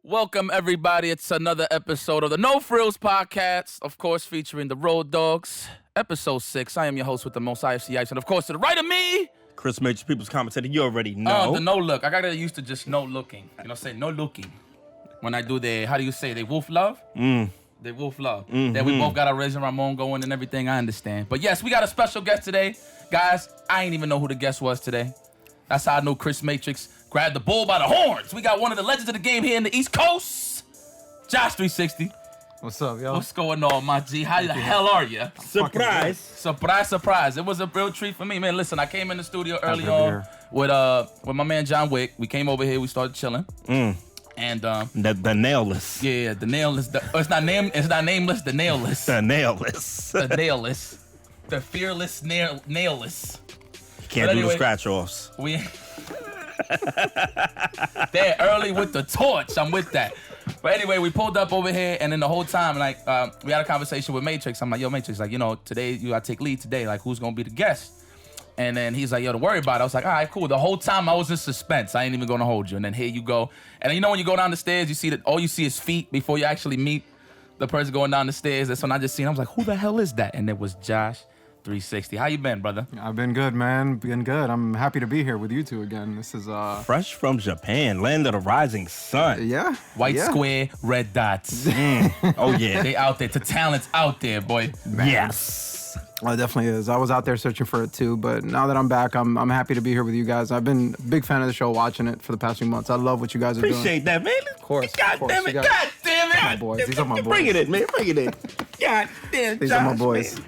Welcome, everybody. It's another episode of the No Frillz podcast, of course, featuring the Road Dogs. Episode 6. I am your host with the most IFC Yipes. And, of course, to the right of me... Chris Majors, people's commentator, you already know. The no look. I got to get used to just no looking. You know, say no looking. When I do the, how do you say, they wolf love? They wolf love. Then we both got our Razor Ramon going and everything, I understand. But, yes, we got a special guest today. Guys, I ain't even know who the guest was today. That's how I know Chris Matrix grabbed the bull by the horns. We got one of the legends of the game here in the East Coast, JOSH360. What's up, yo? What's going on, my G? How the hell are you? Surprise. Surprise. It was a real treat for me, man. Listen, I came in the studio early on with my man John Wick. We came over here, we started chilling. And the nailless. Yeah, the nailless. It's not nameless, the nailless. The nailless. The nailless. The fearless nailless. Can't do the scratch offs. They're early with the torch. I'm with that. But anyway, we pulled up over here, and then the whole time, like, we had a conversation with Matrix. I'm like, yo, Matrix, like, you know, today you gotta take lead today. Like, who's gonna be the guest? And then he's like, yo, don't worry about it. I was like, all right, cool. The whole time I was in suspense. I ain't even gonna hold you. And then here you go. And you know when you go down the stairs, you see that all you see is feet before you actually meet the person going down the stairs. That's when I just seen. I was like, who the hell is that? And it was JOSH360. How you been, brother? I've been good, man. Been good. I'm happy to be here with you two again. This is fresh from Japan, land of the rising sun. Yeah. White square, red dots. Oh yeah. They out there. The talent's out there, boy. Man. Yes. Well, it definitely is. I was out there searching for it too, but now that I'm back, I'm happy to be here with you guys. I've been a big fan of the show, watching it for the past few months. I love what you guys are doing. Appreciate that, man. Of course. God damn it. My boys. These are my boys. Bring it in, man. Bring it in. God damn. These are my boys.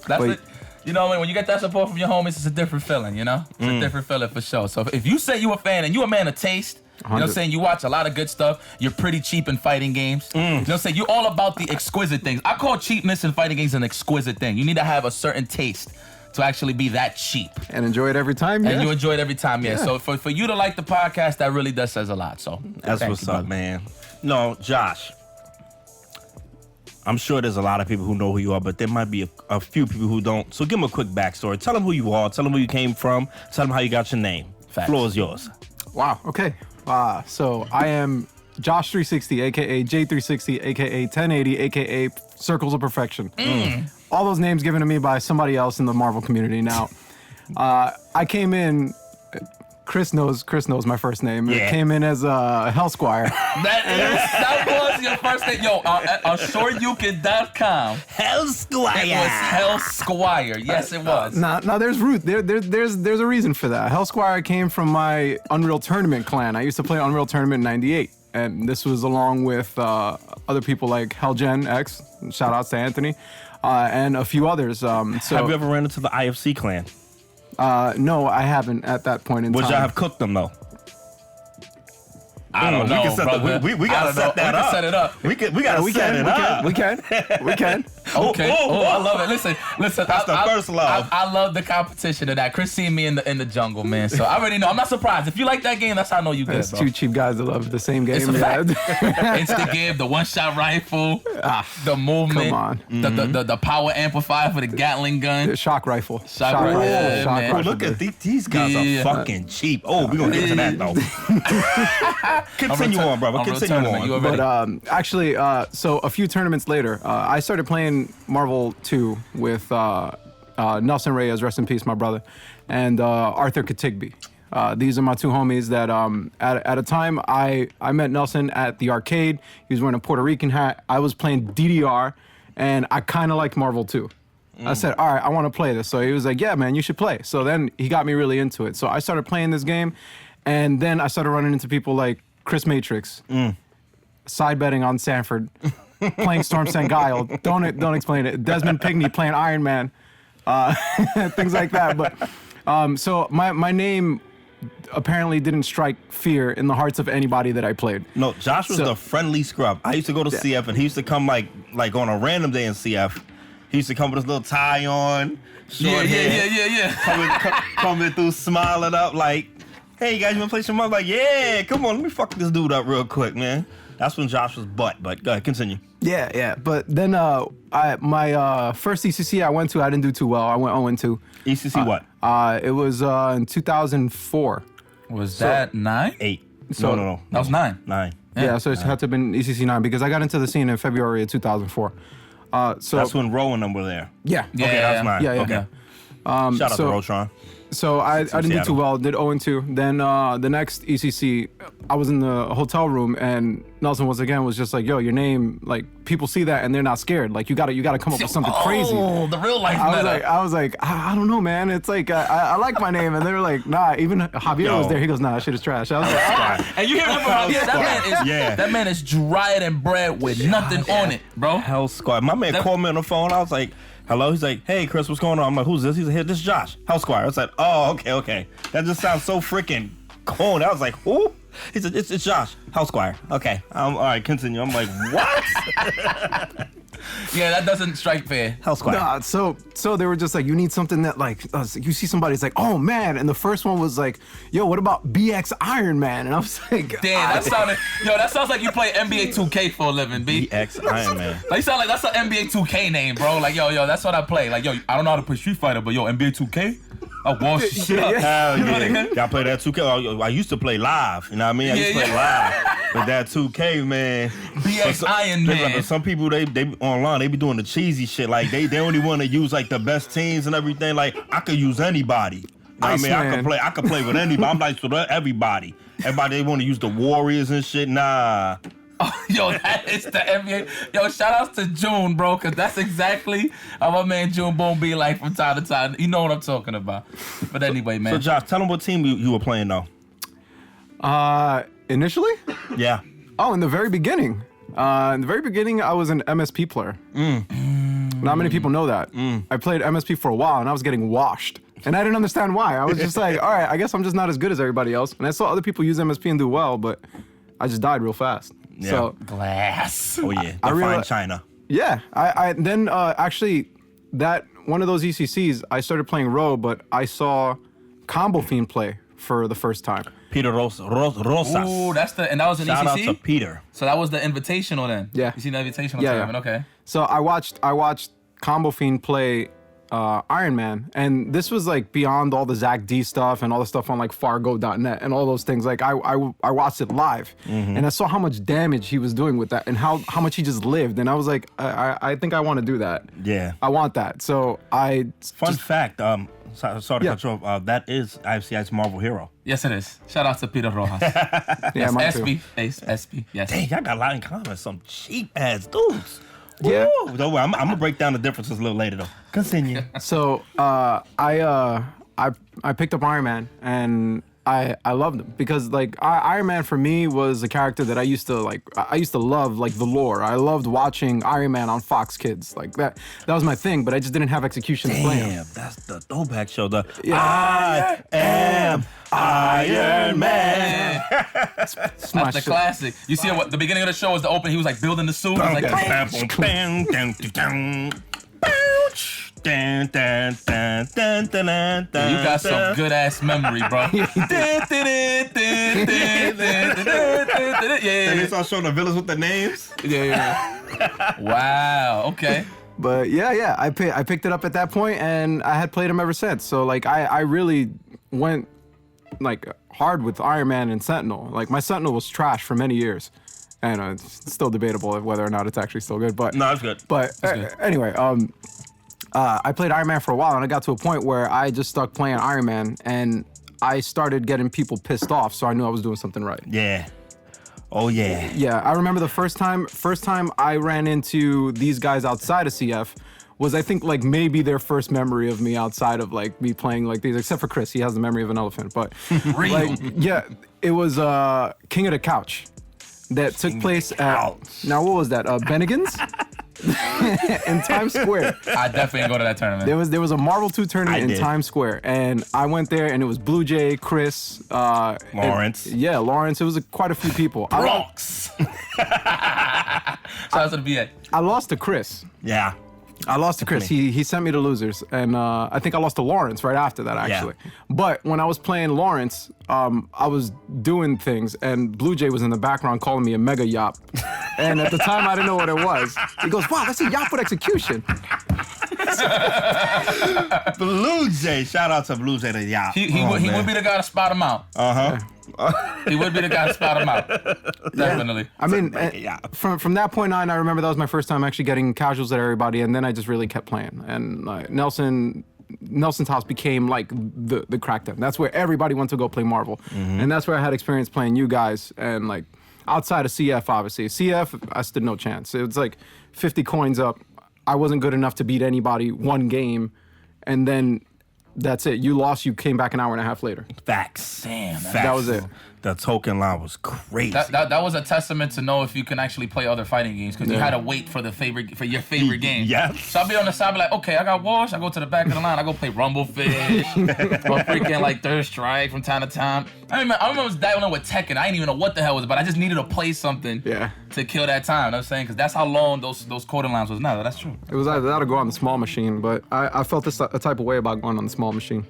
That's it. You know, when you get that support from your homies, it's a different feeling, you know? It's a different feeling for sure. So if you say you a fan and you a man of taste, you know what I'm saying? You watch a lot of good stuff. You're pretty cheap in fighting games. You know what I'm saying? You're all about the exquisite things. I call cheapness in fighting games an exquisite thing. You need to have a certain taste to actually be that cheap. And enjoy it every time, And you enjoy it every time, yeah. So for you to like the podcast, that really does says a lot. So that's what's up, man. No, Josh. I'm sure there's a lot of people who know who you are, but there might be a few people who don't. So give them a quick backstory. Tell them who you are. Tell them where you came from. Tell them how you got your name. Facts. Floor is yours. Wow. Okay. So I am JOSH360, aka J360, aka 1080, aka Circles of Perfection. All those names given to me by somebody else in the Marvel community. Now, I came in. Chris knows my first name. Yeah. It came in as Hell Squire. That was your first name. Yo, on SureYouCan.com. Hell Squire. It was Hell Squire. Yes, it was. Now there's root. There's a reason for that. Hell Squire came from my Unreal Tournament clan. I used to play Unreal Tournament in '98, and this was along with other people like Hellgen X. Shoutouts to Anthony, and a few others. So have you ever ran into the IFC clan? No, I haven't at that point in time. Would y'all have cooked them though? I don't know, we gotta set that up. We can set it up. We gotta set it up. We can. Okay. I love it. Listen. That's the first love. I love the competition of that. Chris seen me in the jungle, man. So I already know. I'm not surprised. If you like that game, that's how I know you good, There's bro. two cheap guys that love the same game. It's a fact. Instant give, the one-shot rifle, the movement, Come on. the power amplifier for the Gatling gun. The shock rifle. Shock rifle. Yeah, Shock man. rifle. Look at these guys are fucking cheap. Oh, we're gonna get to that though. Continue on, brother. Continue on. But actually, so a few tournaments later, I started playing Marvel 2 with Nelson Reyes, rest in peace, my brother, and Arthur Katigbe. These are my two homies that at a time I met Nelson at the arcade. He was wearing a Puerto Rican hat. I was playing DDR, and I kind of liked Marvel 2. I said, all right, I want to play this. So he was like, yeah, man, you should play. So then he got me really into it. So I started playing this game, and then I started running into people like Chris Matrix, side betting on Sanford, playing Storm Sangyle. Don't explain it. Desmond Pigney playing Iron Man, things like that. But so my name apparently didn't strike fear in the hearts of anybody that I played. No, Josh was the friendly scrub. I used to go to CF, and he used to come like on a random day in CF. He used to come with his little tie on, short hair. Yeah. Coming through, smiling up like, hey, you guys want to play some more? I'm like, yeah, come on, let me fuck this dude up real quick, man. That's when Josh was butt, but go ahead, continue. Yeah. But then my first ECC I went to, I didn't do too well. I went 0-2. ECC what? It was in 2004. Was that 9? 8. So No. That was 9. 9. Yeah, so it had to have been ECC 9 because I got into the scene in February of 2004. So That's when Ro and them were there. yeah. Yeah, Okay, that's 9. Yeah. Okay. Shout out to so- Rotron. So I didn't do Seattle. too well. Did 0-2. Then the next ECC, I was in the hotel room and Nelson once again was just like, "Yo, your name, like people see that and they're not scared. Like you gotta come up with something crazy." Oh, the real life I meta. was like, I don't know, man. It's like I like my name, and they were like, "Nah." Even Javier Yo. was there. He goes, "Nah, that shit is trash." I was like, And you hear him from Javier, Yeah. that man is dried and bread with nothing on it, bro. Hell Squad. My man called me on the phone. I was like, hello? He's like, hey, Chris, what's going on? I'm like, who's this? He's like, hey, this is Josh, Hell Squire. I was like, oh, okay. That just sounds so freaking corny. I was like, who? He said, it's Josh, Hell Squire. Okay, all right, continue. I'm like, what? Yeah, that doesn't strike fair. Hell Squire. Nah, so they were just like, you need something that like you see somebody's like, oh man, and the first one was like, yo, what about BX Iron Man? And I was like, Damn, that sounds like you play NBA 2K for a living, B. EX Iron Man. Like you sound like that's an NBA 2K name, bro. Like yo, that's what I play. Like yo, I don't know how to play Street Fighter, but yo, NBA 2K. I want shit up. Hell You know what I yeah. mean? Y'all play that 2K. I used to play live. You know what I mean? I used to play live. But that 2K, man. BX Iron Man. But some people, they online, they be doing the cheesy shit. Like, they only want to use, like, the best teams and everything. Like, I could use anybody. You know what I mean? Iceman. I could play with anybody. I'm like, so everybody. Everybody, they want to use the Warriors and shit. Nah. Oh, yo, that is the NBA. Yo, shout outs to June, bro, because that's exactly how my man June Bone be like from time to time. You know what I'm talking about. But anyway, man. So, Josh, tell them what team you were playing, though. initially? Yeah. Oh, in the very beginning. I was an MSP player. Not many people know that. I played MSP for a while and I was getting washed. And I didn't understand why. I was just like, all right, I guess I'm just not as good as everybody else. And I saw other people use MSP and do well, but I just died real fast. Yeah. So Glass. Oh, yeah. I Define realized- China. yeah, I then actually that one of those ECCs, I started playing Ro, but I saw Combo Fiend play for the first time. Peter Rosas. Ooh, and that was an Shout out ECC? to Peter. So that was the invitational then? Yeah. You seen the invitational Yeah, tournament? yeah. Okay. So I watched Combo Fiend play Iron Man, and this was like beyond all the Zach D stuff and all the stuff on like Fargo.net and all those things. Like I watched it live, and I saw how much damage he was doing with that, and how much he just lived, and I was like, I think I want to do that. Yeah. I want that. So I Fun fact, sorry to Yeah. cut you off, that is IFCI's Marvel Hero. Yes, it is. Shout out to Peter Rojas. yeah, Yes, mine SB. too. Ace, SB. Yes. Dang, y'all got a lot in common. Some cheap ass dudes. Yeah. Woo. Don't worry, I'm gonna break down the differences a little later though. Continue. So I picked up Iron Man and I loved him because like Iron Man for me was a character that I used to love like the lore. I loved watching Iron Man on Fox Kids. Like that was my thing, but I just didn't have execution to play him. Damn, that's the throwback show. The Yeah. I am Iron Man. That's my That's the shit. classic. You see what the beginning of the show was the open. He was like building the suit. He was like, You you got some good ass memory, bro. Then they Yeah. start showing the villains with the names. Yeah. Wow. Okay. But yeah, I picked it up at that point and I had played him ever since. So like I really went like hard with Iron Man and Sentinel. Like my Sentinel was trash for many years. And it's still debatable whether or not it's actually still good. But No, it's good. But anyway, I played Iron Man for a while, and I got to a point where I just stuck playing Iron Man, and I started getting people pissed off. So I knew I was doing something right. Yeah. Oh yeah. Yeah, I remember the first time I ran into these guys outside of CF was I think like maybe their first memory of me outside of like me playing like these, except for Chris, he has the memory of an elephant. But Real. like yeah, it was King of the Couch that took place at now what was that Bennigan's in Times Square. I definitely ain't go to that tournament. There was a Marvel 2 tournament I in did. Times Square, and I went there, and it was Blue Jay, Chris, Lawrence. Lawrence. It was quite a few people. Bronx. Shout out to the VA. I lost to Chris. Yeah. I lost to Chris. He sent me to losers, and I think I lost to Lawrence right after that, actually. But when I was playing Lawrence, I was doing things, and Blue Jay was in the background calling me a mega yop. And at the time, I didn't know what it was. He goes, "Wow, that's a yop with execution." Blue Jay. Shout out to Blue Jay. Yeah. He would be the guy to spot him out. Uh-huh. He would be the guy to spot him out. Definitely. I mean, from that point on, I remember that was my first time actually getting casuals at everybody, and then I just really kept playing. And Nelson's house became like the crackdown. That's where everybody went to go play Marvel, and that's where I had experience playing you guys. And like outside of CF, obviously, CF I stood no chance. It was like 50 coins up. I wasn't good enough to beat anybody one game, and then that's it. You lost. You came back an hour and a half later. Facts. Damn, Facts. That was it. The token line was crazy. That was a testament to know if you can actually play other fighting games, because you had to wait for your favorite game. Yeah. So I'll be on the side, be like, okay, I got Wash. I go to the back of the line. I go play Rumblefish or freaking like Third Strike from time to time. I remember dabbling with Tekken. I didn't even know what the hell it was, but I just needed to play something to kill that time. You know what I'm saying? Because that's how long those coding lines was. No, that's true. It was either that or go on the small machine, but I felt a type of way about going on the small machine.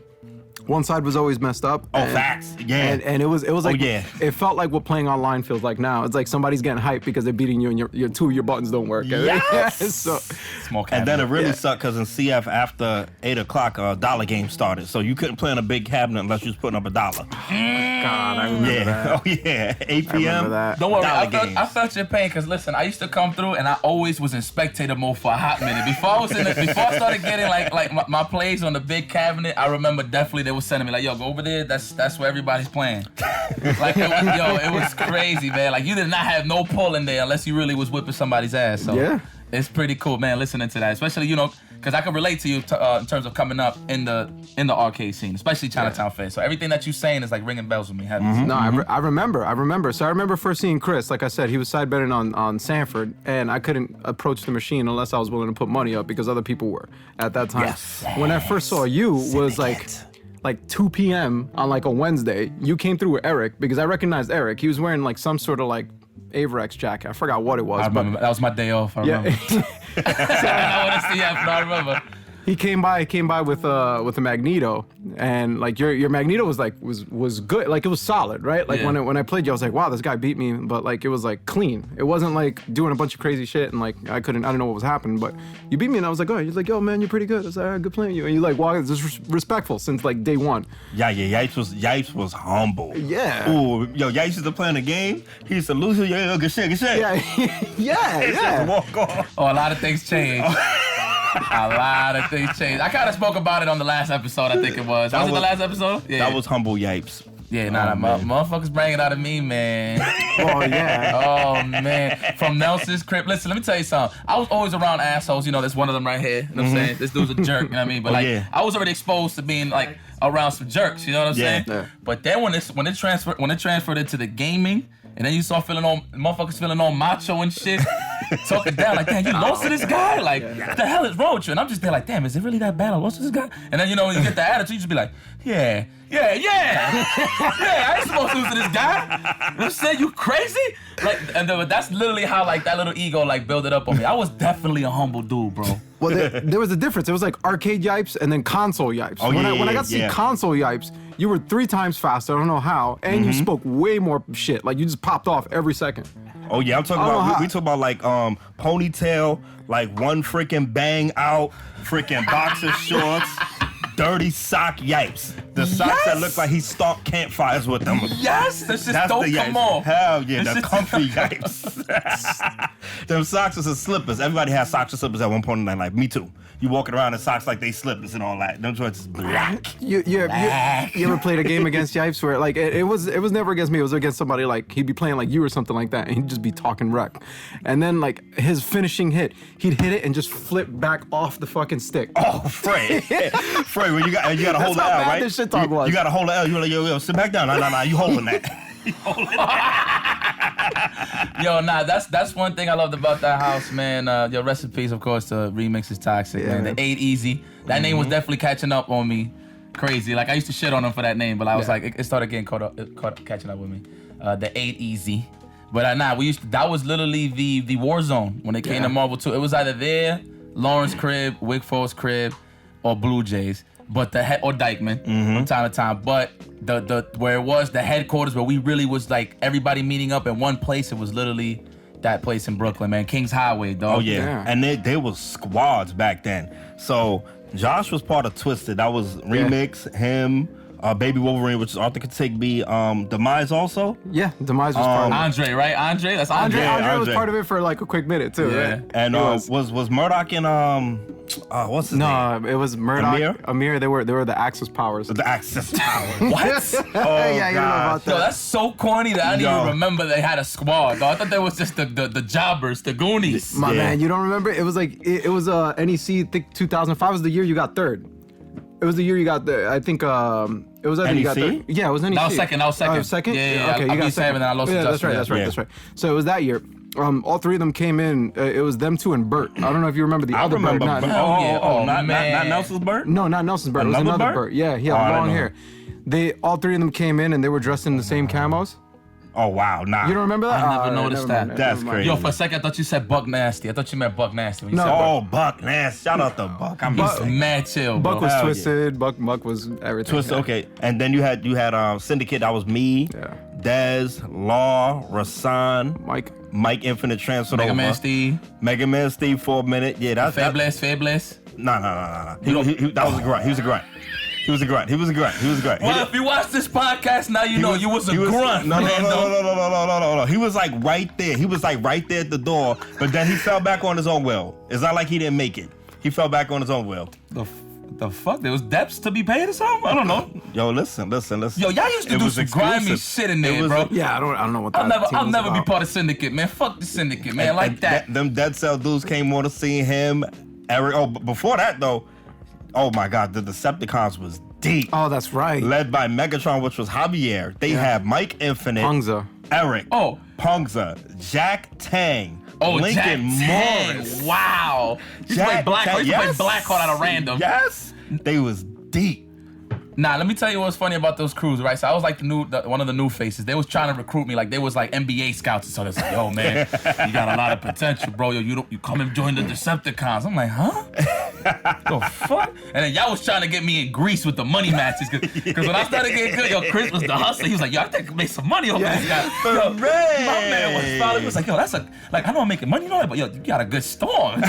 One side was always messed up. Facts. Yeah. And it was like, it felt like what playing online feels like now. It's like somebody's getting hyped because they're beating you and your two of your buttons don't work. Yes. So, Small and then it really sucked because in CF after 8 o'clock, a dollar game started. So you couldn't play in a big cabinet unless you was putting up $1. God, I remember that. Oh yeah, 8 p.m. I remember that. Don't worry, Dollar I felt your pain, because listen, I used to come through and I always was in spectator mode for a hot minute. Before I started getting like my plays on the big cabinet, I remember definitely they were sending me like, yo, go over there, that's where everybody's playing. Like it was crazy, man. Like you did not have no pull in there unless you really was whipping somebody's ass. So it's pretty cool, man, listening to that. Especially, because I can relate to you in terms of coming up in the arcade scene, especially ChitownFair. So everything that you're saying is like ringing bells with me. No, I remember. So I remember first seeing Chris. Like I said, he was side betting on Sanford, and I couldn't approach the machine unless I was willing to put money up because other people were at that time. Yes. When I first saw you was like 2 p.m. on like a Wednesday. You came through with Eric because I recognized Eric. He was wearing like some sort of like Averex jacket. I forgot what it was. I remember. That was my day off. I remember. I remember. He came by with a Magneto, and like your Magneto was good, like it was solid, right? Like when I played you, I was like, wow, this guy beat me, but like it was like clean. It wasn't like doing a bunch of crazy shit and like I didn't know what was happening, but you beat me and I was like, oh, you're like, yo man, you're pretty good. I was like, all right, good playing you, and you like walk just respectful since like day one. Yipes was humble. Yeah. Ooh, Yipes used to play in the game. He used to lose. Good shit. Yeah. Walk off. Oh, a lot of things changed. A lot of things changed. I kind of spoke about it on the last episode, I think it was. Was it the last episode? Yeah. That was humble Yipes. Yeah, motherfuckers bring it out of me, man. Oh, yeah. Oh, man. From Nelson's crib. Listen, let me tell you something. I was always around assholes. There's one of them right here. You know what I'm saying? This dude's a jerk, you know what I mean? But I was already exposed to being like around some jerks, you know what I'm saying? Yeah. But then when it transferred into the gaming, and then you start motherfuckers feeling all macho and shit, talking down like, damn, you lost to this guy? Like, what the hell is wrong with you? And I'm just there like, damn, is it really that bad? I lost to this guy? And then, when you get the attitude, you just be like, yeah, I ain't supposed to lose to this guy. You know what I'm saying? You crazy? Like, and that's literally how like that little ego like built it up on me. I was definitely a humble dude, bro. Well, there was a difference. It was like arcade Yipes and then console Yipes. Oh, when I got to see console Yipes, you were 3 times faster. I don't know how, and you spoke way more shit. Like you just popped off every second. Oh yeah, I'm talking about. We talk about like ponytail, like one freaking bang out, freaking boxer shorts, dirty sock Yipes. The socks that look like he stalked campfires with them. Yes, this just don't come off. Hell yeah, the comfy Yipes. Them socks are slippers. Everybody has socks and slippers at one point in their life. Me too. You walking around in socks like they slippers and all that. Them joints is black. You ever played a game against Yipes where like it was never against me. It was against somebody like he'd be playing like you or something like that, and he'd just be talking wreck. And then like his finishing hit, he'd hit it and just flip back off the fucking stick. Oh, Frey, when you gotta hold the L, right? This shit talk was. You gotta hold the L. You're like, yo, sit back down. Nah, you holding that. Yo, that's one thing I loved about that house, man. Your recipes, of course, the remix is toxic, man. The 8 Easy, that name was definitely catching up on me. Crazy. Like I used to shit on him for that name, but I was like, it started getting catching up with me. The 8 Easy. But that was literally the war zone when it came to Marvel 2. It was either there, Lawrence crib, Wigfall's crib, or Blue Jays. But or Dykeman from time to time. But the where it was the headquarters where we really was like everybody meeting up in one place, it was literally that place in Brooklyn, man. Kings Highway, dog. Oh yeah. And they was squads back then. So Josh was part of Twisted. That was Remix, him, Baby Wolverine, which is Arthur Katigbe. Demise also. Yeah, Demise was part of it. Andre, right? Andre, that's Andre. Andre was Andre. part of it for like a quick minute too. Yeah. Right? And was Murdoch in what's his name? No, it was Murdoch. Amir. They were the Axis powers. The Access Power. What? Yeah, you don't know about Yo, that. that's so corny that I didn't even remember they had a squad. Though. I thought they was just the jobbers, the Goonies. My man, you don't remember? It was like it was NEC. I think 2005 was the year you got third. It was the year you got the. I think it was either you got NEC? third. Yeah, it was NEC. That was second. Second. Yeah. Okay, I you got beat Sam and then I lost to Yeah, Justin. that's right. So it was that year. All three of them came in. It was them two and Bert. I don't know if you remember the I other remember. Bert. Not man. Nelson's Bert. No, not Nelson's Bert. It was Another another Bert? Bert. Yeah, he had I long don't know. hair. All three of them came in and they were dressed in the same camos. Oh wow, nah. You don't remember that? I never noticed never mind, that. That's never mind. crazy. Yo, for a second I thought you said Buck Nasty. I thought you meant Buck Nasty when you No. said Buck. Oh, Buck Nasty. Shout out to Buck. I'm He's mad chill, bro. Buck was Hell yeah. twisted. Buck was everything. Twisted. Okay, and then you had Syndicate. That was me. Yeah. Dez, Law, Rasan, Mike Infinite transferred Mega over. Man Steve. Mega Man Steve for a minute. Yeah, that's Fair Bless. Nah. That was a grunt. He was a grunt. He was a grunt. Well, if you watch this podcast now, you know you was a grunt. No. Fernando. He was like right there. He was like right there at the door, but then he fell back on his own will. It's not like he didn't make it. He fell back on his own will. The fuck? There was debts to be paid or something? I don't know. Yo, listen. Yo, y'all used to It do was some grimy exclusive. shit in It there, was bro. Yeah, I don't know what that I'll team never was be about. part of Syndicate, man. Fuck the Syndicate, man. Like that. Them Dead Cell dudes came on to see him. Eric. Oh, before that though, oh my God, the Decepticons was deep. Oh, that's right. Led by Megatron, which was Javier. They had Mike Infinite, Pungza. Eric, Oh. Pungza, Jack Tang, Oh, Lincoln Jack Tang. Morris. Wow. You Jack play Tang, Blackheart. Blackheart out of random. Yes, they was deep. Nah, let me tell you what's funny about those crews, right? So I was like one of the new faces. They was trying to recruit me, like they was like NBA scouts. So they're like, yo, man, you got a lot of potential, bro. Yo, you come and join the Decepticons. I'm like, huh? The fuck? And then y'all was trying to get me in Greece with the money matches, because when I started getting good, yo, Chris was the hustler. He was like, yo, I think I can make some money off this guy. Yo, my man was following. He was like, yo, I know I'm making money, you know, but yo, you got a good storm.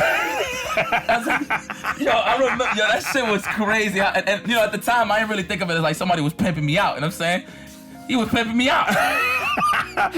I was like, yo, I remember, yo, that shit was crazy. And you know, at the time, I didn't really think of it as like somebody was pimping me out. You know what I'm saying? He was pimping me out. I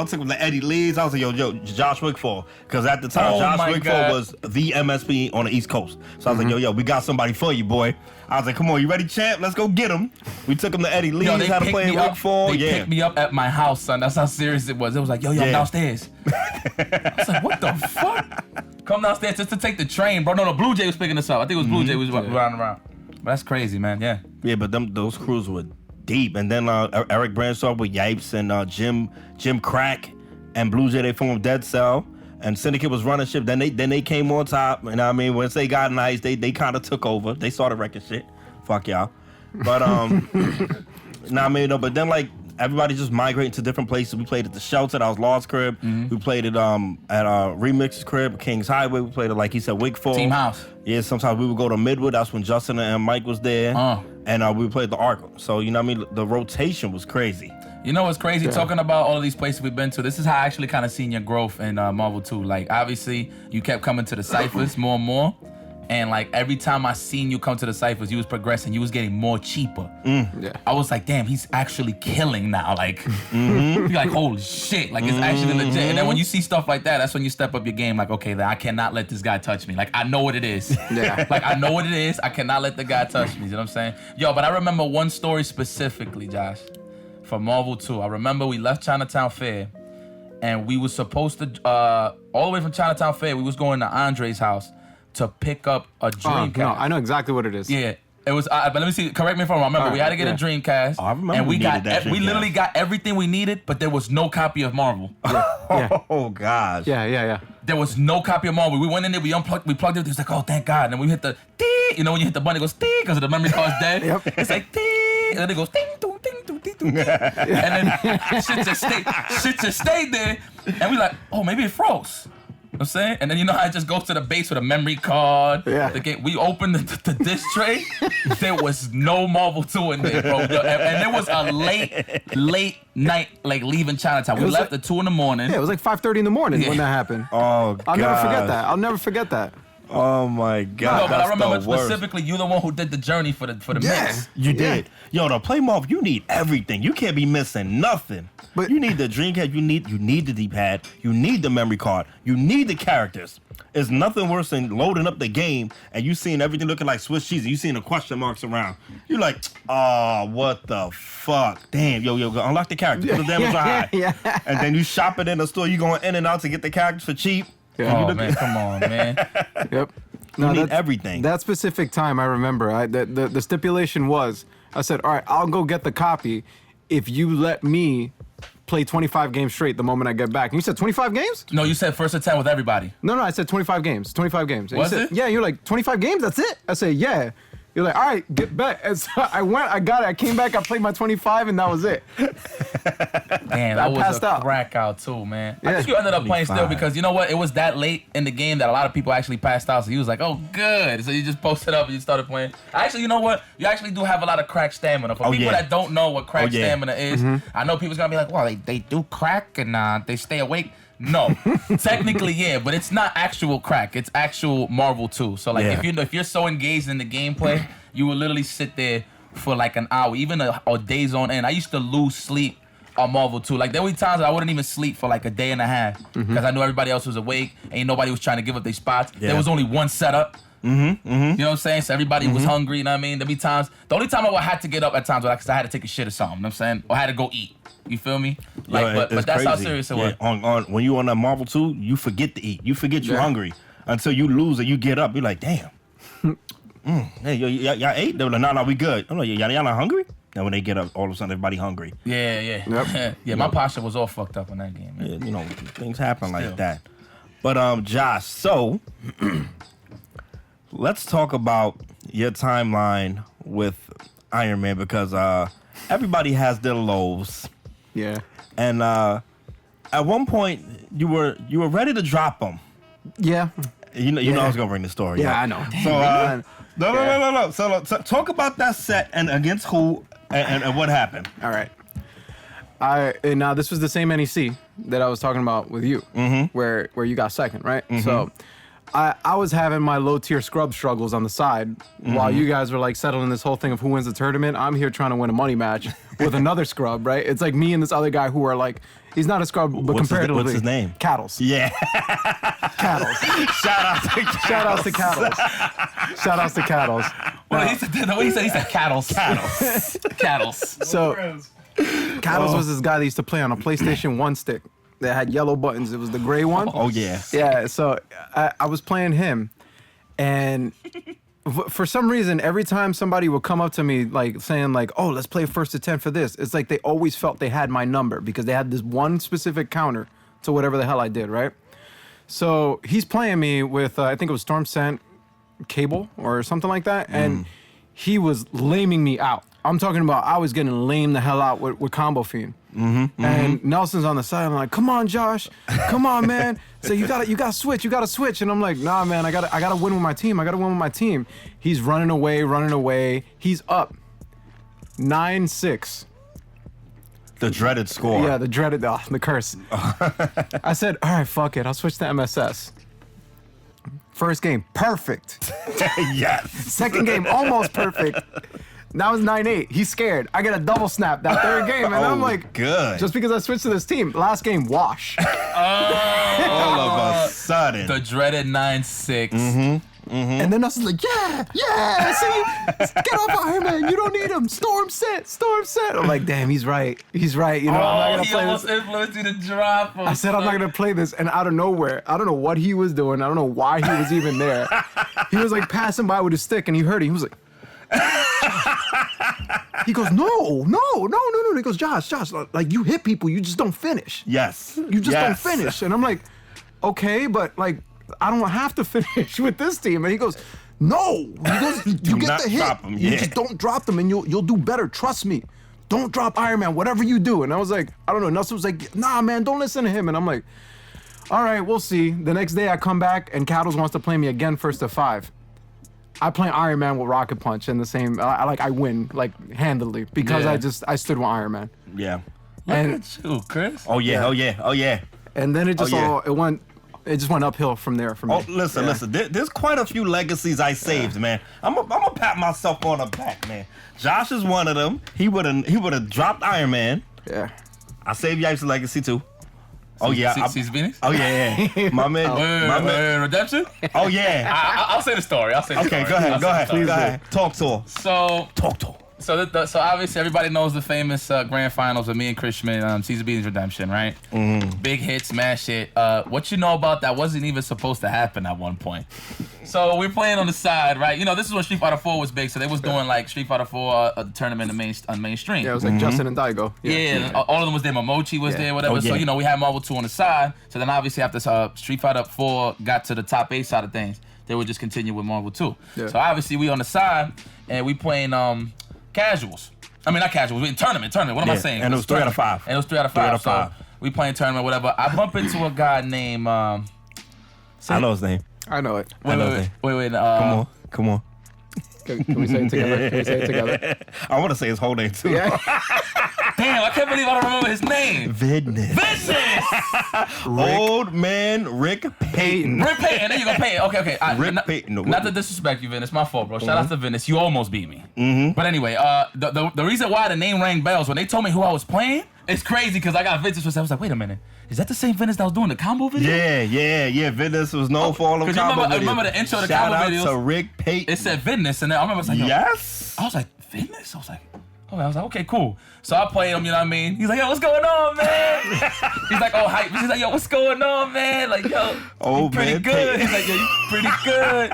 took him to Eddie Lee's. I was like, yo, Josh Wickfall. Because at the time, Josh Wickfall was the MSP on the East Coast. So I was like, yo, we got somebody for you, boy. I was like, come on, you ready, champ? Let's go get him. We took him to Eddie Lee's, had to play Wickfall. They picked me up at my house, son. That's how serious it was. It was like, yo, I'm downstairs. I was like, what the fuck? Come downstairs just to take the train, bro. No, Blue Jay was picking us up. I think it was Blue Jay was running around. But that's crazy, man. Yeah. Yeah, but those crews were deep. And then Eric Branshaw with Yipes and Jim Crack and Blue Jay, they formed Dead Cell. And Syndicate was running shit. Then they came on top. And I mean, once they got nice, they kind of took over. They started wrecking shit. Fuck y'all. But but then like everybody just migrating to different places. We played at the Shelter. That was Law's crib. We played it at Remix's crib, King's Highway. We played it, like he said, Wickfall. Team House. Yeah, sometimes we would go to Midwood. That's when Justin and Mike was there. And we played the Arkham. So, you know what I mean? The rotation was crazy. You know what's crazy? Talking about all of these places we've been to, this is how I actually kind of seen your growth in Marvel 2. Like, obviously, you kept coming to the ciphers more and more. And like every time I seen you come to the ciphers, you was progressing. You was getting more cheaper. Yeah. I was like, damn, he's actually killing now. Like, you're like, holy shit. Like, it's actually legit. And then when you see stuff like that, that's when you step up your game. Like, okay, then I cannot let this guy touch me. Like, I know what it is. Yeah. Like, I know what it is. I cannot let the guy touch me. You know what I'm saying? Yo, but I remember one story specifically, Josh, from Marvel 2. I remember we left ChitownFair, and we was supposed to, all the way from ChitownFair, we was going to Andre's house to pick up a Dreamcast. No, I know exactly what it is. Yeah. It was, but let me see, correct me if I'm wrong. Remember, we had to get a Dreamcast. Oh, I remember and we needed that we Dreamcast. literally got everything we needed, but there was no copy of Marvel. Yeah. Oh, gosh. Yeah. There was no copy of Marvel. We went in there, we plugged it. It was like, oh, thank God. And then we hit the ding. You know, when you hit the button, it goes ding because the memory card's dead. Yep. It's like ding. And then it goes ding, ding, ding, ding, ding, ding. And then shit just stayed there. And we like, oh, maybe it froze. You know what I'm saying? And then you know how it just goes to the base with a memory card. Yeah. The game. We opened the disc tray. There was no Marvel 2 in there, bro. And there was a late night, like leaving Chinatown. We left at 2 in the morning. Yeah, it was like 5:30 in the morning when that happened. Oh, God. I'll never forget that. Oh my God. No, but I that's remember the worst. specifically you the one who did the journey for the mix. You did. Yo, to play Marvel, you need everything. You can't be missing nothing. But- you need the Dreamcast. You need the D-pad. You need the memory card. You need the characters. It's nothing worse than loading up the game and you seeing everything looking like Swiss cheese and you seeing the question marks around. You're like, oh, what the fuck? Damn, yo, unlock the characters. The damage are high. Yeah. And then you shop it in the store. You going in and out to get the characters for cheap. Yeah. Oh man, come on, man. Yep. You need that's- everything. That specific time, I remember. The stipulation was, I said, all right, I'll go get the copy if you let me play 25 games straight the moment I get back. And you said 25 games? No, you said first attempt with everybody. No, I said 25 games. 25 games. And Was you said, it? Yeah, you're like, 25 games? That's it? I said, yeah. You're like, all right, get back. And so I went, I got it, I came back, I played my 25, and that was it. Damn, I that was passed a out. crack out too, man. I Yeah. think you ended up playing still 25. because you know what? It was that late in the game that a lot of people actually passed out. So he was like, "Oh, good." So you just posted up and you started playing. Actually, you know what? You actually do have a lot of crack stamina. For people that don't know what crack stamina is, I know people's gonna be like, "Well, they do crack and they stay awake." No, technically, yeah, but it's not actual crack. It's actual Marvel 2. So like, if you're so engaged in the gameplay, you will literally sit there for like an hour, even a days on end. I used to lose sleep on Marvel 2. Like there were times that I wouldn't even sleep for like a day and a half because I knew everybody else was awake and nobody was trying to give up their spots. Yeah. There was only one setup. You know what I'm saying? So everybody was hungry, you know what I mean? There'd be times, the only time I would have to get up at times was because I had to take a shit or something, you know what I'm saying? Or I had to go eat. You feel me? Like, Yo, but that's how crazy. serious it was. On when you on a Marvel 2, you forget to eat. You forget you're hungry until you lose and you get up. You're like, damn. Hey, y'all ate? They were like, no, we good. I'm like, y'all not hungry? And when they get up, all of a sudden everybody hungry. Yeah. Yep. Yeah, my posture was all fucked up in that game, man. Yeah, you know, things happen Still. like that. But Josh, so let's talk about your timeline with Iron Man because everybody has their lows. Yeah. And at one point you were ready to drop them. Yeah. You know I was gonna bring the story. Yeah, up. I know. So no. So talk about that set and against who and what happened. All right. And now this was the same NEC that I was talking about with you, where you got second, right? So I was having my low tier scrub struggles on the side while you guys were like settling this whole thing of who wins the tournament. I'm here trying to win a money match with another scrub, right? It's like me and this other guy who are like, he's not a scrub, but comparatively. What's his name? Cattles. Yeah. Cattles. Shout outs to Cattles. Shout outs to Cattles. Well, he said cattles. Cattles. So Cattles was this guy that used to play on a PlayStation 1 stick that had yellow buttons. It was the gray one. Oh yeah. Yeah, so I was playing him, and for some reason, every time somebody would come up to me, like saying like, "Oh, let's play first to 10 for this," it's like they always felt they had my number because they had this one specific counter to whatever the hell I did, right? So he's playing me with, I think it was Storm Scent Cable or something like that, and he was laming me out. I'm talking about I was getting lamed the hell out with Combo Fiend. And Nelson's on the side. I'm like, come on, Josh. Come on, man. So you gotta switch. You gotta switch. And I'm like, nah, man, I gotta win with my team. I gotta win with my team. He's running away. He's up 9-6. The dreaded score. Yeah, the dreaded, the curse. I said, all right, fuck it. I'll switch to MSS. First game, perfect. Yes. Second game, almost perfect. Now it's 9-8. He's scared. I get a double snap that third game, and I'm like, good. just because I switched to this team. Last game, wash. All of a sudden. The dreaded 9-6. And then I was like, yeah. See, get off Iron Man. You don't need him. Storm set. I'm like, damn, he's right. You know, I'm not gonna He play almost this. influenced you to drop him. I said I'm not gonna play this, and out of nowhere, I don't know what he was doing. I don't know why he was even there. He was like passing by with his stick, and he heard it. He was like. He goes, no. He goes, Josh, like you hit people, you just don't finish. Yes. You just don't finish. And I'm like, okay, but like I don't have to finish with this team. And he goes, no. He goes, you get not the hit. drop 'em, You yeah. just don't drop them, and you'll do better. Trust me. Don't drop Iron Man, whatever you do. And I was like, I don't know. Nelson was like, nah, man, don't listen to him. And I'm like, all right, we'll see. The next day I come back and Cattles wants to play me again first to 5. I play Iron Man with Rocket Punch in the same. I win like handily because I stood with Iron Man. Yeah. Look and- at you, Chris. Oh yeah. Yeah. Oh yeah. And then it just Oh, yeah. it went it just went uphill from there for me. Oh, listen. There's quite a few legacies I saved, man. I'm gonna pat myself on the back, man. Josh is one of them. He would have dropped Iron Man. Yeah. I saved Yipes' legacy too. Oh yeah, Caesar Venus? Oh yeah, my man. Redemption? Oh yeah. I'll say the story. Okay, go ahead. Talk to her. So obviously everybody knows the famous grand finals of me and Christian, Caesar Beans Redemption, right? Mm-hmm. Big hit, smash hit. What you know about that wasn't even supposed to happen at one point. So we're playing on the side, right? You know, this is when Street Fighter 4 was big, so they was doing like Street Fighter 4 tournament on mainstream. Yeah, it was like Justin and Daigo. Yeah, all of them was there. Momochi was there, whatever. Oh, yeah. So, you know, we had Marvel 2 on the side. So then obviously after Street Fighter 4 got to the top 8 side of things, they would just continue with Marvel 2. Yeah. So obviously we on the side, and we playing casuals. I mean, not casuals. We in tournament. What am I saying? And it was 3 out of 5. And it was 3 out of 5. So we playing tournament, whatever. I bump into a guy named... I know his name. I know it. Wait. Come on. Can we say it together? I want to say his whole name too. Yeah. Damn, I can't believe I don't remember his name. Vidness. Old man Rick Payton. Rick Payton. There you go, Payton. Okay. Rick Payton. Not to disrespect you, Vin. It's my fault, bro. Shout out to Vin. You almost beat me. Mm-hmm. But anyway, the reason why the name rang bells when they told me who I was playing, it's crazy because I got Vintage. I was like, wait a minute. Is that the same Vintage that was doing the combo video? Yeah. Vidness was known for all of the combo videos. I remember the intro to the combo videos. Shout out to Rick Payton. It said Vintage, and then I remember saying, yes. I was like, Vintage? I was like, okay, cool. So I played him, you know what I mean? He's like, yo, what's going on, man? He's like, oh, hype. He's like, yo, what's going on, man? Like, yo, you pretty good. He's like, yo, you pretty good.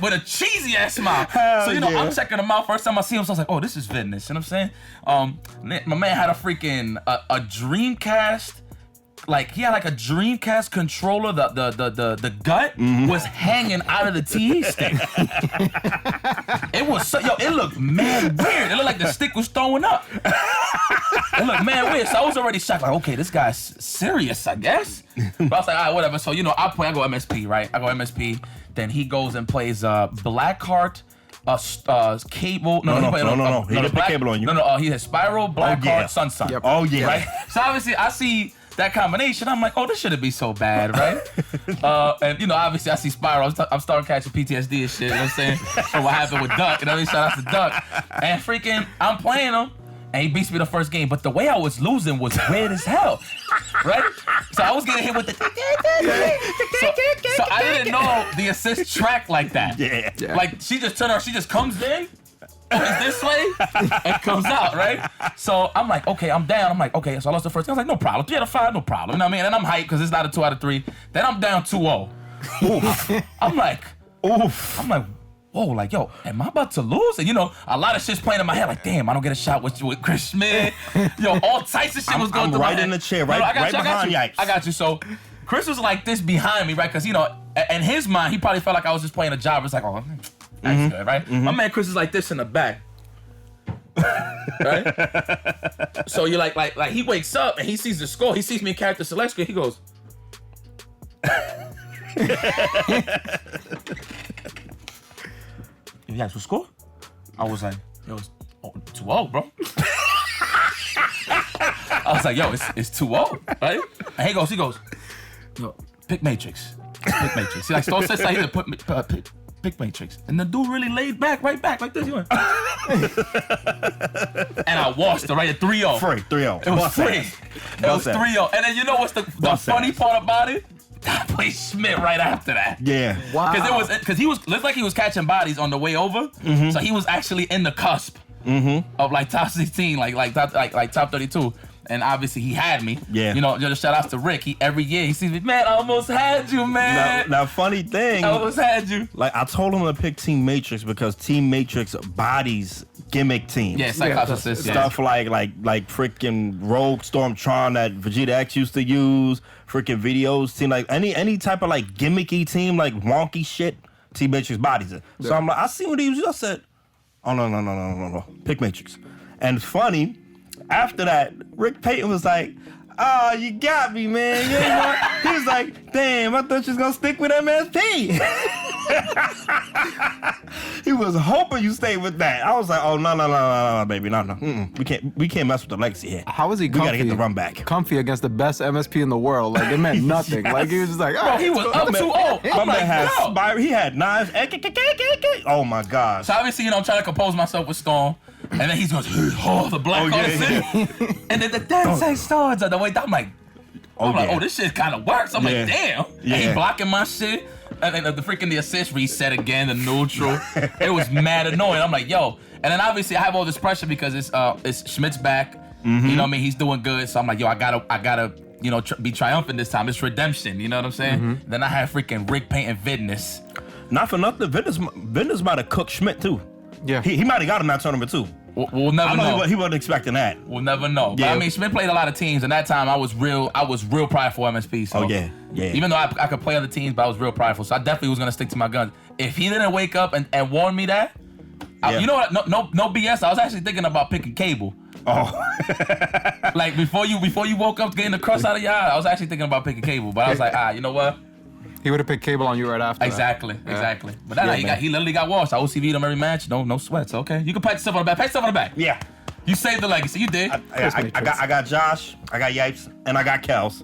With a cheesy ass smile. So, you know, I'm checking him out. First time I see him, so I was like, oh, this is Vintage. You know what I'm saying? My man had a freaking, a Dreamcast. Like, he had like a Dreamcast controller. The gut was hanging out of the TE stick. It was so, it looked mad weird. It looked like the stick was throwing up. It looked mad weird. So I was already shocked. Like, okay, this guy's serious, I guess. But I was like, all right, whatever. So, you know, I go MSP, right? I go MSP. Then he goes and plays Blackheart. Cable. No. He didn't put Cable on you. No. He has Spiral, Blackheart, Sun. Yep. Oh yeah. Right. So obviously, I see that combination. I'm like, oh, this shouldn't be so bad, right? And you know, obviously, I see Spiral. I'm starting catching PTSD and shit. You know what I'm saying? So what happened with Duck? You know what I mean? Shout out to Duck. And freaking, I'm playing him. And he beats me the first game, but the way I was losing was weird as hell, right? So I was getting hit with the so I didn't know the assist track like that. Yeah. Like she just comes in, is this way, and comes out, right? So I'm like, okay, I'm down. I'm like, okay, so I lost the first game. I was like, no problem. 3 out of 5, no problem. You know what I mean? And I'm hyped because it's not a 2 out of 3. Then I'm down 2-0. Oof. I'm like, whoa, like, yo, am I about to lose? And, you know, a lot of shit's playing in my head. Like, damn, I don't get a shot with Chris Schmidt. Yo, all types of shit was going through my head. I'm right in the chair, right behind Yipes. I got you. So Chris was like this behind me, right? Because, you know, in his mind, he probably felt like I was just playing a job. It's like, oh, that's good, right? My man Chris is like this in the back. Right? So you're like he wakes up and he sees the score. He sees me in character select screen. He goes... You guys will score? I was like, yo, it's 2-0, bro. I was like, yo, it's 2-0, right? And he goes, yo, pick Matrix. He like stole says like he put pick Matrix. And the dude really laid back, right back, like this. He went. And I washed it right at 3-0. Free, 3-0. It was free. It was 3-0. And then you know what's the funny part about it? I played Schmidt right after that. Yeah. Wow. Because he was looked like he was catching bodies on the way over. So he was actually in the cusp of like top 16, like top 32. And obviously he had me. Yeah. You know, just shout outs to Rick. Every year he sees me, man, I almost had you, man. Now funny thing. I almost had you. Like I told him to pick Team Matrix because Team Matrix bodies gimmick teams. Yeah, Cyclops assist. Stuff like freaking Rogue Stormtron that Vegeta X used to use, freaking videos team, like any type of like gimmicky team, like wonky shit, Team Matrix bodies it. So I'm like, I see what he was. I said, oh no, pick Matrix. And it's funny, after that, Rick Payton was like, oh, you got me, man. You know? He was like, damn, I thought you was gonna stick with MSP. He He was hoping you stayed with that. I was like, oh no, baby, no. We can't mess with the legacy here. How was he We comfy? gotta get the run back. Comfy against the best MSP in the world. Like, it meant nothing. Yes. Like, he was just like, Bro, he was up 2-0. My I'm man like, had yo. he had knives. Oh my gosh. So obviously, I'm trying to compose myself with Storm. And then he's going, oh, the black on the city. And then the dancing starts on the way down. I'm like, oh, this shit kind of works. I'm like, damn. Yeah. And he blocking my shit. And then the assist reset again, the neutral. It was mad annoying. I'm like, yo. And then obviously I have all this pressure because it's Schmidt's back. You know what I mean? He's doing good. So I'm like, yo, I gotta be triumphant this time. It's redemption. You know what I'm saying? Then I have freaking Rick painting Vidness. Not for nothing. Vidness might have cooked Schmidt too. Yeah. He might have got in that tournament too. We'll never know. He wasn't expecting that. We'll never know. Yeah. But I mean, Schmidt played a lot of teams, and that time I was real prideful MSP. So Yeah. Even though I could play other teams, but I was real prideful. So I definitely was gonna stick to my guns. If he didn't wake up and warn me that, you know what? No BS. I was actually thinking about picking Cable. Oh. Like before you woke up getting the crust out of your eye, I was actually thinking about picking Cable. But I was like, you know what? He would have picked Cable on you right after. Exactly. But that night, he literally got washed. I OCV'd him every match. No sweats. Okay, you can pat yourself on the back. Pat yourself on the back. Yeah. You saved the legacy. You did. I got Josh, I got Yipes, and I got Kels.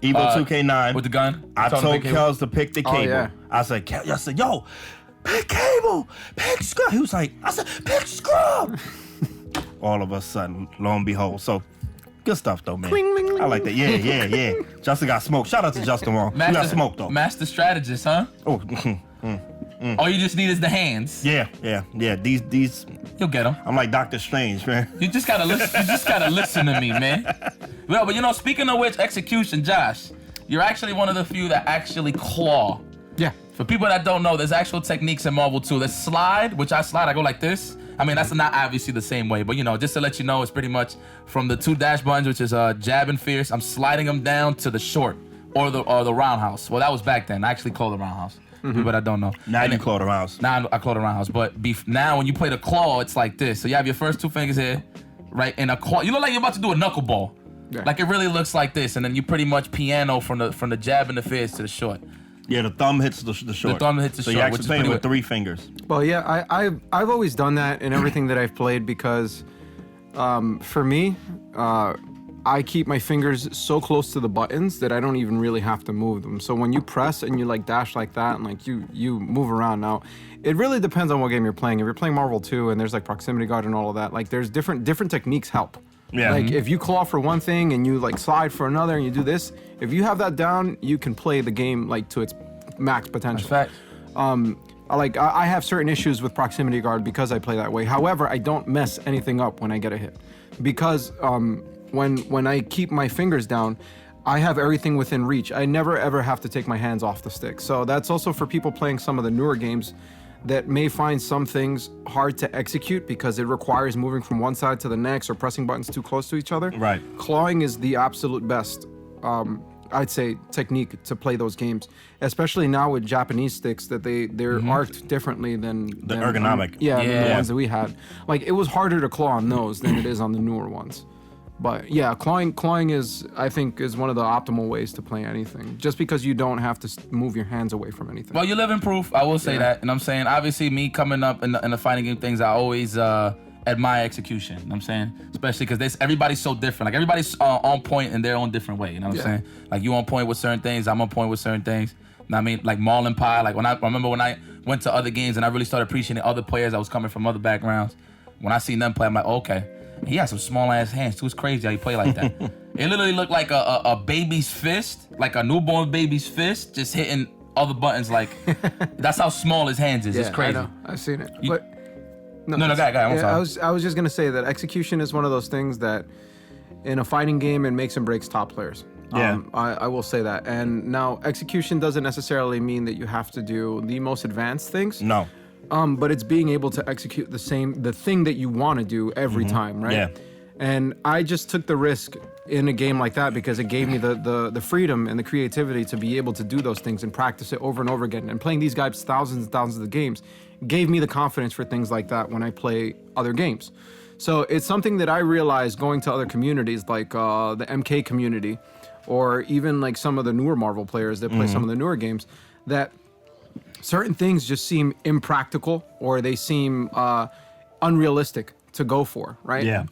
Evo 2K9. With the gun. I told Kels to pick the Cable. yeah. I said, yo, pick Cable, pick Scrub. He was like, I said, pick Scrub. All of a sudden, lo and behold. So, good stuff though, man. I like that. Yeah. Justin got smoked. Shout out to Justin Wong. He got smoked though. Master strategist, huh? Oh, All you just need is the hands. yeah. These. You'll get them. I'm like Doctor Strange, man. You just gotta listen. You just gotta listen to me, man. Well, but speaking of which, execution, Josh, you're actually one of the few that actually claw. Yeah. For people that don't know, there's actual techniques in Marvel too. There's slide, which I slide. I go like this. I mean, that's not obviously the same way, but just to let you know, it's pretty much from the 2 dash buttons, which is jab and fierce. I'm sliding them down to the short or the roundhouse. Well, that was back then. I actually called the roundhouse. People that don't know. Now you claw the rounds. Now I claw the roundhouse. But now when you play the claw, it's like this. So you have your first 2 fingers here, right? And a claw. You look like you're about to do a knuckleball. Yeah. Like it really looks like this. And then you pretty much piano from the jab and the fierce to the short. Yeah, the thumb hits the short. The thumb hits the so short, you're which actually is playing pretty with good. 3 fingers. Well, yeah, I've always done that in everything that I've played because for me, I keep my fingers so close to the buttons that I don't even really have to move them. So when you press and you like dash like that and like you move around now, it really depends on what game you're playing. If you're playing Marvel 2 and there's like proximity guard and all of that, like there's different techniques help. Yeah. Like if you claw for one thing and you like slide for another and you do this, if you have that down, you can play the game like to its max potential. Fact. I have certain issues with proximity guard because I play that way. However, I don't mess anything up when I get a hit because when I keep my fingers down, I have everything within reach. I never ever have to take my hands off the stick. So that's also for people playing some of the newer games that may find some things hard to execute because it requires moving from one side to the next or pressing buttons too close to each other. Right. Clawing is the absolute best, I'd say, technique to play those games, especially now with Japanese sticks that they're arced differently than ergonomic. than the ones that we had. Like it was harder to claw on those than it is on the newer ones. But yeah, clawing is, I think, is one of the optimal ways to play anything. Just because you don't have to move your hands away from anything. Well, you live in proof. I will say that, and I'm saying obviously me coming up in the fighting game things, I always admire execution. You know what I'm saying, especially because everybody's so different. Like everybody's on point in their own different way. You know what I'm saying? Like you on point with certain things, I'm on point with certain things. You know what I mean? Like Marlon Pie. Like I remember when I went to other games and I really started appreciating other players that was coming from other backgrounds. When I seen them play, I'm like, okay. He has some small ass hands too. It's crazy how he play like that. It literally looked like a baby's fist, like a newborn baby's fist, just hitting other buttons. Like that's how small his hands is. It's crazy. I know. I've seen it. You- But No, go ahead. I'm sorry. I was just gonna say that execution is one of those things that, in a fighting game, it makes and breaks top players. Yeah. I will say that. And now execution doesn't necessarily mean that you have to do the most advanced things. No. But it's being able to execute the thing that you want to do every time, right? Yeah. And I just took the risk in a game like that because it gave me the freedom and the creativity to be able to do those things and practice it over and over again. And playing these guys thousands and thousands of games gave me the confidence for things like that when I play other games. So it's something that I realized going to other communities like the MK community or even like some of the newer Marvel players that play some of the newer games, that certain things just seem impractical or they seem unrealistic to go for, right? Yeah.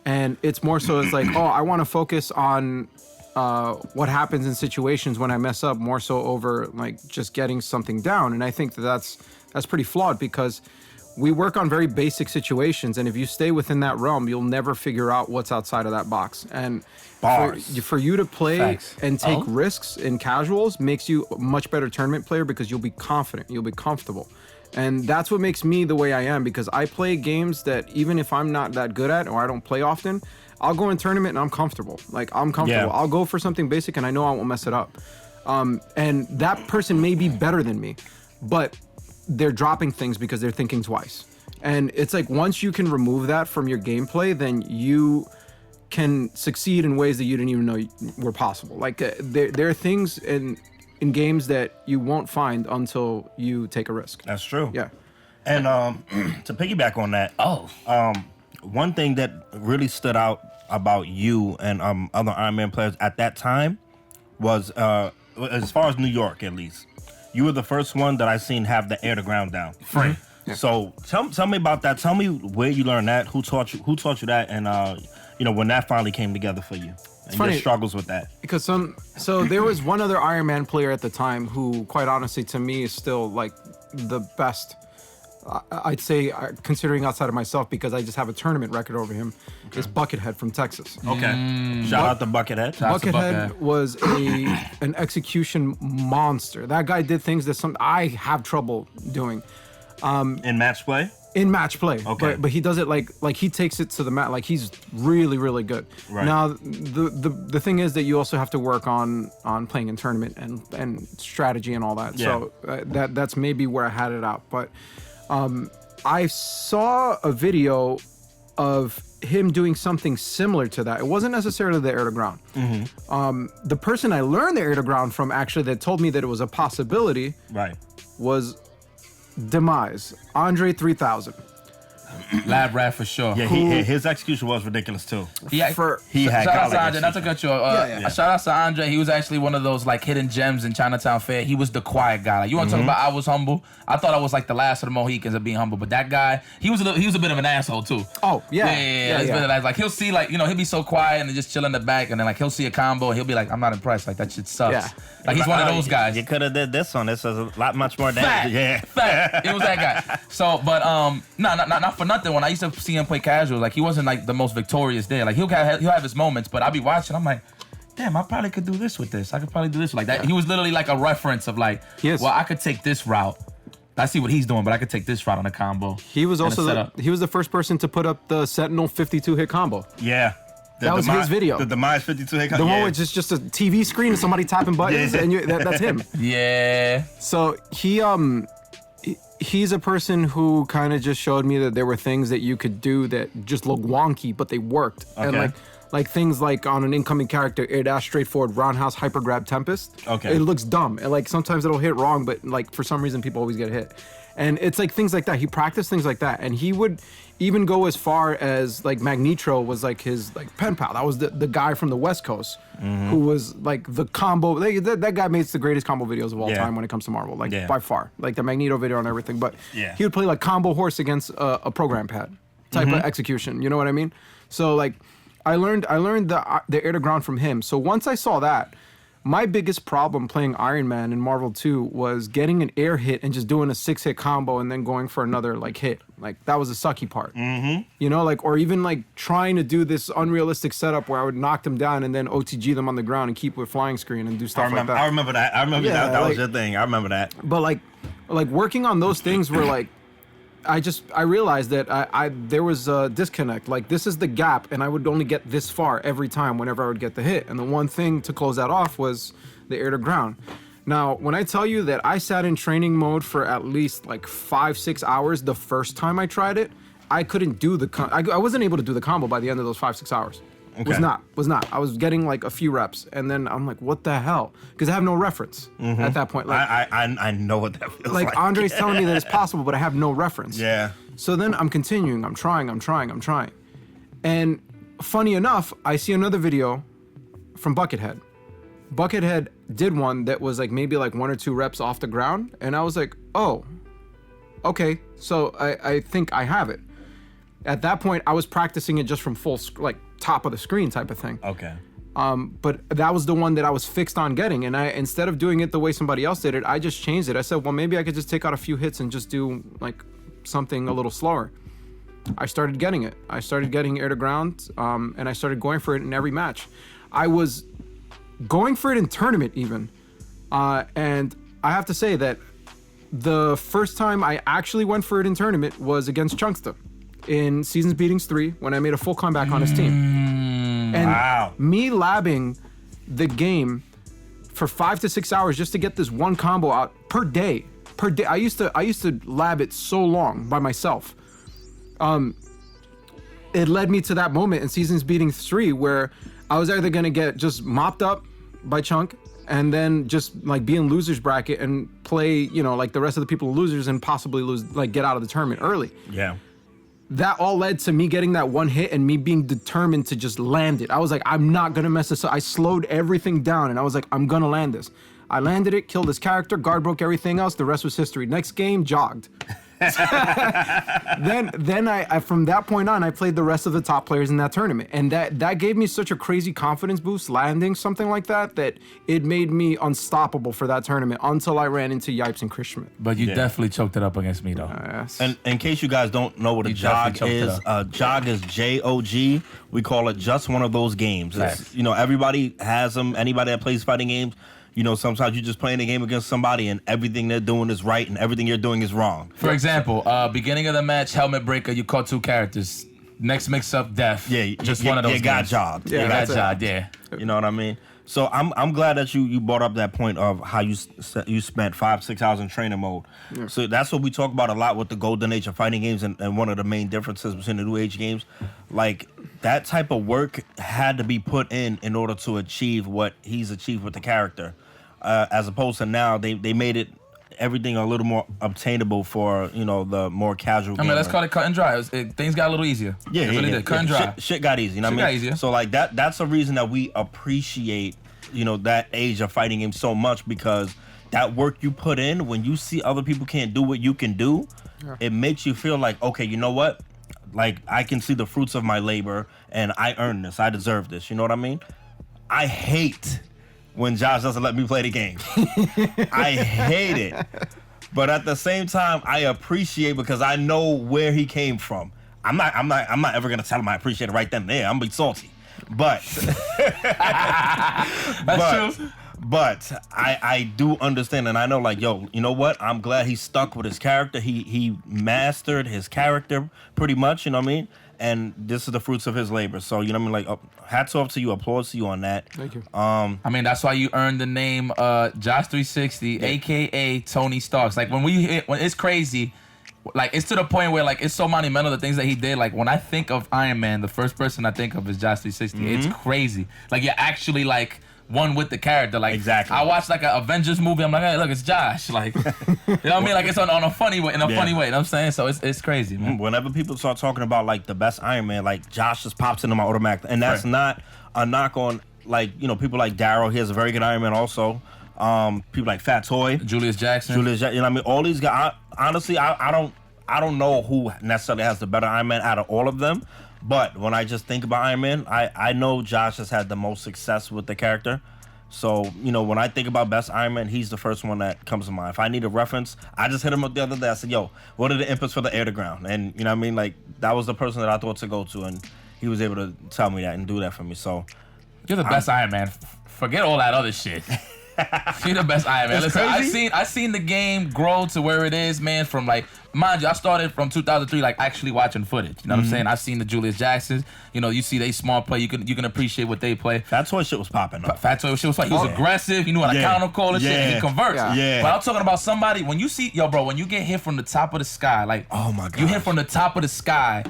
And it's more so it's like, I want to focus on what happens in situations when I mess up more so over like just getting something down. And I think that's pretty flawed because we work on very basic situations, and if you stay within that realm, you'll never figure out what's outside of that box. And for you to play and take risks in casuals makes you a much better tournament player because you'll be confident, you'll be comfortable. And that's what makes me the way I am, because I play games that even if I'm not that good at or I don't play often, I'll go in tournament and I'm comfortable. Like, I'm comfortable. Yeah. I'll go for something basic and I know I won't mess it up. And that person may be better than me, but they're dropping things because they're thinking twice. And it's like, once you can remove that from your gameplay, then you can succeed in ways that you didn't even know were possible. Like, there are things in games that you won't find until you take a risk. That's true. Yeah. And to piggyback on that, one thing that really stood out about you and other Iron Man players at that time was, as far as New York at least, you were the first one that I seen have the air to ground down. Free. Yeah. So tell me about that. Tell me where you learned that. Who taught you that? And when that finally came together for you. And funny, your struggles with that. Because so there was one other Iron Man player at the time who, quite honestly, to me is still like the best. I'd say, considering outside of myself, because I just have a tournament record over him, is Buckethead from Texas. Okay. Shout out to Buckethead. Buckethead was an execution monster. That guy did things that I have trouble doing. In match play? In match play, okay. But he does it like he takes it to the mat. Like, he's really, really good. Right. Now the thing is that you also have to work on playing in tournament and strategy and all that. Yeah. So that's maybe where I had it out. But I saw a video of him doing something similar to that. It wasn't necessarily the air to ground. Mm-hmm. The person I learned the air to ground from, actually, that told me that it was a possibility, right, was Demise, Andre 3000. Lab rat for sure. Yeah, his execution was ridiculous too. He had shout out to Andre. Not to cut you off. Yeah. Shout out to Andre. He was actually one of those like hidden gems in ChitownFair. He was the quiet guy. Like, you want to talk about I was humble? I thought I was like the last of the Mohicans of being humble, but that guy, he was a bit of an asshole too. Oh yeah. Like, he'll see, like, he'll be so quiet and just chill in the back, and then like he'll see a combo and he'll be like, I'm not impressed. Like, that shit sucks. Yeah. Like, he's one of those guys. You could have did this one. This is a lot much more damage. Yeah. Fact. It was that guy. So, but not for nothing. When I used to see him play casual, like, he wasn't like the most victorious there. Like, he'll have his moments, but I'll be watching. I'm like, damn, I probably could do this with this. I could probably do this like that. He was literally like a reference of like, well, I could take this route. I see what he's doing, but I could take this route on a combo. He was also he was the first person to put up the Sentinel 52 hit combo. Yeah. That was his video. The Demise 52 hit combo. The one with just a TV screen and somebody tapping buttons, and that's him. Yeah. So he's a person who kind of just showed me that there were things that you could do that just look wonky, but they worked. Okay. And like things like on an incoming character, air dash straightforward roundhouse hyper grab Tempest. Okay. It looks dumb. And like sometimes it'll hit wrong, but like for some reason people always get hit. And it's like things like that. He practiced things like that. And he would even go as far as like Magnetro was like his like pen pal. That was the guy from the West Coast who was like the combo. That guy makes the greatest combo videos of all time when it comes to Marvel. Like by far. Like the Magneto video and everything. But he would play like combo horse against a program pad type of execution. You know what I mean? So like I learned the air to ground from him. So once I saw that, my biggest problem playing Iron Man in Marvel 2 was getting an air hit and just doing a 6-hit combo and then going for another like hit. Like, that was the sucky part. You know, like, or even like trying to do this unrealistic setup where I would knock them down and then OTG them on the ground and keep with flying screen and do stuff like that. I remember that. That was your thing. I remember that. But like working on those things were like, I realized that there was a disconnect. Like, this is the gap, and I would only get this far every time whenever I would get the hit. And the one thing to close that off was the air to ground. Now, when I tell you that I sat in training mode for at least like 5-6 hours the first time I tried it, I couldn't do I wasn't able to do the combo by the end of those 5-6 hours. Okay. Was not. I was getting like a few reps, and then I'm like, what the hell? Because I have no reference at that point. Like, I know what that feels like. Like, Andre's telling me that it's possible, but I have no reference. Yeah. So then I'm continuing. I'm trying. And funny enough, I see another video from Buckethead. Buckethead did one that was like maybe like 1 or 2 reps off the ground, and I was like, oh, okay, so I think I have it. At that point, I was practicing it just from like top of the screen type of thing. Okay. But that was the one that I was fixed on getting, and instead of doing it the way somebody else did it, I just changed it. I said, well, maybe I could just take out a few hits and just do like something a little slower. I started getting it. I started getting air to ground, and I started going for it in every match. I was going for it in tournament even, and I have to say that the first time I actually went for it in tournament was against Chunksta in Seasons Beatings 3 when I made a full comeback on his team. And me labbing the game for 5 to 6 hours just to get this one combo out per day. I used to lab it so long by myself. It led me to that moment in Seasons Beatings 3 where I was either gonna get just mopped up by Chunk and then just like be in losers bracket and play, you know, like the rest of the people losers and possibly lose, like get out of the tournament early. Yeah. That all led to me getting that one hit and me being determined to just land it. I was like, I'm not gonna mess this up. I slowed everything down and I was like, I'm gonna land this. I landed it, killed his character, guard broke everything else. The rest was history. Next game, jogged. then I from that point on, I played the rest of the top players in that tournament, and that gave me such a crazy confidence boost landing something like that it made me unstoppable for that tournament until I ran into Yipes and Chris Schmidt. But you definitely choked it up against me though. Yes. And in case you guys don't know what a jog is, jog is JOG. We call it just one of those games. It's, you know, everybody has them. Anybody that plays fighting games. You know, sometimes you're just playing a game against somebody and everything they're doing is right and everything you're doing is wrong. For example, beginning of the match, helmet breaker, you caught 2 characters. Next mix-up, death. Yeah, just one of those You got games. jogged. Yeah, you got jogged, yeah. You know what I mean? So I'm glad that you brought up that point of how you spent 5-6 hours in training mode. Yeah. So that's what we talk about a lot with the golden age of fighting games, and one of the main differences between the new age games. Like, that type of work had to be put in order to achieve what he's achieved with the character. As opposed to now, they made it everything a little more obtainable for, you know, the more casual gamer. Let's call it cut and dry. Things got a little easier. Yeah, it really did. Cut and dry. Shit got easy, you know what I mean? Easier. So like that's a reason that we appreciate, you know, that age of fighting games so much, because that work you put in, when you see other people can't do what you can do, it makes you feel like, okay, you know what? Like, I can see the fruits of my labor and I earned this. I deserve this. You know what I mean? I hate when Josh doesn't let me play the game. I hate it. But at the same time, I appreciate, because I know where he came from. I'm not ever gonna tell him I appreciate it right then and there. I'm gonna be salty. But That's true. But I do understand, and I know, like, yo, you know what? I'm glad he stuck with his character. He mastered his character pretty much, you know what I mean? And this is the fruits of his labor. So, you know what I mean? Like, hats off to you, applause to you on that. Thank you. I mean, that's why you earned the name JOSH360 AKA Tony Starks. Like, when it's crazy, like, it's to the point where, like, it's so monumental, the things that he did. Like, when I think of Iron Man, the first person I think of is JOSH360. It's crazy. Like, you're actually, like, one with the character. Like, exactly. I watched like an Avengers movie. I'm like, hey, look, it's Josh. Like, you know what I mean? Like, it's on a funny way, funny way. You know what I'm saying? So it's crazy, man. Whenever people start talking about like the best Iron Man, like Josh just pops into my automatic, and that's not a knock on, like, you know, people like Daryl. He has a very good Iron Man also. People like Fat Toy, Julius Jackson. You know what I mean? All these guys. Honestly, I don't know who necessarily has the better Iron Man out of all of them. But when I just think about Iron Man, I know Josh has had the most success with the character. So, you know, when I think about best Iron Man, he's the first one that comes to mind. If I need a reference, I just hit him up the other day. I said, yo, what are the inputs for the air to ground? And, you know what I mean? Like, that was the person that I thought to go to, and he was able to tell me that and do that for me. So, you're the best Iron Man. Forget all that other shit. You're the best Iron Man. Listen, I seen the game grow to where it is, man. From, like, mind you, I started from 2003, like, actually watching footage. You know what I'm saying? I've seen the Julius Jacksons. You know, you see they smart play. You can appreciate what they play. Fat Toy shit was popping up. Fat Toy shit was like, he was aggressive. He knew how to counter call and shit. And he converts. Yeah. But I'm talking about somebody, when you see, yo, bro, when you get hit from the top of the sky, like, oh my god, you hit from the top of the sky,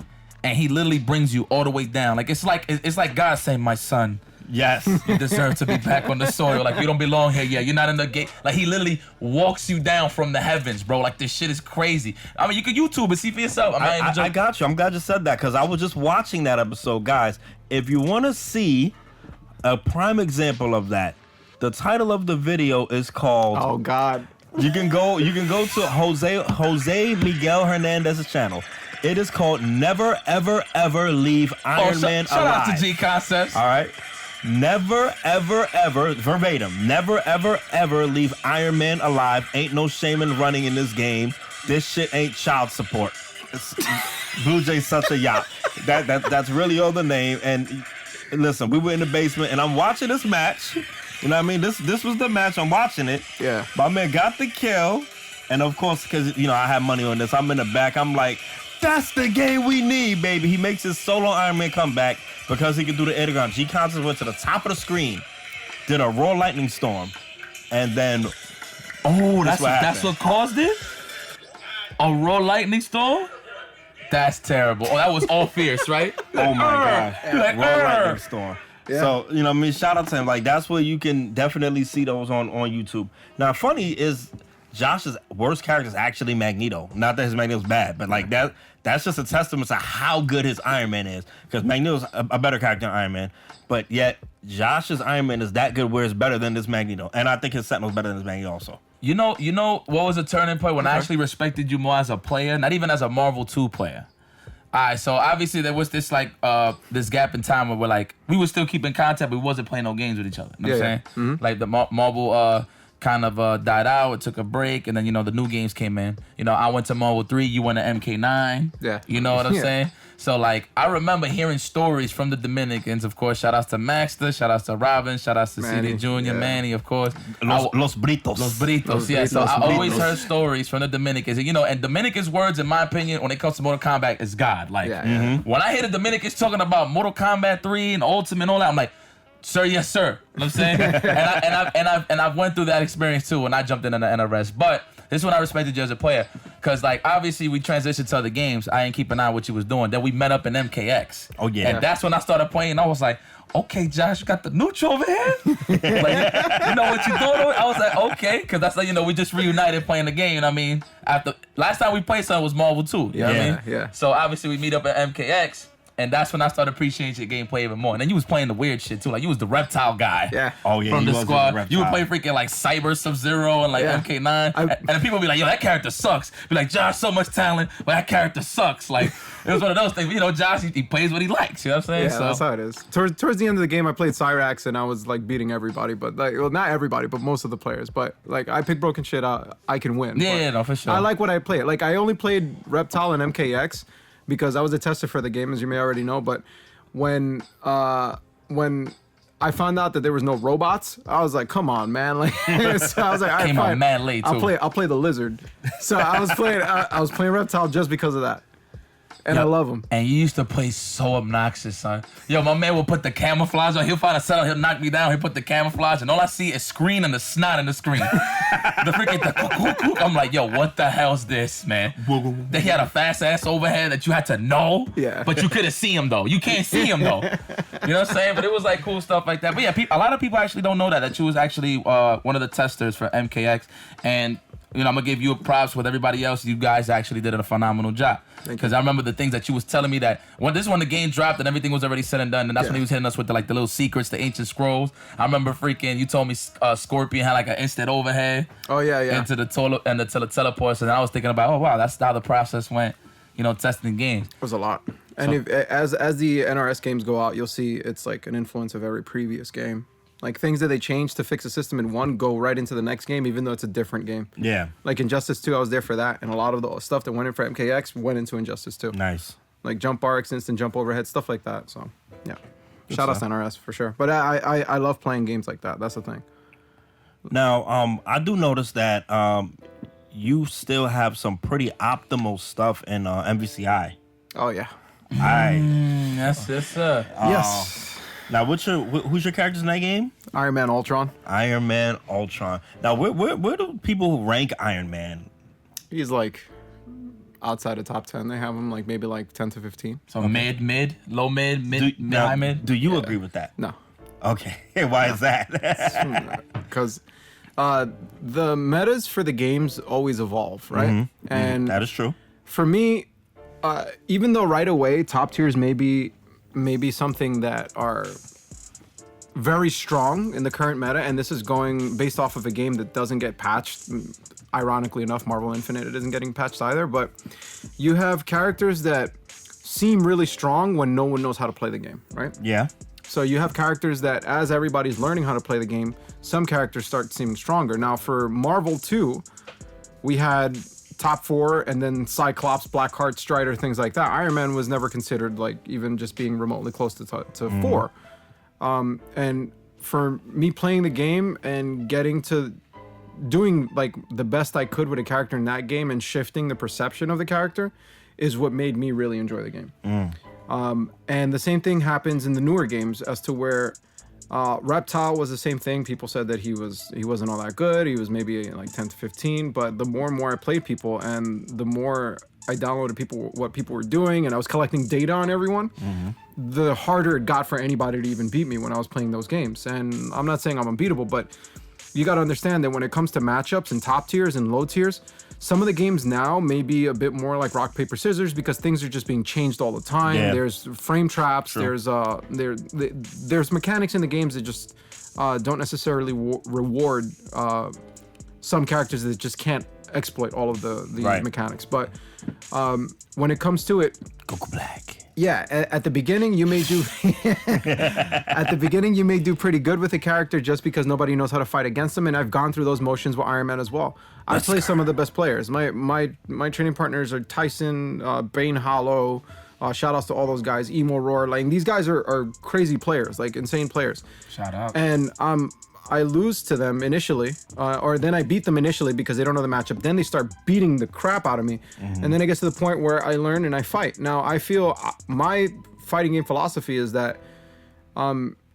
and he literally brings you all the way down. Like, it's like God saying, my son. Yes. You deserve to be back on the soil. Like, you don't belong here yet. You're not in the gate. Like, he literally walks you down from the heavens, bro. Like, this shit is crazy. I mean, you can YouTube it, see for yourself. I got you. I'm glad you said that, because I was just watching that episode. Guys, if you want to see a prime example of that, The title of the video is called. Oh God. You can go to Jose Miguel Hernandez's channel. It is called Never Ever Ever Leave Iron Man Shout Alive. out to G Concepts. All right. Never ever ever verbatim. Never ever ever leave Iron Man alive. Ain't no shame in running in this game. This shit ain't child support. Blue Jay's such a yacht. That's really all the name. And listen, we were in the basement and I'm watching this match. You know what I mean? This was the match. I'm watching it. Yeah. My man got the kill. And of course, because, you know, I have money on this, I'm in the back. I'm like, that's the game we need, baby. He makes his solo Iron Man comeback because he can do the air to ground. G Concepts went to the top of the screen, did a raw lightning storm, and then, That's what caused it? A raw lightning storm? That's terrible. Oh, that was all fierce, right? oh my God. Like, Raw lightning storm. Yeah. So, you know what I mean? Shout out to him. Like, that's where you can definitely see those on YouTube. Now, funny is Josh's worst character is actually Magneto. Not that his Magneto's bad, but like that's just a testament to how good his Iron Man is. Because Magneto's a better character than Iron Man. But yet, Josh's Iron Man is that good where it's better than this Magneto. And I think his Sentinel's better than this Magneto also. You know what was a turning point when I actually respected you more as a player, not even as a Marvel 2 player. All right, so obviously there was this like this gap in time where we're like we were still keeping contact, but we wasn't playing no games with each other. You know what I'm saying? Mm-hmm. Like the Marvel kind of died out. It took a break, and then the new games came in. I went to Marvel 3. You went to MK9. Yeah. You know what I'm saying? So like I remember hearing stories from the Dominicans. Of course, shout outs to Maxter, shout outs to Robin, shout outs to CD Jr., Manny, of course. Los Britos. Los Britos, yeah. So I always heard stories from the Dominicans. And Dominicans' words, in my opinion, when it comes to Mortal Kombat, is God. Like, when I hear the Dominicans talking about Mortal Kombat 3 and Ultimate and all that, I'm like, sir, yes, sir. You know what I'm saying? and I've went through that experience too when I jumped into the NRS. But this is when I respected you as a player. Because, like, obviously we transitioned to other games. I ain't keep an eye on what you was doing. Then we met up in MKX. Oh, yeah. And that's when I started playing. I was like, okay, Josh, you got the neutral over here? Like, you know what you doing? I was like, okay. Because that's like, we just reunited playing the game. You know what I mean? Last time we played something was Marvel 2. You know what I mean? Yeah. So, obviously, we meet up at MKX. And that's when I started appreciating your gameplay even more. And then you was playing the weird shit too. Like you was the reptile guy. Yeah. Oh yeah. From the squad. The You would play freaking like Cyber Sub-Zero and like MK9. And people would be like, yo, that character sucks. Be like, Josh, so much talent, but that character sucks. Like it was one of those things. Josh, he plays what he likes. You know what I'm saying? Yeah, that's how it is. Towards the end of the game, I played Cyrax and I was like beating everybody, but like, well, not everybody, but most of the players. But like, I pick broken shit out, I can win. Yeah, no, for sure. I like what I play. Like, I only played Reptile and MKX because I was a tester for the game, as you may already know. But when I found out that there was no robots, I was like, come on, man. Like, so I was like, all right, Came fine. out mad late too. I'll play the lizard. So I was playing Reptile just because of that. And I love him. And you used to play so obnoxious, son. Yo, my man will put the camouflage on. He'll find a setup. He'll knock me down. He'll put the camouflage, and all I see is screen and the snot in the screen. the freaking I'm like, yo, what the hell's this, man? Then he had a fast ass overhead that you had to know. Yeah. But you couldn't see him though. You can't see him though. You know what I'm saying? But it was like cool stuff like that. But yeah, a lot of people actually don't know that you was actually one of the testers for MKX, and I'm gonna give you props with everybody else. You guys actually did a phenomenal job. Because I remember the things that you was telling me that this is when the game dropped and everything was already said and done. And that's when he was hitting us with the little secrets, the ancient scrolls. I remember freaking, you told me Scorpion had like an instant overhead. Oh yeah. Into the teleports. And I was thinking about, oh wow, that's how the process went. Testing games. It was a lot. And as the NRS games go out, you'll see it's like an influence of every previous game. Like things that they changed to fix a system in one go right into the next game, even though it's a different game. Yeah. Like Injustice 2, I was there for that, and a lot of the stuff that went in for MKX went into Injustice 2. Nice. Like jump arcs, instant jump overhead, stuff like that. So yeah, shout out to NRS for sure. But I love playing games like that. That's the thing. Now, I do notice that you still have some pretty optimal stuff in MVCI. Oh yeah. Yes, sir. Yes. Now, who's your characters in that game? Iron Man Ultron. Iron Man Ultron. Now, where do people rank Iron Man? He's like outside of top 10. They have him like maybe like 10 to 15. So mid, low mid, high mid. Do you agree with that? No. Okay. Why is that? Because the metas for the games always evolve, right? And that is true. For me, even though right away top tiers may be something that are very strong in the current meta, and this is going based off of a game that doesn't get patched. Ironically enough, Marvel Infinite, it isn't getting patched either, but you have characters that seem really strong when no one knows how to play the game, right? Yeah. So you have characters that, as everybody's learning how to play the game, some characters start seeming stronger. Now, for Marvel 2, we had top 4 and then Cyclops, Blackheart, Strider, things like that. Iron Man was never considered like even just being remotely close to 4. And for me playing the game and getting to doing like the best I could with a character in that game and shifting the perception of the character is what made me really enjoy the game. And the same thing happens in the newer games as to where Reptile was the same thing. People said that he wasn't all that good. He was maybe like 10 to 15, but the more and more I played people and the more I downloaded what people were doing and I was collecting data on everyone, the harder it got for anybody to even beat me when I was playing those games. And I'm not saying I'm unbeatable, but you got to understand that when it comes to matchups and top tiers and low tiers, some of the games now may be a bit more like rock, paper, scissors because things are just being changed all the time. Yeah. There's frame traps. True. There's mechanics in the games that just don't necessarily reward some characters that just can't exploit all of the Right. mechanics. But when it comes to it, Goku Black. yeah, at the beginning you may do pretty good with a character just because nobody knows how to fight against them, and I've gone through those motions with Iron Man as well. I play some of the best players. My training partners are Tyson, Bane Hollow, shout outs to all those guys, Emo Roar. Like these guys are crazy players, like insane players. Shout out. And I lose to them initially, or then I beat them initially because they don't know the matchup. Then they start beating the crap out of me. And then it gets to the point where I learn and I fight. Now, I feel my fighting game philosophy is that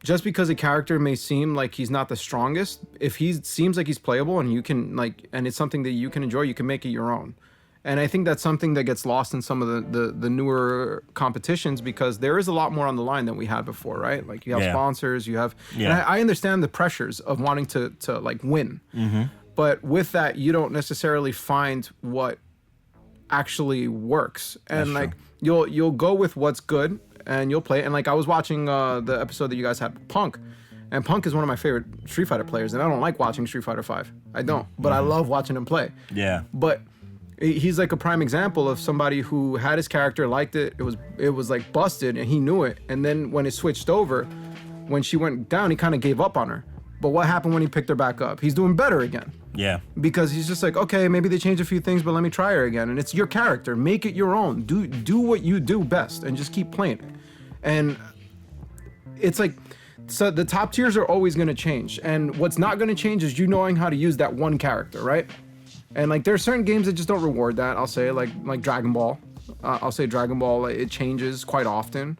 just because a character may seem like he's not the strongest, if he seems like he's playable and you can and it's something that you can enjoy, you can make it your own. And I think that's something that gets lost in some of the newer competitions because there is a lot more on the line than we had before, right? Like you have sponsors, you have, and I understand the pressures of wanting to like win, but with that, you don't necessarily find what actually works. And like you'll go with what's good and you'll play it. And like I was watching the episode that you guys had with Punk, and Punk is one of my favorite Street Fighter players, and I don't like watching Street Fighter 5. I don't, but I love watching him play. Yeah. But he's like a prime example of somebody who had his character, liked it. It was like busted, and he knew it. And then when it switched over, when she went down, he kind of gave up on her. But what happened when he picked her back up? He's doing better again. Yeah. Because he's just like, okay, maybe they changed a few things, but let me try her again. And it's your character. Make it your own. Do what you do best, and just keep playing it. And it's like, so the top tiers are always going to change. And what's not going to change is you knowing how to use that one character, right? And like there are certain games that just don't reward that. I'll say like Dragon Ball. I'll say Dragon Ball, it changes quite often.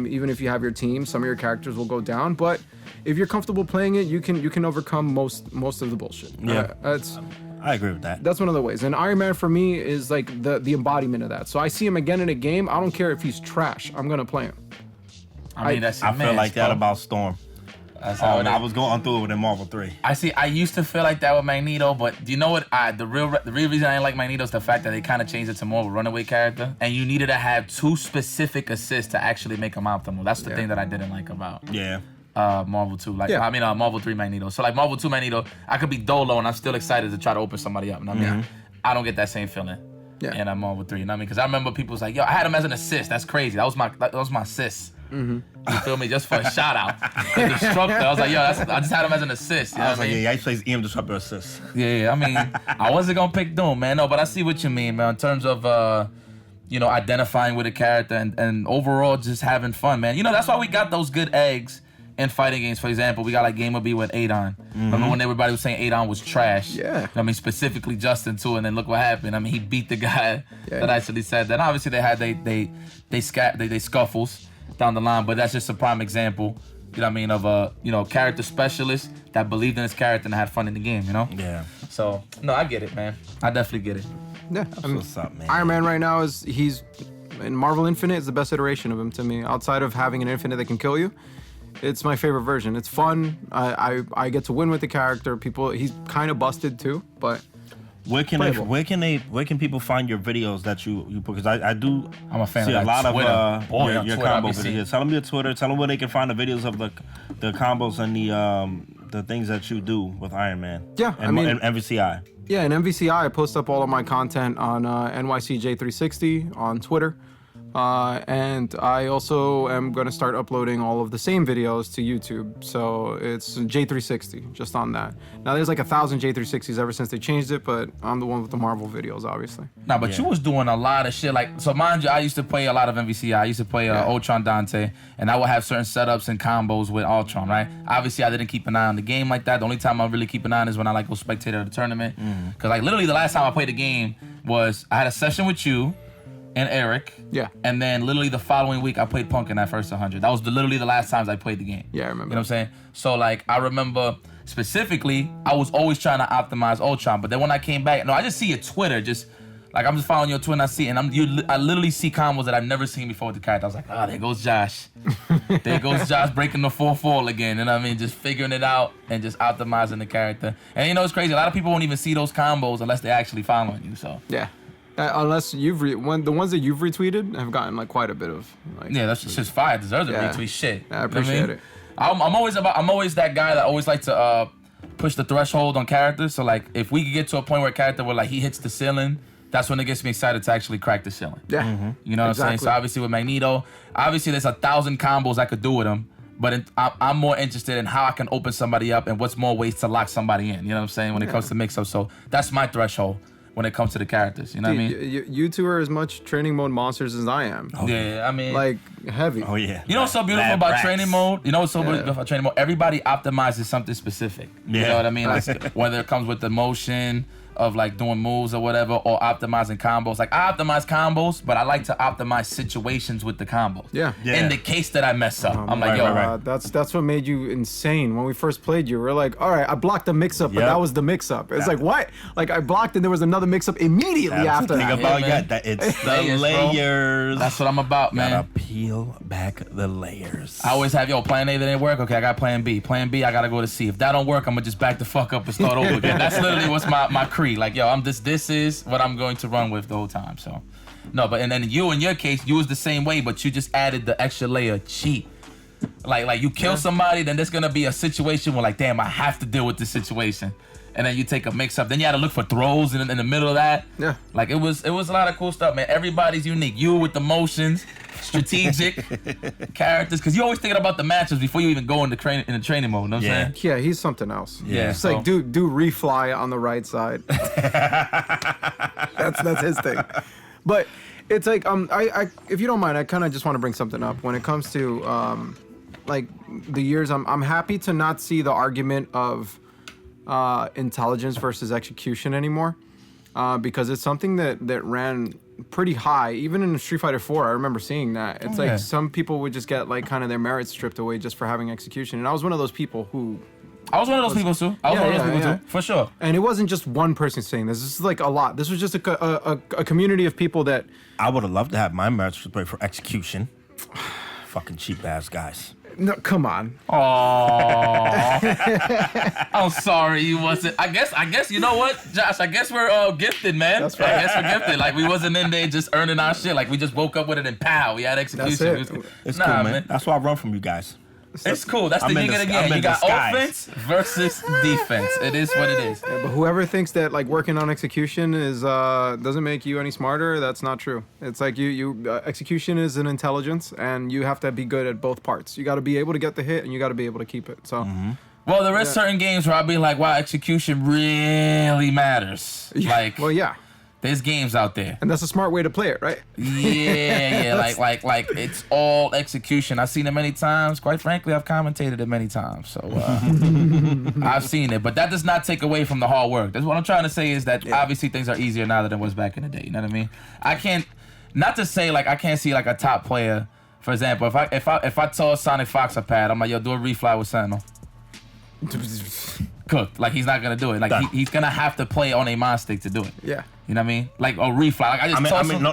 Even if you have your team, some of your characters will go down. But if you're comfortable playing it, you can overcome most of the bullshit. Yeah. I agree with that. That's one of the ways. And Iron Man for me is like the embodiment of that. So I see him again in a game. I don't care if he's trash. I'm gonna play him. I mean, that's I feel like that about Storm. That's how it I is. was going through it with Marvel 3. I used to feel like that with Magneto, but do you know what? The real reason I didn't like Magneto is the fact that they kind of changed it to more of a runaway character, and you needed to have 2 specific assists to actually make him optimal. That's the thing that I didn't like about Marvel 2. Marvel 3 Magneto. So like Marvel 2 Magneto, I could be Dolo and I'm still excited to try to open somebody up. You know what I mean? I don't get that same feeling. And I'm Marvel 3. You know what I mean? Because I remember people was like, "Yo, I had him as an assist. That's crazy. That was my assist." You feel me? Just for a shout out. The Destructor. I was like, yo, I just had him as an assist. You know I was what like, I mean? yeah, he plays EM Disruptor assist. Yeah, I mean, I wasn't gonna pick Doom, man. No, but I see what you mean, man. In terms of identifying with a character and overall just having fun, man. You know, that's why we got those good eggs in fighting games. For example, we got like Gamer B with Adon. Remember when everybody was saying Adon was trash? Yeah. I mean, specifically Justin too, and then look what happened. I mean, he beat the guy that actually said that. Obviously, they had they scuffles down the line, but that's just a prime example, you know what I mean, of a character specialist that believed in his character and had fun in the game, you know? Yeah. So no, I get it, man. I definitely get it. Yeah. What's up, man? Iron Man right now he's in Marvel Infinite is the best iteration of him to me. Outside of having an Infinite that can kill you, it's my favorite version. It's fun. I get to win with the character. He's kind of busted too, but Where can Playable. where can people find your videos that you put? Because I do I'm a fan see of a that lot Twitter. of Boy, on your Twitter, I combo be seeing- videos. Tell them your Twitter. Tell them where they can find the videos of the combos and the things that you do with Iron Man. Yeah, and, I mean- and MVCI. Yeah, in MVCI, I post up all of my content on NYCJ360 on Twitter. And I also am going to start uploading all of the same videos to YouTube. So it's J360, just on that. Now, there's like 1,000 J360s ever since they changed it, but I'm the one with the Marvel videos, obviously. Nah, but you was doing a lot of shit. Like, so mind you, I used to play a lot of MVCI. I used to play Ultron Dante, and I would have certain setups and combos with Ultron, right? Obviously, I didn't keep an eye on the game like that. The only time I really keep an eye on is when I like go spectate at a tournament. Because like literally the last time I played the game was I had a session with you and Eric. Yeah. And then literally the following week I played Punk in that first 100. That was literally the last times I played the game. Yeah, I remember. You know what I'm saying? So like I remember specifically I was always trying to optimize Ultron, but then when I came back, no, I just see your Twitter, just like I'm just following your Twitter and I see, and I literally see combos that I've never seen before with the character. I was like, oh, there goes Josh. There goes Josh breaking the 4-fall again. You know what I mean? Just figuring it out and just optimizing the character. And you know it's crazy. A lot of people won't even see those combos unless they're actually following you. So Yeah. Unless you've the ones that you've retweeted have gotten like quite a bit of like. yeah, that's just fire. It deserves a Yeah. retweet shit. I You know what appreciate mean? it. I'm always that guy that always like to push the threshold on characters. So like if we could get to a point where a character where like he hits the ceiling, that's when it gets me excited to actually crack the ceiling. Yeah. You know what I'm saying? So obviously with Magneto, obviously there's 1,000 combos I could do with him, but I'm more interested in how I can open somebody up and what's more ways to lock somebody in. You know what I'm saying? When it comes to mix-up, so that's my threshold when it comes to the characters. You know what I mean? You two are as much training mode monsters as I am. Yeah, I mean, Like heavy. Oh yeah. you know what's so beautiful Lab about rats. training mode? You know what's so beautiful about training mode? Everybody optimizes something specific. You Yeah. know what I mean? Like whether it comes with the motion of like doing moves or whatever, or optimizing combos. Like I optimize combos, but I like to optimize situations with the combos. Yeah. Yeah. In the case that I mess up, I'm like, right, yo, right. That's what made you insane when we first played you. We're like, all right, I blocked the mix-up, but Yep. that was the mix-up. It's like, what? Like I blocked and there was another mix-up immediately That's after the thing that. about Yeah, man. that it's the Layers, bro. layers. that's what I'm about, man. Gotta peel back the layers. I always have, plan A that didn't work. Okay, I got plan B. Plan B, I gotta go to C. If that don't work, I'm gonna just back the fuck up and start over again. That's literally what's my creed. Like, yo, this is what I'm going to run with the whole time. So, no, but and then you, in your case, you was the same way, but you just added the extra layer of cheat. Like you kill somebody, then there's gonna be a situation where like, damn, I have to deal with this situation. And then you take a mix up. Then you had to look for throws in the middle of that. Yeah. Like it was a lot of cool stuff, man. Everybody's unique. You with the motions, strategic characters, because you're always thinking about the matches before you even go in the training mode. You know what I'm saying? Yeah, he's something else. Yeah, It's so- like do refly on the right side. that's his thing. But it's like I if you don't mind, I kind of just want to bring something up when it comes to like the years. I'm happy to not see the argument of intelligence versus execution anymore, because it's something that ran pretty high. Even in Street Fighter 4, I remember seeing that. It's like yeah. some people would just get like kind of their merits stripped away just for having execution, and I was one of those people who. I was one of those people too. I was Yeah, one of those yeah, people yeah. too, for sure. And it wasn't just one person saying this. This is like a lot. This was just a community of people that. I would have loved to have my match play for execution. Fucking cheap ass guys. No, come on. Aww. I'm sorry you wasn't. I guess you know what, Josh. I guess we're gifted, man. That's right. I guess we're gifted. Like we wasn't in there just earning our shit. Like we just woke up with it and pow, we had execution. That's it. It was- It's nah, cool, man. That's why I run from you guys. It's cool. That's the I'm in yin and the- yang. I'm You in got disguise. offense versus defense. It is what it is. But whoever thinks that like working on execution is doesn't make you any smarter, that's not true. It's like you execution is an intelligence, and you have to be good at both parts. You got to be able to get the hit, and you got to be able to keep it. So. Well, there is certain games where I'll be like, wow, execution really matters. Like, Well, yeah, there's games out there. and that's a smart way to play it, right? Yeah, like it's all execution. I've seen it many times. Quite frankly, I've commentated it many times. So I've seen it, but that does not take away from the hard work. That's what I'm trying to say is that obviously things are easier now than it was back in the day. You know what I mean? I can't, not to say like I can't see like a top player. For example, if I told Sonic Fox a pad, I'm like, yo, do a refly with Sentinel. Cooked. Like he's not gonna do it. Like he's gonna have to play on a mod stick to do it. Yeah. You know what I mean? Like a refly. Like I just tossed him.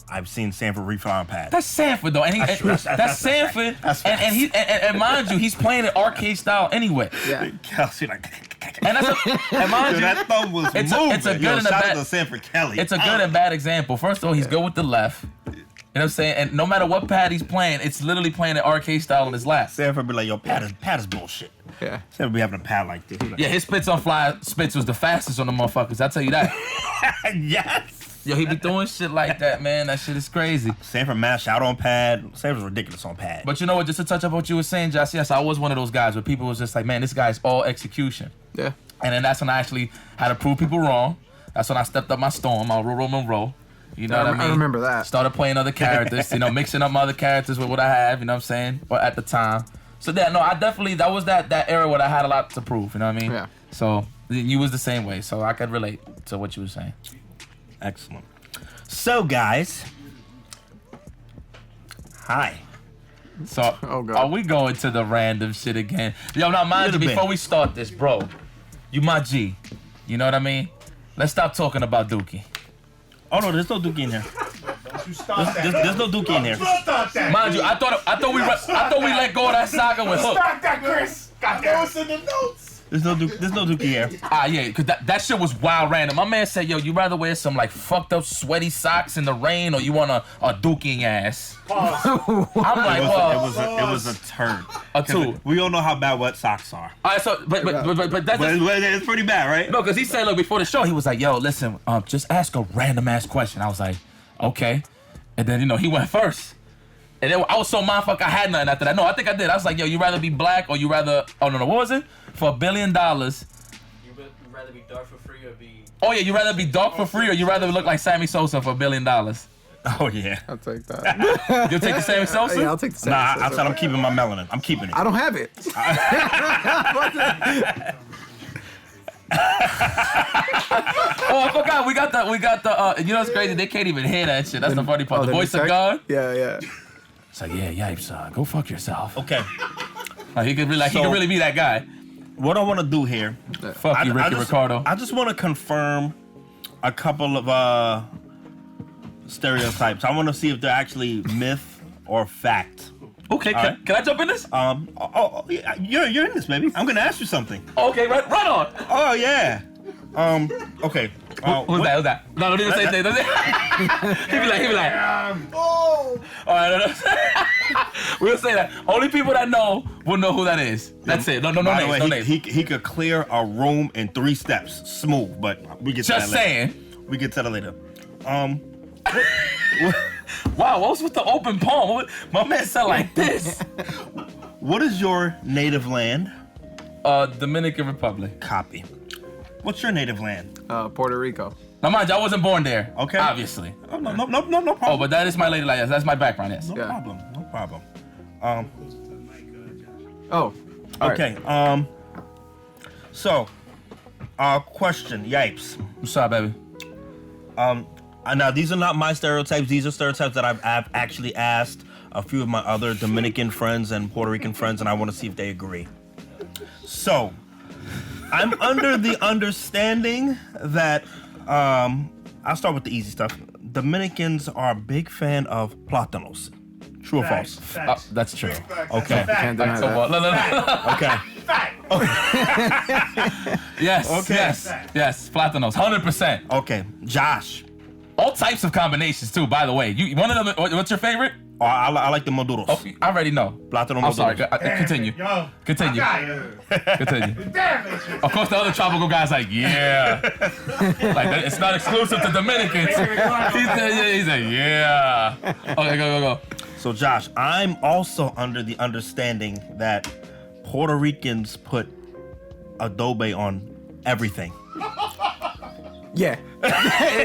I've seen Sanford refly on pad. That's Sanford though, and that's Sanford, and mind you, he's playing it arcade style anyway. Yeah. Kelsey like. And that's and mind you, that thumb was moving. it's a good and a shout bad. out to Sanford Kelly. It's a good and bad example. First of all, he's good with the left. You know what I'm saying? And no matter what pad he's playing, it's literally playing an arcade style on his lap. Sanford be like, yo, pad is bullshit. Yeah. Sanford be having a pad like this. Yeah, his spits on fly spits was the fastest on the motherfuckers. I'll tell you that. Yes. Yo, he be doing shit like that, man. That shit is crazy. Sanford mash out on pad. Sanford's ridiculous on pad. But you know what? Just to touch up what you were saying, Josh, yes, I was one of those guys where people was just like, man, this guy's all execution. Yeah. And then that's when I actually had to prove people wrong. That's when I stepped up my storm, my Monroe. You know what I mean? I remember that. Started playing other characters, mixing up my other characters with what I have, you know what I'm saying? Or at the time. So I definitely, that was that era where I had a lot to prove, you know what I mean? Yeah. So you was the same way, so I could relate to what you were saying. Excellent. So, guys. Hi. So Oh, God. are we going to the random shit again? Yo, now mind you, Little bit. before we start this, bro, you my G. You know what I mean? Let's stop talking about Dookie. Oh, no, there's no Dookie in here. Don't you start that. There's no Dookie in here. Don't start that. Mind you, I thought we let go of that saga with Hook. Start that, Chris. Goddamn. It's in the notes. There's no Dookie here. Yeah, cause that shit was wild random. My man said, yo, you rather wear some like fucked up sweaty socks in the rain or you want a Dookie ass? Pause. I'm like, well, It was a turd. a two. We all know how bad wet socks are. All right, so but that's But it's pretty bad, right? no, cause he said, look, before the show, he was like, yo, listen, just ask a random ass question. I was like, okay, and then he went first. And then I was so mindfuck, I had nothing after that. No, I think I did. I was like, yo, you rather be black or you rather, oh no, what was it? For $1 billion. You rather be dark for free or be... Oh yeah, you rather be dark for free or you rather look like Sammy Sosa for $1 billion? Oh, yeah. I'll take that. You'll take the Sammy Sosa? Yeah, I'll take the same. Nah, I said I'm keeping my melanin. I'm keeping it. I don't have it. Oh, I forgot. We got the. You know what's crazy? They can't even hear that shit. That's the funny part. Oh, The voice of tech? God. Yeah. It's like, yeah, Yipes, go fuck yourself. Okay. Like, he could really be that guy. What I want to do here, Fuck you, Ricky Ricardo. I just want to confirm a couple of stereotypes. I want to see if they're actually myth or fact. Okay, can I jump in this? Yeah, you're in this, baby. I'm gonna ask you something. Okay, right on. Oh yeah. Okay. Who's that? No, don't even say anything. He be like. Oh. All right, we'll say that. Only people that know will know who that is. That's it. No By the names. way, No names. he could clear a room in 3 steps, smooth. But we get to Just that later. saying. We get to that later. Wow, what was with the open palm? My man said like this. What is your native land? Dominican Republic. Copy. What's your native land? Puerto Rico. Now mind you, I wasn't born there. Okay. Obviously. Oh, no problem. Oh, but that is my lady life. That's my background, yes. No Yeah. problem. Oh. all right. Okay. So, question, Yipes. What's up, baby? Now these are not my stereotypes. These are stereotypes that I've actually asked a few of my other Dominican friends and Puerto Rican friends, and I want to see if they agree. So, I'm under the understanding that I'll start with the easy stuff. Dominicans are a big fan of plátanos. True or false? Facts. That's true. Okay. Can't deny So that. what? No. Okay. Fact. Yes. Okay. Yes. Platanos, 100%. Okay. Josh. All types of combinations too. By the way, you one of them. What's your favorite? Oh, I like the maduros. Oh, I already know. Plátano I'm sorry. maduros. Continue. Yo. Continue. Continue. Damn it. Of course, the other tropical guy's like, yeah. Like it's not exclusive to Dominicans. He said, yeah. Okay, go. So Josh, I'm also under the understanding that Puerto Ricans put adobe on everything. Yeah.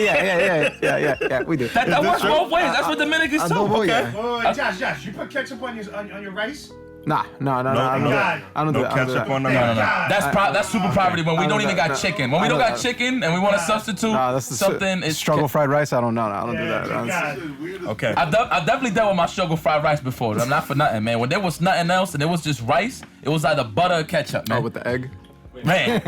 Yeah. We do. That works both ways. That's what Dominicans too. Adobo, Okay. yeah. Oh, Josh, you put ketchup on your rice? Nah. I don't do that. I don't do No that. I don't do ketchup that. on the No. That's super poverty when we don't even got chicken. When we don't got that. chicken and we want to substitute Nah, that's the something, it's struggle fried rice. I don't know. I don't do that. That's- Okay. I've definitely dealt with my struggle fried rice before. I'm not for nothing, man. When there was nothing else and it was just rice, it was either butter or ketchup, man. Oh, with the egg. Man,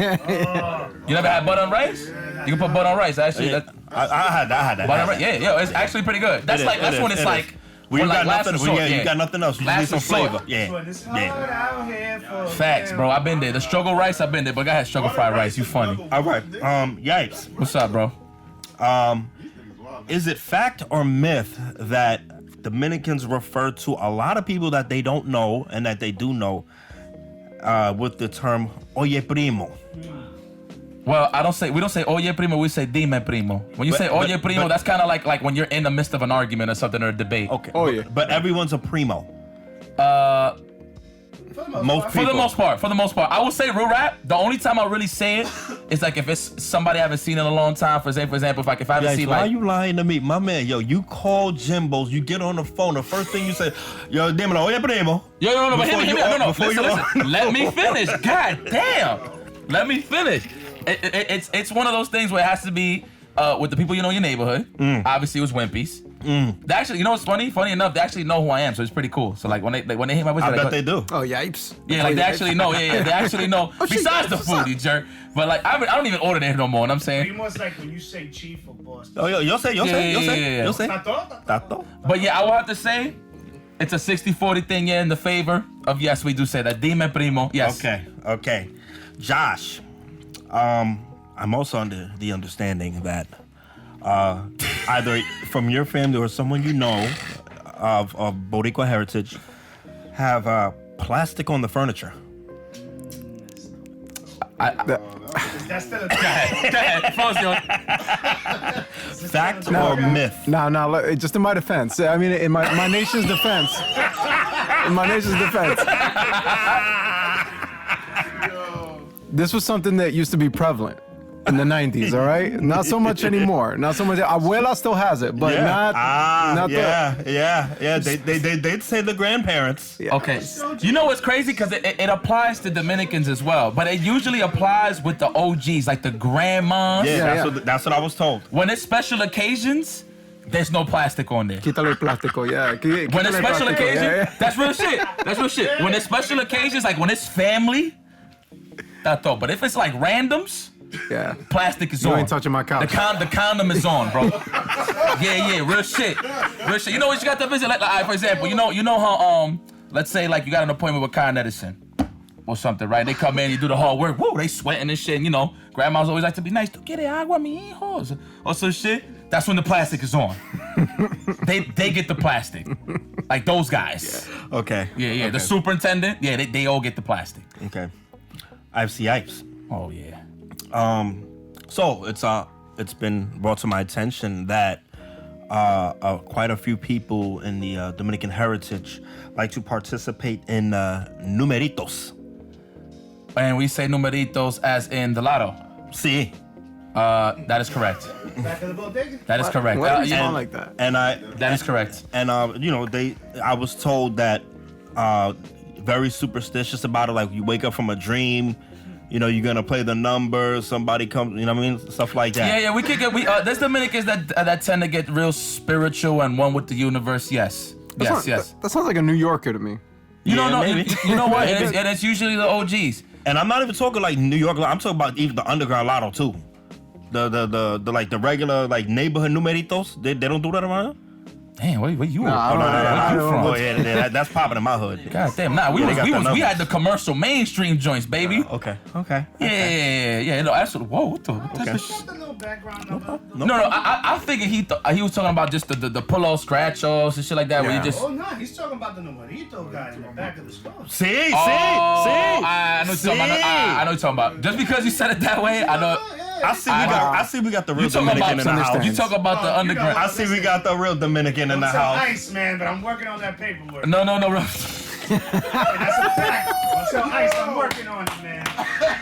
you never had butter on rice? You can put butter on rice. Actually, I had that. butter on rice. Yeah, it's actually pretty good. That's It like is, that's it when is, it's it like Well, you like got last nothing. resort, You got nothing else. You just Last need some resort. flavor. Yeah. But it's hard out here for Facts, bro. I've been there. The struggle rice, I've been there. But go ahead, struggle fried rice. You funny. All right. Yipes. What's up, bro? Is it fact or myth that Dominicans refer to a lot of people that they don't know and that they do know with the term "oye primo"? Well, we don't say oye primo, we say dime primo. When you say oye primo, that's kind of like when you're in the midst of an argument or something or a debate. Okay. Oh, yeah. But everyone's a primo. Most For the people. most part. I will say real rap. The only time I really say it is like if it's somebody I haven't seen in a long time. For example, if I haven't Yeah, seen why are like. you lying to me? My man, yo, you call Jimbo's, you get on the phone, the first thing you say, yo, dímelo, oye primo. Yo, no, but Before hear me. you No. before you Listen. Let me finish. God damn. Let me finish. It's one of those things where it has to be with the people you know in your neighborhood. Obviously, it was Wimpies. They actually, you know what's funny? Funny enough, they actually know who I am, so it's pretty cool. So like when they hear my voice, I they're bet like, they do. Oh, yipes. yeah, like they actually know. Yeah, they actually know. Besides the food, you jerk. But like I don't even order there no more. You know what I'm saying? Pretty much like when you say chief or boss. Oh, yo say. Yeah. Tato. But yeah, I will have to say, it's a 60-40 thing. Yeah, in the favor of yes, we do say that. Dime primo. Yes. Okay. Josh, I'm also under the understanding that either from your family or someone you know of Boricua heritage have plastic on the furniture. That's still a Go ahead. Frillz, yo. Fact or myth? No, just in my defense. I mean, in my nation's defense. In my nation's defense. This was something that used to be prevalent in the 90s, all right? Not so much anymore. Not so much. Abuela still has it, but not They'd say the grandparents. Okay. You know what's crazy? Because it applies to Dominicans as well, but it usually applies with the OGs, like the grandmas. Yeah, that's what I was told. When it's special occasions, there's no plastic on there. Quítale el plástico, yeah. When it's special plástico, occasion, yeah. that's real shit. When it's special occasions, like when it's family, that's all. But if it's like randoms, Yeah. plastic is You on. ain't touching my couch. The condom is on, bro. Yeah, real shit. You know what you got to visit? Like, for example, you know how let's say like you got an appointment with Con Edison or something, right? They come in, you do the hard work, woo, they sweating and shit. And, you know, grandmas always like to be nice. To get it agua, mi hijos, or some shit. That's when the plastic is on. they get the plastic, like those guys. Okay. Yeah. Okay. The superintendent, yeah, they all get the plastic. Okay. IFC Yipes. Oh yeah. So it's been brought to my attention that quite a few people in the Dominican heritage like to participate in numeritos. And we say numeritos as in the lotto. See. That is correct. back of the bodega. That is correct. Why do you Yeah, sound like that? And that is correct. And I was told that very superstitious about it. Like you wake up from a dream, you know, you're gonna play the numbers. Somebody comes, you know what I mean, stuff like that. Yeah. We could get. There's Dominicans that tend to get real spiritual and one with the universe. Yes. Yes. That sounds like a New Yorker to me. You don't know. maybe. You know what? Maybe. And it's usually the OGs. And I'm not even talking like New York. I'm talking about even the underground lotto too. The like the regular like neighborhood numeritos. They don't do that around here? Damn, where you? Nah, I don't know. Oh yeah, that's popping in my hood. God damn. Nah, we had the commercial mainstream joints, baby. Okay. Yeah. No, absolutely. Whoa, what the? What type of Just a little background number. No. I figured he was talking about just the pull-off scratch-offs and shit like that. Where you just. Oh no, he's talking about the numerito guy in the back of the store. See. I know what you're talking about. I know what you're talking about. Just because you said it that way, I know. I see we got the real You talking Dominican in the about house. you talk about the underground. I see we got the real Dominican in the Don't tell house. Ice, man, but I'm working on that paperwork. No. That's a fact. Don't tell Ice, I'm working on it, man.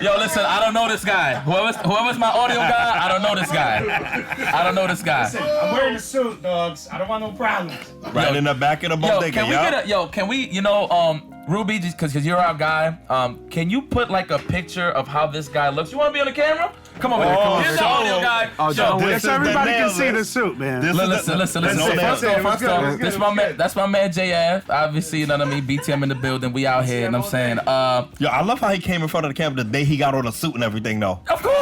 Yo, listen, I don't know this guy. Whoever's my audio guy, I don't know this guy. Listen, I'm wearing a suit, dogs. I don't want no problems. Right in the back of the bodega, Can we Rubi, just because you're our guy, can you put like a picture of how this guy looks? You want to be on the camera? Come over here. Here's the audio guy. This is everybody the can nail see the list. suit, man. Listen. First off, Let's that's my man JF. Obviously, you know what I mean. BTM in the building. We out here, and I'm saying, Yo, I love how he came in front of the camera the day he got on a suit and everything, though. of course.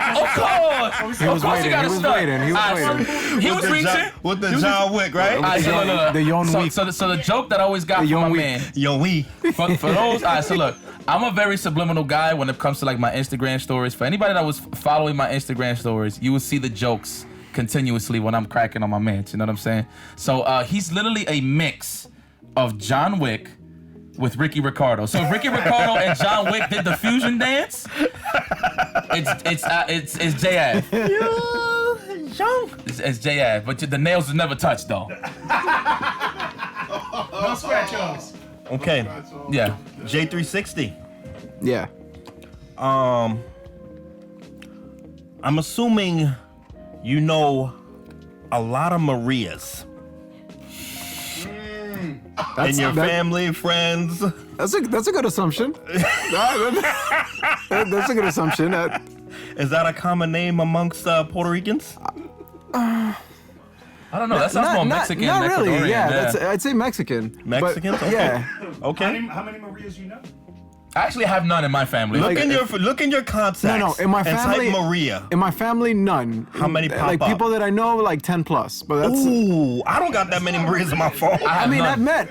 Of course. He was waiting. He was waiting. He was waiting. He was reaching. With the John Wick, right? Alright, so look. The Yon Week. So the joke that I always got from my man. Yo, we. For those, alright, so look, I'm a very subliminal guy when it comes to like my Instagram stories. For anybody that was following my Instagram stories, you will see the jokes continuously when I'm cracking on my man. You know what I'm saying? So he's literally a mix of John Wick with Ricky Ricardo. So if Ricky Ricardo and John Wick did the fusion dance, it's J-Av. It's J-Av, but the nails will never touch though. No scratch-offs. Okay. Yeah. J360. Yeah. I'm assuming you know a lot of Marias. And your family, friends. That's a good assumption. That's a good assumption. Is that a common name amongst Puerto Ricans? I don't know. That sounds more Mexican. Not really. Ecuadorian, Yeah, I'd say Mexican. Mexicans? But, Okay. Yeah. Okay. How many Marias you know? I actually have none in my family. Look in your contacts. No. In my family, and type Maria. In my family, none. How many pop Like up? people that I know, like 10 plus. But that's. Ooh, I don't got that many Marias on my phone. I mean, none.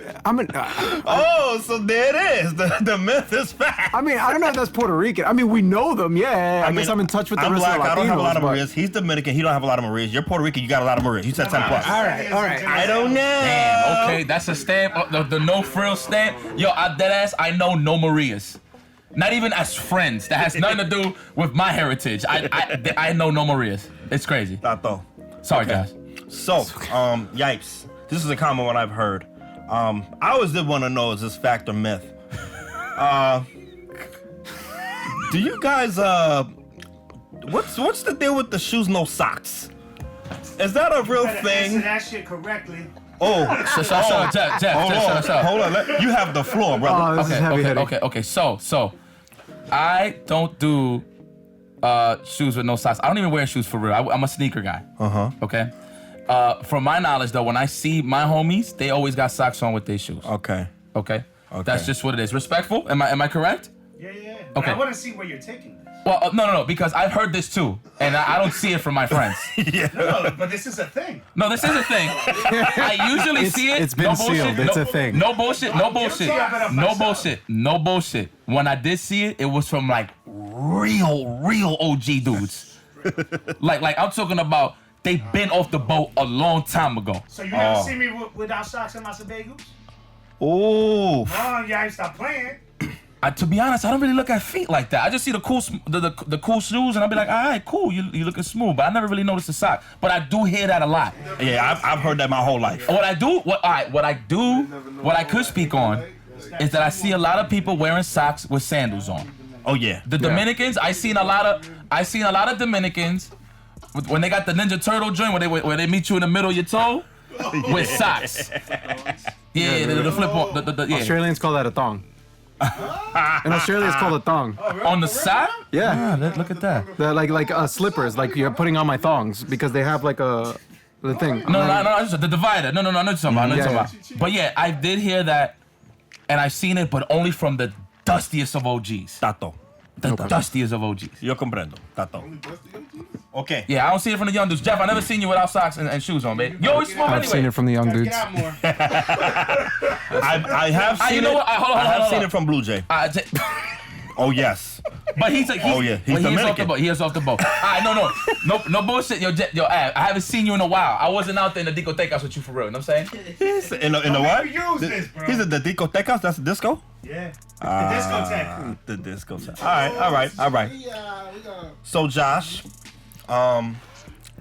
Oh, so there it is. The myth is fact. I mean, I don't know if that's Puerto Rican. I mean, we know them, yeah. I guess I'm in touch with the I'm rest black. of the Latinos. I don't have a lot of but- Marias. He's Dominican. He don't have a lot of Marias. You're Puerto Rican. You got a lot of Marias. You said 10 plus. All right. I don't know. Damn, okay, that's a stamp. The no frill stamp. Yo, I deadass, I know no Marias. Not even as friends. That has nothing to do with my heritage. I know no Marias. It's crazy. Tato. Sorry, guys. So, Yipes. This is a common one I've heard. I always did want to know, is this fact or myth? Do you guys, what's the deal with the shoes, no socks? Is that a real Answer thing? that shit correctly. Oh, Jeff, hold on. You have the floor, brother. This is heavy. Okay. So, I don't do shoes with no socks. I don't even wear shoes for real. I'm a sneaker guy. Okay. From my knowledge, though, when I see my homies, they always got socks on with their shoes. Okay. Okay. That's just what it is. Respectful? Am I correct? Yeah. But Okay. I want to see where you're taking this. Well, no, because I've heard this too, and I don't see it from my friends. No, but this is a thing. No, this is a thing. I usually see it. It's been no bullshit, sealed. It's a thing. No bullshit. No bullshit. Yeah, No bullshit. No bullshit. When I did see it, it was from like real OG dudes. like I'm talking about. They've been off the boat a long time ago. So you never see me without socks in my Seagal? Oh. Come on, y'all, stop playing. To be honest, I don't really look at feet like that. I just see the cool the cool shoes, and I'll be like, all right, cool, you looking smooth. But I never really noticed the sock. But I do hear that a lot. Yeah, I've heard that my whole life. What I could speak on is that I see a lot of people wearing socks with sandals on. Oh yeah. The Dominicans, I seen a lot of Dominicans when they got the Ninja Turtle joint where they meet you in the middle of your toe with socks. Yeah, the flip on. Yeah. Australians call that a thong. In Australia, it's called a thong. On the side? Yeah. Look at that. They're like slippers, like you're putting on my thongs because they have like the thing. No, the divider. No, I know what you're talking about. Yeah. But yeah, I did hear that, and I've seen it, but only from the dustiest of OGs. Tato. The dustiest of OGs. Yo comprendo. Tato. Okay. Yeah, I don't see it from the young dudes. Jeff, I never seen you without socks and shoes on, babe. You always smooth I've anyway. seen it from the young Gotta dudes. get out more. I have seen you know it. what? Hold on, I have hold seen on. it from Blue Jay. But Oh yes. he's Oh, yeah, he's but he is off the Dominican. boat. He is off the boat. No bullshit. Yo, I haven't seen you in a while. I wasn't out there in the discotecas with you for real. You know what I'm saying? He's in the what? We use this, bro. He's at the discotecas. That's the disco. Yeah. The discotheque. The discotheque. All right. So Josh,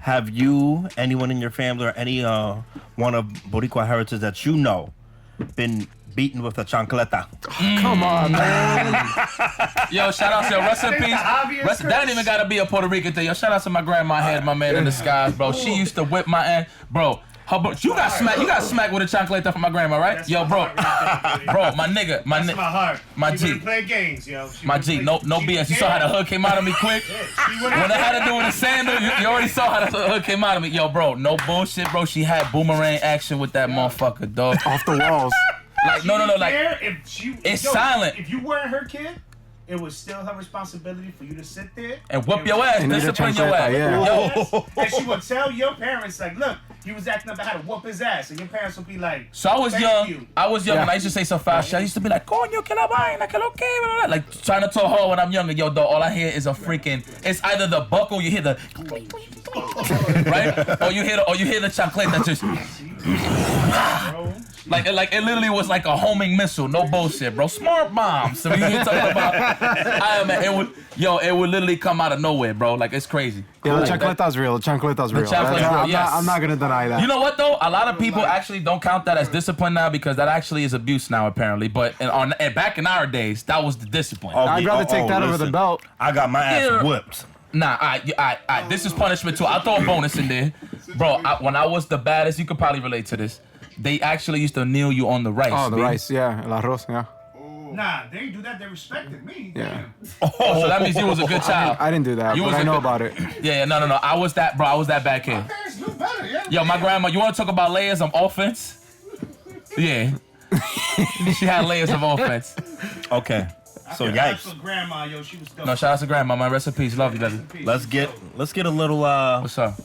have you, anyone in your family, or any one of Boricua heritage that you know, been beaten with a chancleta? Come on, man. Yo, shout out to rest in Think the peace. obvious That ain't even gotta be a Puerto Rican thing. Yo, shout out to my grandma. I had my man in the skies, bro. She used to whip my ass, bro. You got smacked with a chancleta from my grandma, right? That's Yo, my bro, heart. bro, my nigga, That's my heart. my She G. wouldn't play games, yo. She my wouldn't G. play- No she BS. You saw how the hood came out of me quick. She wouldn't When it had play- to do with the sandal, you already saw how the hood came out of me. Yo, bro, no bullshit, bro. She had boomerang action with that motherfucker, dog. Off the walls. Like, no, like. Fair, if she, It's silent. If you weren't her kid, it was still her responsibility for you to sit there And whoop your ass, And eat a discipline your chancleta, ass. yeah. Yo. And she would tell your parents, like, look, he was acting up, I had to whoop his ass. And your parents would be like, So I was "Thank young. you." I was young, Yeah. and I used to say some foul shit. I used to be like, "Coño, que la vaina, que lo que," like trying to tell her when I'm younger. Yo, dog, all I hear is a freaking. It's either the buckle, you hear the, right, or you hear the chancleta that just. Like it literally was like a homing missile, no bullshit, bro. Smart bombs. So we ain't talking about. Man, it would literally come out of nowhere, bro. Like it's crazy. Yeah, the Like that. chancleta's real. The chancleta's real. chancleta's real, I'm yes. not gonna deny that. You know what though? A lot of people actually don't count that as discipline now because that actually is abuse now apparently. But and back in our days, that was the discipline. I'd rather take that over the listen. belt. I got my ass Yeah. whipped. Nah, I this is punishment too. I'll throw a bonus in there, bro. When I was the baddest, you could probably relate to this. They actually used to kneel you on the rice. Oh, the B. rice, yeah, el arroz, yeah. Nah, they didn't do that. They respected me. Yeah. Damn. Oh, so that means you was a good child. I didn't do that, You but was I a know good- about it. Yeah, no. I was that, bro. I was that bad kid. Parents knew better, yeah. Yo, my grandma. You want to talk about layers of offense? Yeah. She had layers of offense. Okay. So I feel yikes. for grandma, yo, she was dope. No, shout out to grandma. My recipes. Love you, baby. Let's get a little What's up?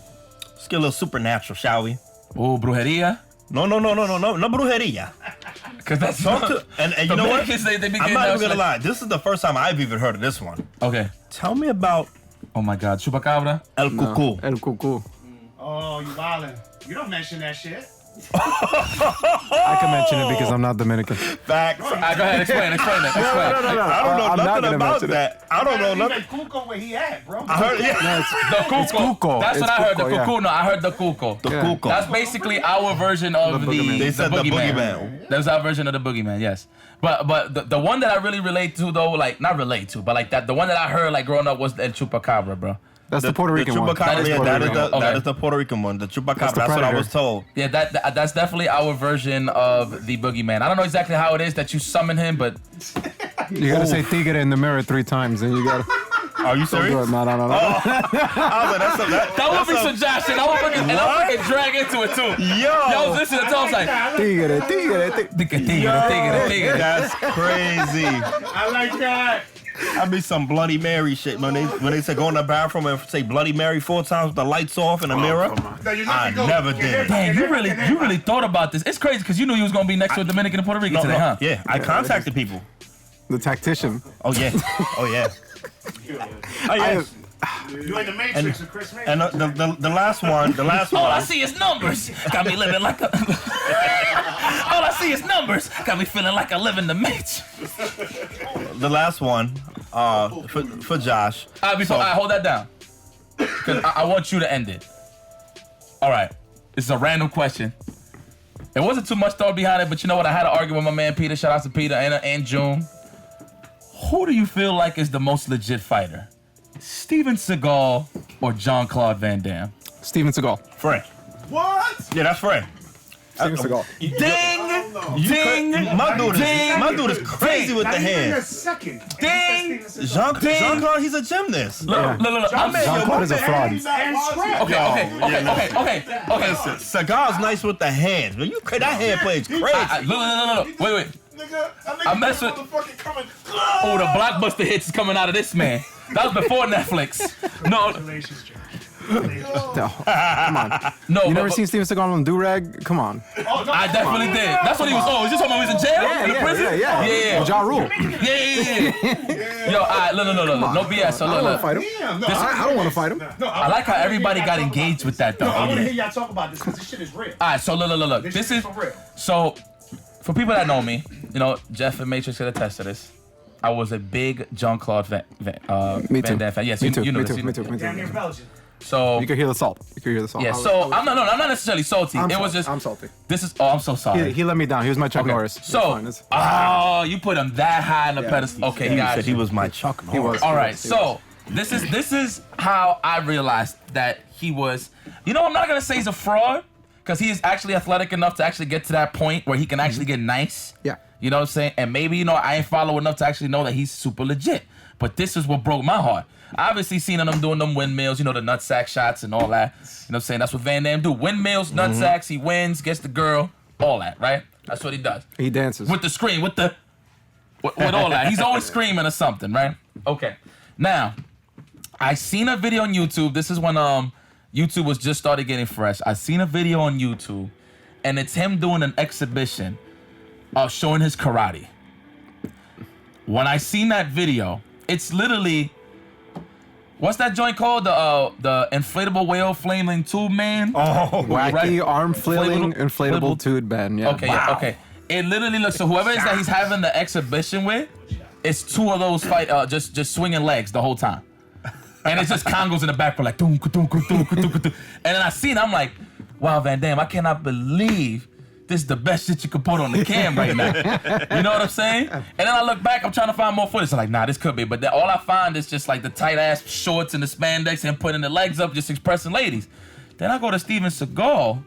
let's get a little supernatural, shall we? Ooh, brujeria. No brujeria. Cause that's Talk to, and you know what? Dominicans, they be I'm getting not that even gonna shit. lie. This is the first time I've even heard of this one. Okay. Tell me about Oh my God, chupacabra. El Cucú. El cucú. Oh, you wildin'. You don't mention that shit. I can mention it because I'm not Dominican. Facts. Go ahead, explain it. Explain. I don't know I'm not nothing gonna about mention it. that. I don't know Even nothing. Cuco where he at, bro. I heard, yeah. The cuco. cuco. That's what It's I heard. The cuco, yeah. cuco. No, I heard the cuco. The Yeah. Cuco. That's basically our version of The the boogeyman. They said the boogeyman. boogeyman. That's our version of the boogeyman. Yes, but the one that I really relate to though, like not relate to, but like that the one that I heard like growing up was the chupacabra, bro. That's the Puerto Rican one. Chupacabra, That is yeah, Puerto that is Rican. the that Okay. is the Puerto Rican one. The Chupacabra. That's, the what I predator. was told. Yeah, that's definitely our version of the boogeyman. I don't know exactly how it is that you summon him, but You gotta say tigre in the mirror 3 times, and you gotta Are you do it. serious? No. I was like, that's a, that would be suggestion. I would fucking drag into it too. Yo, listen, it's almost like tigre, tigre. tigre. That's crazy. I like that. I be some Bloody Mary shit when they say go in the bathroom and say Bloody Mary 4 times with the lights off in the mirror. No, you I go. never Get did. him. Damn, Get you him, really get him. thought about this. It's crazy because you knew you was gonna be next to a Dominican and Puerto Rican No, today, huh? yeah, I contacted people. The tactician. Oh yeah, oh yeah, oh yeah. You in the Matrix with Chris Mason. And the last one, All I see is numbers. Got me living like a. All I see is numbers. Got me feeling like I live in the Matrix. the last one, for Josh. Before I hold that down, because I want you to end it. All right, this is a random question. There wasn't too much thought behind it, but you know what? I had to argue with my man Peter. Shout out to Peter and June. Who do you feel like is the most legit fighter? Steven Seagal or Jean-Claude Van Damme? Steven Seagal. Fred. What? Yeah, that's Fred. Steven Seagal. Ding! Ding! My dude is crazy with the Not even a hands. second. Ding! Jean-Claude, he's a gymnast. Look. I'm Jean-Claude is a fraud. And scrap. Okay. Seagal's nice with the hands, but that hand plays crazy. Look. Wait. Nigga, I mess with- motherfucking coming. Oh, the blockbuster hits is coming out of this man. That was before Netflix. No, No, come on. no. You never but- seen Steven Seagal on Do-Rag? Come on. Oh, no. I definitely did. That's what he was. Oh, is this talking about he was in jail? In the prison? Yeah. Ja Rule. Yeah. Yo, all right, look. No BS. So I don't want to look. fight him. Damn, no. I don't want to fight him. No, I like how everybody got engaged with that though. No, I want to All hear y'all talk about this because this shit is real. right, so look. This This shit is for real. so. For people that know me, you know Jeff and Matrix could attest to this. I was a big Jean-Claude Van Damme fan. Yes, Me you too. know Me this. too. you know Me too. this. Me Damn near too. Belgian. So You can hear the salt. yeah. So I'm not necessarily salty. I'm It was salty. just I'm salty. This is. Oh, I'm so sorry. He let me down. He was my Chuck Okay. Norris. It's So, fine. It's- oh, you put him that high on the pedestal. Okay, He guys. said he was my Chuck Norris. He was. All right, so this is how I realized that he was. You know, I'm not gonna say he's a fraud because he is actually athletic enough to actually get to that point where he can actually get nice. Yeah. You know what I'm saying? And maybe I ain't follow enough to actually know that he's super legit. But this is what broke my heart. I obviously seen him doing them windmills, the nutsack shots and all that. You know what I'm saying? That's what Van Damme do. Windmills, nutsacks, he wins, gets the girl, all that, right? That's what he does. He dances. With the screen, with the with all that. He's always screaming or something, right? Okay. Now, I seen a video on YouTube. This is when YouTube was just started getting fresh. I seen a video on YouTube, and it's him doing an exhibition of showing his karate. When I seen that video, it's literally, what's that joint called? The inflatable whale flaming tube man? Oh, Wacky right. arm flailing inflatable tube band. Yeah. Okay, yeah, okay. It literally looks, so whoever it is that he's having the exhibition with, it's two of those fight, just swinging legs the whole time. And it's just congos in the back, like, doom, doom, doom, doom, doom, doom. And then I seen it, I'm like, wow, Van Damme, I cannot believe this is the best shit you could put on the cam right now. You know what I'm saying? And then I look back, I'm trying to find more footage. I'm like, nah, this could be. But then all I find is just like the tight ass shorts and the spandex and putting the legs up, just expressing ladies. Then I go to Steven Seagal,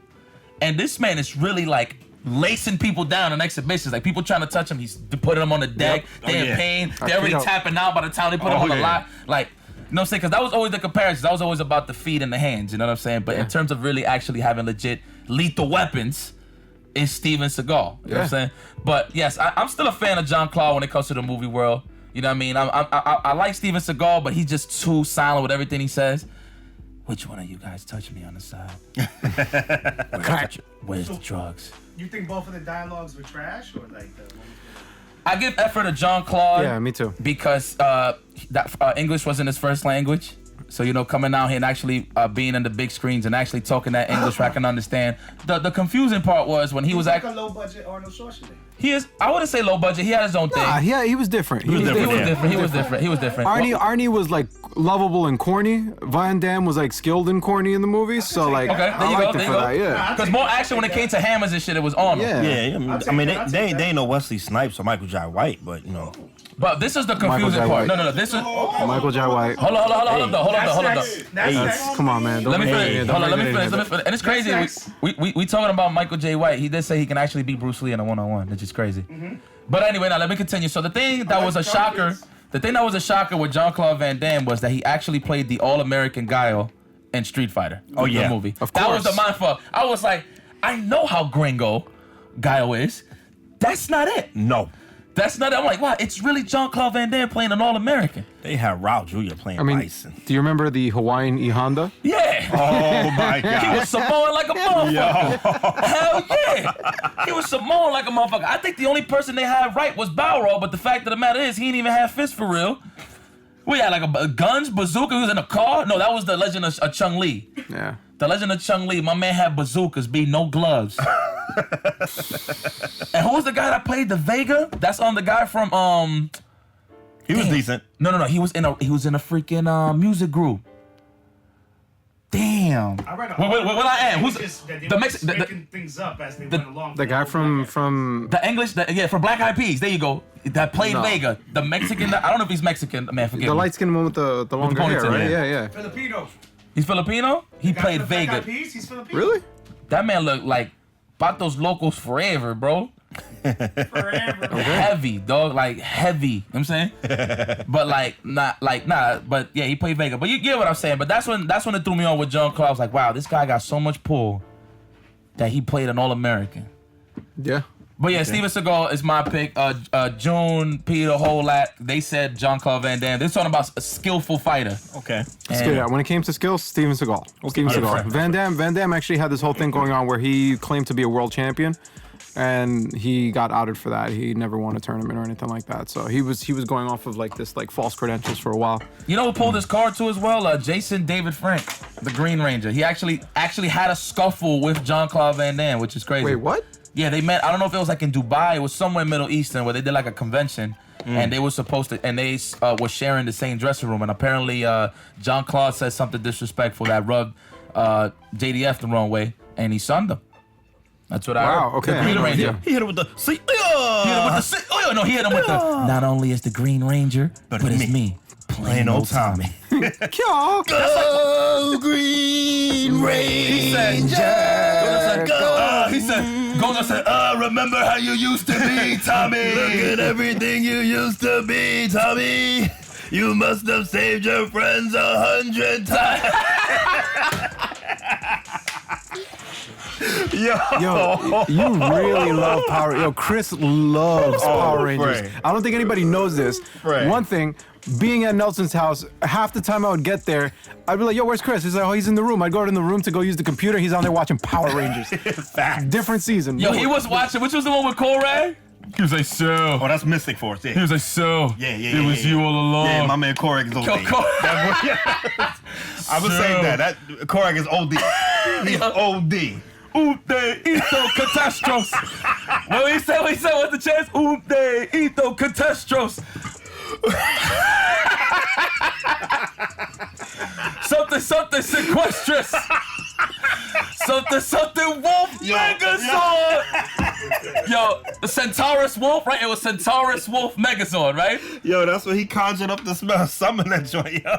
and this man is really like lacing people down in exhibitions. Like people trying to touch him, he's putting them on the deck. Yep. They're in pain. They're already tapping out by the time they put them on the lot. Like, you know what I'm saying? Because that was always the comparison. That was always about the feet and the hands. You know what I'm saying? But in terms of really actually having legit lethal weapons, is Steven Seagal. You know what I'm saying? But yes, I'm still a fan of John Claude when it comes to the movie world. You know what I mean? I like Steven Seagal, but he's just too silent with everything he says. Which one of you guys touched me on the side? Where's the drugs? You think both of the dialogues were trash, or like the one? I give effort to John Claude. Yeah, me too. Because English wasn't his first language. So, you know, coming out here and actually being in the big screens and actually talking that English where I can understand. The confusing part was when he was like a low budget Arnold Schwarzenegger. I wouldn't say low budget. He had his own thing. Yeah, he was different. He was different. Arnie was like lovable and corny. Van Damme was like skilled and corny in the movies. So like, Okay, there you I go, liked it there for you go. that. Yeah. Because more action when it came to hammers and shit, it was Arnold. Yeah. Yeah, I mean, they ain't no Wesley Snipes or Michael Jai White, but you know. But this is the confusing Jai part. White. No. This is. Michael Jai White. Hold up. Come on, man. Let me finish. And it's crazy. We talking about Michael J. White. He did say he can actually beat Bruce Lee in a one-on-one, which is crazy. But anyway, now let me continue. So the thing that was a shocker, with Jean-Claude Van Damme was that he actually played the All-American Guile in Street Fighter. Oh, yeah. The movie. Of That was course. the mindfuck. I was like, I know how gringo Guile is. That's not it. No. That's not it. I'm like, wow, it's really Jean-Claude Van Damme playing an All-American. They had Raul Julia playing I mean, Bison. do you remember the Hawaiian E Honda? Yeah. Oh my He God. was Samoan like a motherfucker. Hell yeah. He was Samoan like a motherfucker. I think the only person they had right was Balrog, but the fact of the matter is he didn't even have fists for real. We had like a guns, bazooka, he was in a car. No, that was the Legend of Chung-Li. Yeah. The Legend of Chung-Li, my man had bazookas, no gloves. And who was the guy that played the Vega? That's the guy from He was decent. No. He was in a freaking music group. Damn. I read What I am? Who's the Mexican? Making things up as they went along. The guy from the English? From Black Eyed Peas. There you go. That played No. Vega. The Mexican. I don't know if he's Mexican. Man, forget the me. light skinned one with the longer hair, ponytail, right? yeah. Yeah. Filipino. He's Filipino. He Guy played from the Black Vega. Eyed Peas, he's Filipino. Really? That man looked like Patos Locos forever, bro. Forever. Heavy, dog. Like heavy. You know what I'm saying? But but yeah, he played Vega. But you get what I'm saying. But that's when it threw me on with John Claude. I was like, wow, this guy got so much pull that he played an All-American. Yeah. But yeah, Steven Seagal is my pick. June, Peter, whole lot. They said Jean-Claude Van Damme. They're talking about a skillful fighter. Okay. When it came to skills, Steven Seagal. Steven Seagal. Van Damme actually had this whole thing going on where he claimed to be a world champion, and he got outed for that. He never won a tournament or anything like that. So he was going off of like this like false credentials for a while. You know who pulled this card too as well? Jason David Frank, the Green Ranger. He actually had a scuffle with Jean-Claude Van Damme, which is crazy. Wait, what? Yeah, they met. I don't know if it was like in Dubai. It was somewhere in Middle Eastern where they did like a convention, and they were supposed to, and they were sharing the same dressing room. And apparently, Jean-Claude said something disrespectful that rubbed JDF the wrong way, and he sunned him. That's what I heard. Wow, okay. The Green Ranger. He hit him with the He hit him with the. Oh no, he hit him with the. Not only is the Green Ranger, but it's me. plain old Tommy. Go Green Ranger. He said, Goza said, remember how you used to be, Tommy. Look at everything you used to be, Tommy. You must have saved your friends 100 times. Yo, you really love Power. Yo, Chris loves Power Rangers. Frey. I don't think anybody knows this. Frey. One thing, being at Nelson's house, half the time I would get there, I'd be like, "Yo, where's Chris?" He's like, "Oh, he's in the room." I'd go in the room to go use the computer. He's on there watching Power Rangers. Fact. Different season. Yo, he was watching. Which was the one with Corey? He was like, "So." Oh, that's Mystic Force. Yeah. He was like, "So." Yeah. It was you all along. Yeah, my man Korag is OD. I was saying that Korag is OD. He's OD. Ude ito catastros. What he said? What's the chance? Ude ito catastros. something sequestrous. Something wolf Megazord. Yo, the Centaurus wolf, right? It was Centaurus wolf Megazord, right? Yo, that's what he conjured up to smell. Summon that joint, yo.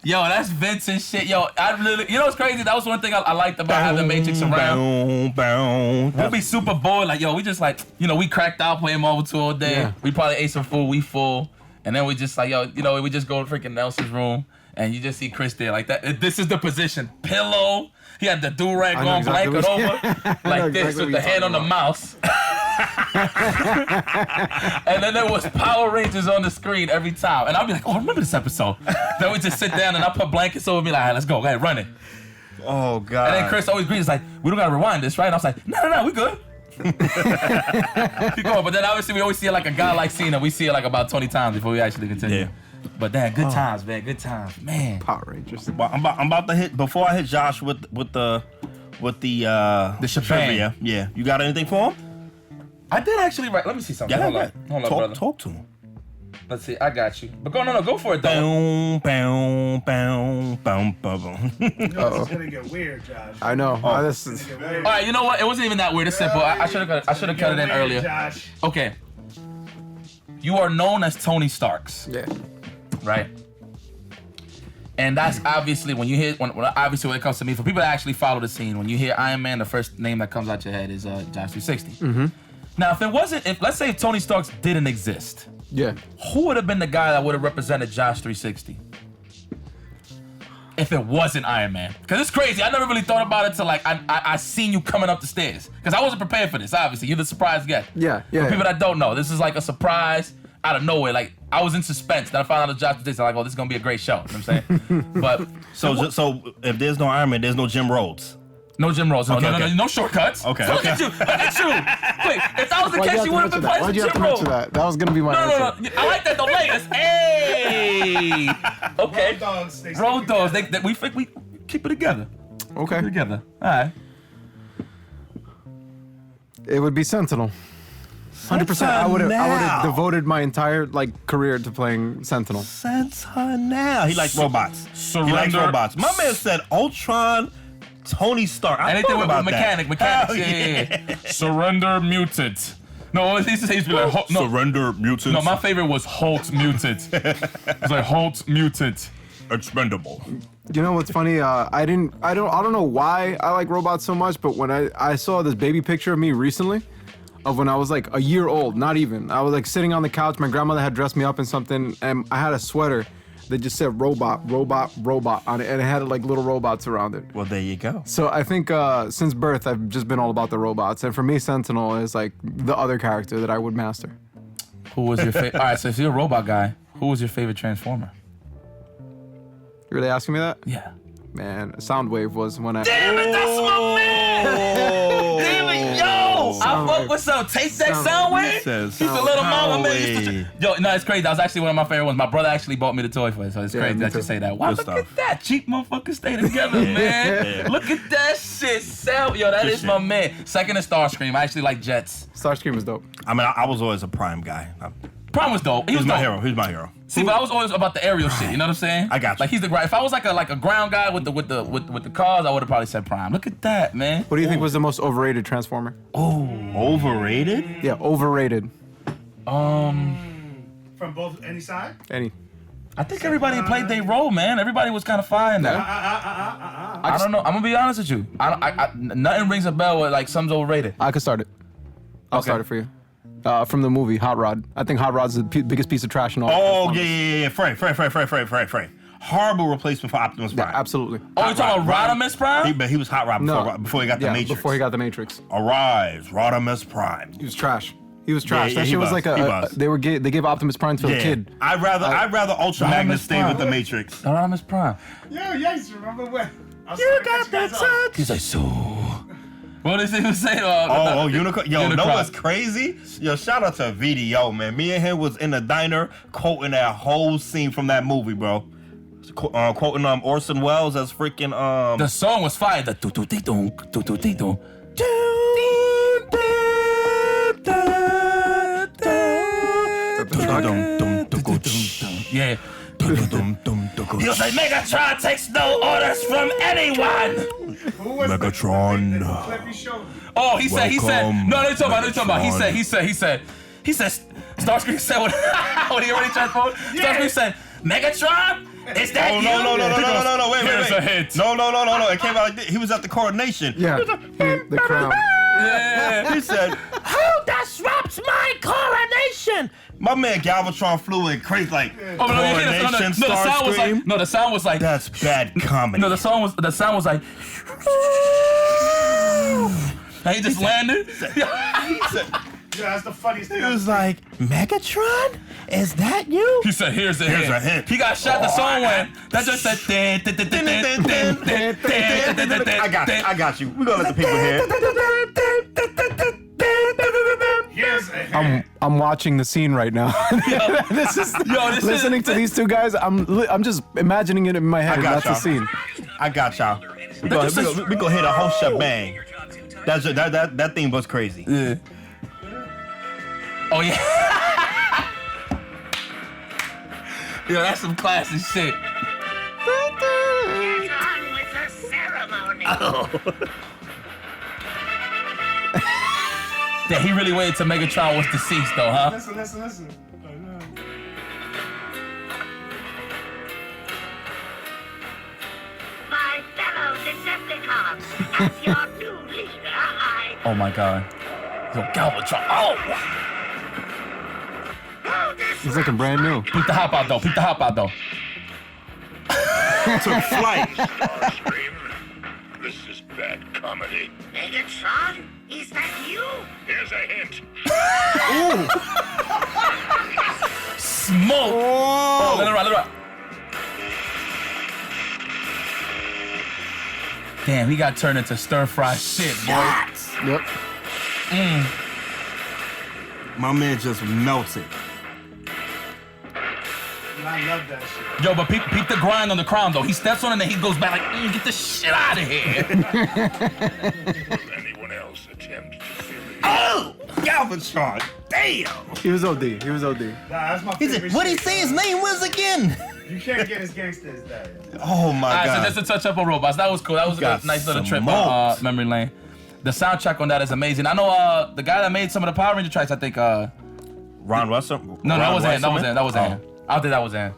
Yo, that's Vince and shit. Yo, I really, you know what's crazy? That was one thing I liked about having Matrix around. We'll be super bored, like, yo, we just like, you know, we cracked out playing Marvel 2 all day. Yeah. We probably ate some food, we full. And then we just like, yo, you know, we just go to freaking Nelson's room and you just see Chris there like that. This is the position. Pillow. He had the do-rag on, exactly blanket what- over, like this exactly with what the you're hand on the talking mouse. And then there was Power Rangers on the screen every time. And I'll be like, oh, I remember this episode. Then we just sit down and I put blankets over me like, all right, let's go ahead, run it. Oh, God. And then Chris always agrees, like, we don't gotta rewind this, right? And I was like, no, we good. Keep going. But then obviously we always see it like a guy like Cena. We see it like about 20 times before we actually continue. Yeah. But damn, good times, man. Good times, man. Power Rangers. Well, I'm about to hit, before I hit Josh with the shebang. trivia. Yeah. You got anything for him? I did actually write. Let me see something. Hold on, brother. Talk to him. Let's see. I got you. But go for it though. Boom. It's gonna get weird, Josh. I know. This It's is, gonna get weird. All right, you know what? It wasn't even that weird. It's simple. I should have cut it in Weird, earlier. Josh. Okay. You are known as Tony Starks, yeah. right? And that's obviously when you hear when it comes to me, for people that actually follow the scene, when you hear Iron Man, the first name that comes out your head is JOSH360. Now, if let's say if Tony Starks didn't exist, Yeah. who would have been the guy that would have represented JOSH360? If it wasn't Iron Man. Because it's crazy. I never really thought about it till like I seen you coming up the stairs. Because I wasn't prepared for this, obviously. You're the surprise guest. Yeah. For people that don't know, this is like a surprise out of nowhere. Like, I was in suspense. Then I found out the JOSH360. I'm like, oh, this is going to be a great show. You know what I'm saying? But So if there's no Iron Man, there's no Jim Rhodes. no Jim Rhodes. No, Okay. no shortcuts. Okay, Look okay. at you. Wait, if that was the Why'd case, you you would have been playing Why'd you Jim have to mention Rhodes. that? That was gonna be my answer. No. I like that. The latest. Hey. Okay. Road dogs, they Road stick dogs. together. We keep it together. Okay. Together. All right. It would be Sentinel. 100%. I would have Sentinel. devoted my entire career to playing Sentinel. Sentinel. He likes robots. He likes Surrender. robots. My man said Ultron, Tony Stark. I Anything thought with about mechanics. that. Yeah. Surrender mutant. No, he used to be like, Surrender mutants. No, my favorite was Hulk mutant. It's like Hulk mutant. Expendable. You know what's funny? I don't know why I like robots so much, but when I saw this baby picture of me recently, of when I was like a year old, not even. I was like sitting on the couch. My grandmother had dressed me up in something, and I had a sweater that just said robot on it, and it had like little robots around it. Well, there you go. So I think since birth, I've just been all about the robots, and for me, Sentinel is like the other character that I would master. Who was your favorite? All right, so if you're a robot guy, who was your favorite Transformer? You really asking me that? Yeah. Man, Soundwave was when I. Damn it, that's my man! Damn it, yo! I fuck with some Taste That Soundwave. Says He's a little mama man. Soundwave. Yo, no, it's crazy. That was actually one of my favorite ones. My brother actually bought me the toy for it, so it's Yeah, crazy me that you too. say that. Wow, Good look stuff. at that. Cheap motherfuckers stay together, man. Look at that shit. Yo, that Good is my shit. man. Second is Starscream. I actually like Jets. Starscream was dope. I mean, I was always a Prime guy. Prime was dope. He was He's my dope. hero. He's my hero. See, but I was always about the aerial shit. You know what I'm saying? I got you. Like he's the if I was like a ground guy with the cars, I would have probably said Prime. Look at that, man. What do you think was the most overrated Transformer? Overrated? Yeah, overrated. From both any side? Any? I think everybody played their role, man. Everybody was kind of fine there. I don't know. I'm gonna be honest with you. Nothing rings a bell with like some's overrated. I could start it. I'll Okay. start it for you. From the movie Hot Rod. I think Hot Rod's the biggest piece of trash in all. Oh, yeah. Frey. Horrible replacement for Optimus Prime. Yeah, absolutely. Oh, you talking about Rodimus Prime? He was Hot Rod before he got the Matrix. Before he got the Matrix. Arise, Rodimus Prime. He was trash. He was trash. Yeah, that shit was like they gave Optimus Prime to a kid. I'd rather Ultra Magnus stay Prime. with the Matrix. Rodimus Prime. Yo, Yipes, remember when? You got that touch. He's like, so. What does he even say? Unicorn. Yo, Unicron. know what's crazy? Yo, shout out to VDO, man. Me and him was in the diner quoting that whole scene from that movie, bro. Quoting Orson Welles as freaking The song was fire. The do-do-dee-doo, do-do-dee-doo. Yeah. He was like, Megatron takes no orders from anyone. Who was Megatron. the clip you showed? Oh, he said, Welcome, no, they're talking about, Megatron. he said, Starscream said, when he already transformed, Starscream said, Megatron, is that you? No, wait. Here's a hit. No. It came out like this. He was at the coronation. Yeah. The crown. Yeah. He said, "Who disrupts my coronation?" My man Galvatron flew in crazy like Oh, no, you hear the coronation sound? No, the sound was like, Starscream. no, the sound was like, That's bad comedy. no, the sound was like, and he just landed. Yeah, that's the funniest thing. He was like, Megatron? Is that you? He said, here's a hint. He got shot. The song went. That just said. I got you. We're gonna let the people hear. Here's a hint. I'm watching the scene right now. This is listening to these two guys. I'm just imagining it in my head. I got That's the y'all. scene. I got y'all. We gonna hit a whole shebang. That thing was crazy. Yeah. Oh yeah. Yo, that's some classic shit. On with the ceremony. Yeah, he really waited till Megatron was deceased, though, huh? Listen. Oh, no. My fellow Decepticons, as your new leader, I... Oh my God. Yo, Galvatron. Oh. He's looking brand new. Peep the hop out though. Took flight. This is bad comedy. Megatron, is that you? Here's a hint. Smoke. Oh, let it ride. Damn, he got turned into stir-fry shit, boy. Yep. My man just melted. I love that shit. Yo, but peep the grind on the crown, though. He steps on it and then he goes back like, get the shit out of here. Will anyone else attempt to fill in? Oh, Galvatron. Damn. He was OD. Nah, that's my He favorite said, what shit, he say his bro. name was again? You can't get as gangster as that. Oh my All right, God. so just to touch up on robots, that was cool. That was a Got good, nice little trip smoked. on memory lane. The soundtrack on that is amazing. I know the guy that made some of the Power Ranger tracks, I think. Ron Russell? No, that wasn't him. That Russellman? wasn't him. I don't think that was him.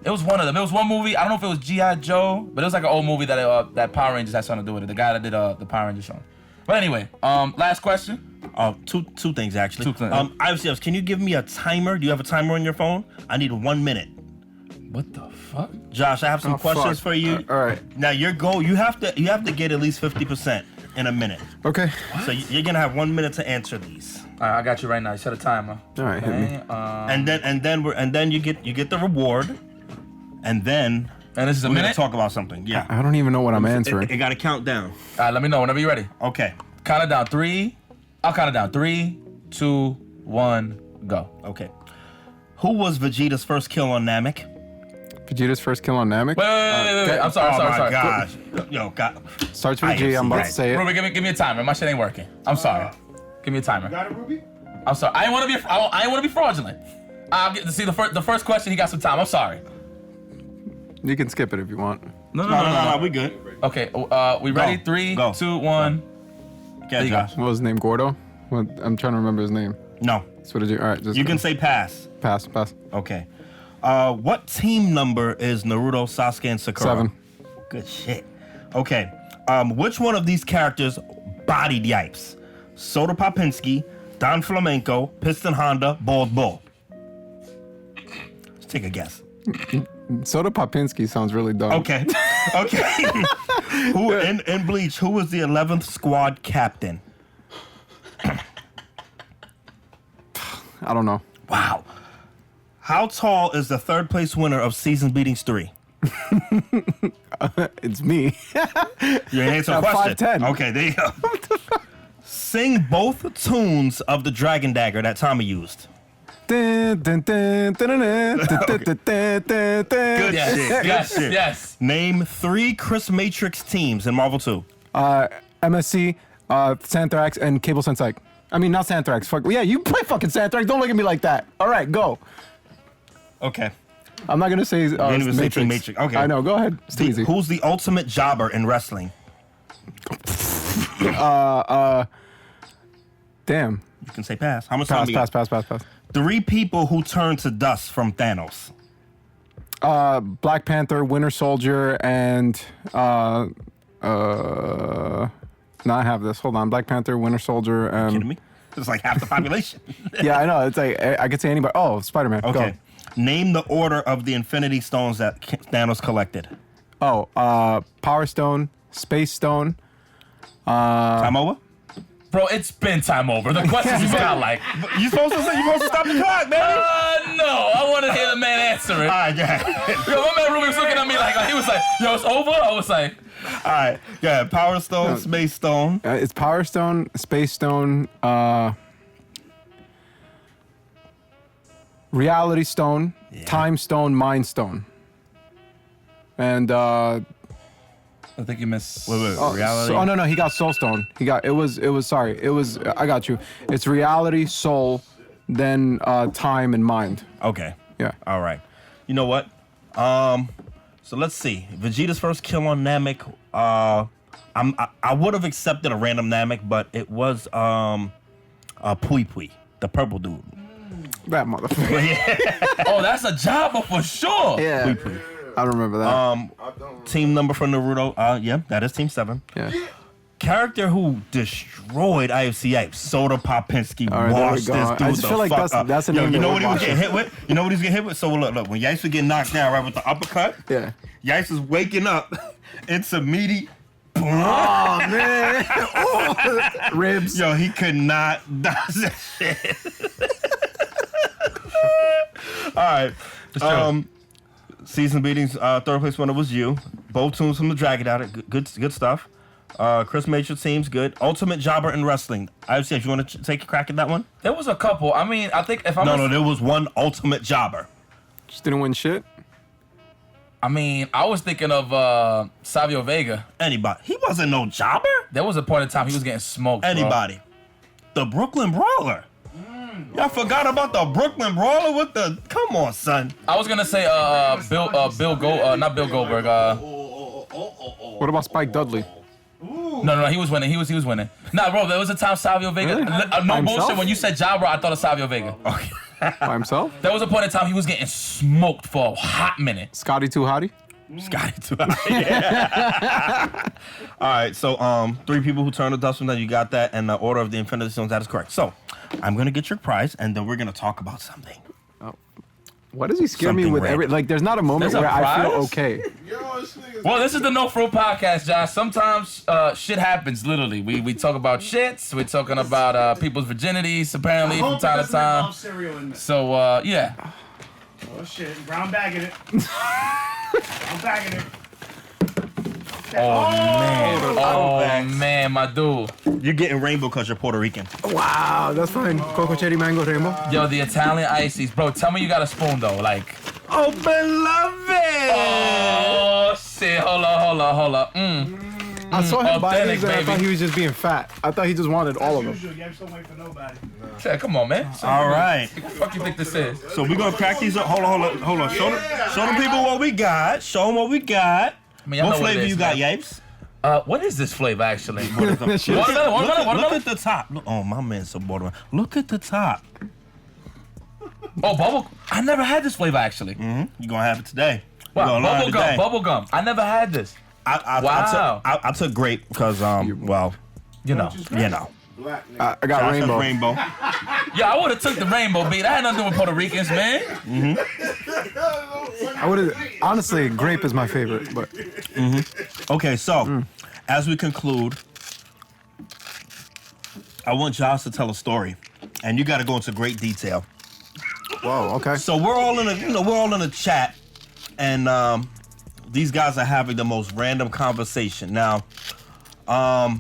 It was one of them. It was one movie. I don't know if it was G.I. Joe, but it was like an old movie that that Power Rangers had something to do with it. The guy that did the Power Rangers song. But anyway, last question. Two things actually. Two things. ICS, can you give me a timer? Do you have a timer on your phone? I need 1 minute. What the fuck? Josh, I have some Oh, questions fuck. for you. All right. Now your goal, you have to get at least 50% in a minute. Okay. So you're gonna have 1 minute to answer these. All right, I got you right now. Set a timer. All right, hit me. And then you get the reward. And then And this is a we're gonna minute. talk about something. Yeah. I don't even know what I'm answering. It got to count down. All right, let me know whenever you're ready. Okay. Count it down. 3. I'll count it down. 3, 2, 1, go. Okay. Who was Vegeta's first kill on Namek? Vegeta's first kill on Namek. Wait. I'm sorry. Oh my sorry. gosh. Yo, God. Starts with a G. I'm about to say it. Ruby, give me a timer. My shit ain't working. I'm sorry. Give me a timer. Got it, Ruby? I'm sorry. I ain't want to be fraudulent. I'll get to see the first question. He got some time. I'm sorry. You can skip it if you want. No, we good. Okay. We ready? Go. 3, Go. 2, 1. Okay, you go. Josh. What was his name? Gordo? What? I'm trying to remember his name. No. That's what I do. All right. Just You can say pass. pass. Okay. What team number is Naruto, Sasuke, and Sakura? 7. Good shit. Okay. Which one of these characters bodied Yipes? Soda Popinski, Don Flamenco, Piston Honda, Bald Bull. Let's take a guess. Soda Popinski sounds really dumb. Okay. Who in Bleach? Who was the 11th squad captain? I don't know. Wow. How tall is the third place winner of Season Beatings 3? It's me. You answer a question. 5'10". Okay, there you go. Sing both tunes of the Dragon Dagger that Tommy used. Good Good Yes, shit. yes, Good shit. yes. Name 3 Chris Matrix teams in Marvel 2. MSC, Santhrax, and Cable Sensei. I mean, not Santhrax. Fuck. Yeah, you play fucking Santhrax. Don't look at me like that. All right, go. Okay. I'm not gonna say didn't even say Matrix. Matrix. Okay. I know. Go ahead. It's too easy. Who's the ultimate jobber in wrestling? Damn. You can say pass. How much time you got? Pass. 3 people who turned to dust from Thanos. Black Panther, Winter Soldier, and now I have this. Hold on. Black Panther, Winter Soldier. Kidding me? It's like half the population. Yeah, I know. It's like I could say anybody. Oh, Spider-Man. Okay. Go. Name the order of the Infinity Stones that Thanos collected. Oh, Power Stone, Space Stone. Time over? Bro, it's been time over. The questions you got like, You supposed to stop the clock, baby. no, I want to hear the man answer it. All right, yeah. Yo, my man Ruby was looking at me like he was like, yo, it's over? I was like, All right. Yeah, Power Stone, Space Stone. It's Power Stone, Space Stone, Reality Stone, Time Stone, Mind Stone, and I think you missed. Wait, reality. no, he got Soul Stone. I got you. It's Reality, Soul, then Time and Mind. Okay. Yeah. All right. You know what? So let's see. Vegeta's first kill on Namek. I would have accepted a random Namek, but it was Pui Pui, the purple dude. That motherfucker. Oh, that's a jobber for sure. Yeah. Pui Pui. I remember that. Team number for Naruto. Yeah, that is Team 7. Yeah. Character who destroyed IFC Yipes, Soda Popinski, All right, there we washed go. this I dude just the feel like fuck up. that's a Yo, name you that know would what he was wash getting it. hit with? You know what he's getting hit with? So look, when Yipes would get knocked down right with the uppercut, Yeah. Yipes is waking up. It's a meaty. Oh man. Ribs. Yo, he could not dodge that shit. All right. Season beatings, third place winner was you. Both tunes from the Dragon Out. Good stuff. Chris Matrix team's good. Ultimate jobber in wrestling. I see if you want to take a crack at that one. There was a couple. I mean, I think if I'm No, there was one ultimate jobber. Just didn't win shit. I mean, I was thinking of Savio Vega. Anybody. He wasn't no jobber. There was a point in time he was getting smoked. Bro. Anybody. The Brooklyn Brawler. Y'all forgot about the Brooklyn Brawler with the. Come on, son. I was gonna say not Bill Goldberg. What about Spike Dudley? No, he was winning. He was winning. Nah, bro, there was a time Savio Vega. Really? No By bullshit. himself? When you said jobber, I thought of Savio Vega. Okay. By himself? There was a point in time he was getting smoked for a hot minute. Scotty Too Hottie? Scotty too. All right, so 3 people who turned to dust from that, you got that, and the order of the Infinity Stones, that is correct. So I'm gonna get your prize, and then we're gonna talk about something. Why does he scare me Something with random. like there's not a moment There's a where I feel prize? okay. Well, this is the No Fruit Podcast, Josh. Sometimes shit happens, literally. We talk about shits. We're talking about people's virginities, apparently, from time to time. Cereal in there. So, yeah. Oh shit, brown bagging it. I'm bagging it. Oh, man, my dude. You're getting rainbow because you're Puerto Rican. Wow, that's fine. Coco Cherry Mango Rainbow. Yo, the Italian ices. Bro, tell me you got a spoon, though. Like, Oh, beloved! oh, shit. Hold up. I saw him buy authentic, these and I thought baby. he was just being fat. I thought he just wanted all of them. Usual, you don't wait for nobody. Yeah, come on, man. All right. What the fuck you think this is? So we're gonna crack these up. Hold on. Show the people what we got. Show them what we got. I mean, y'all What know what it flavor is, you got, man. Yipes? What is this flavor, actually? That shit- Watermelon? Look at the top. Oh, my man's so borderline. Look at the top. Oh, bubble. I never had this flavor, actually. You're gonna have it today. Wow, You're gonna learn today. bubble gum. I never had this. I Wow. took grape because, well, You know. Black nigga. I got Josh has rainbow. rainbow. Yeah, I would have took the rainbow beat. I had nothing to do with Puerto Ricans, man. I would have honestly, grape is my favorite, but Okay, so as we conclude, I want Josh to tell a story, and you got to go into great detail. whoa, okay. So we're all in a chat, and these guys are having the most random conversation. Now, I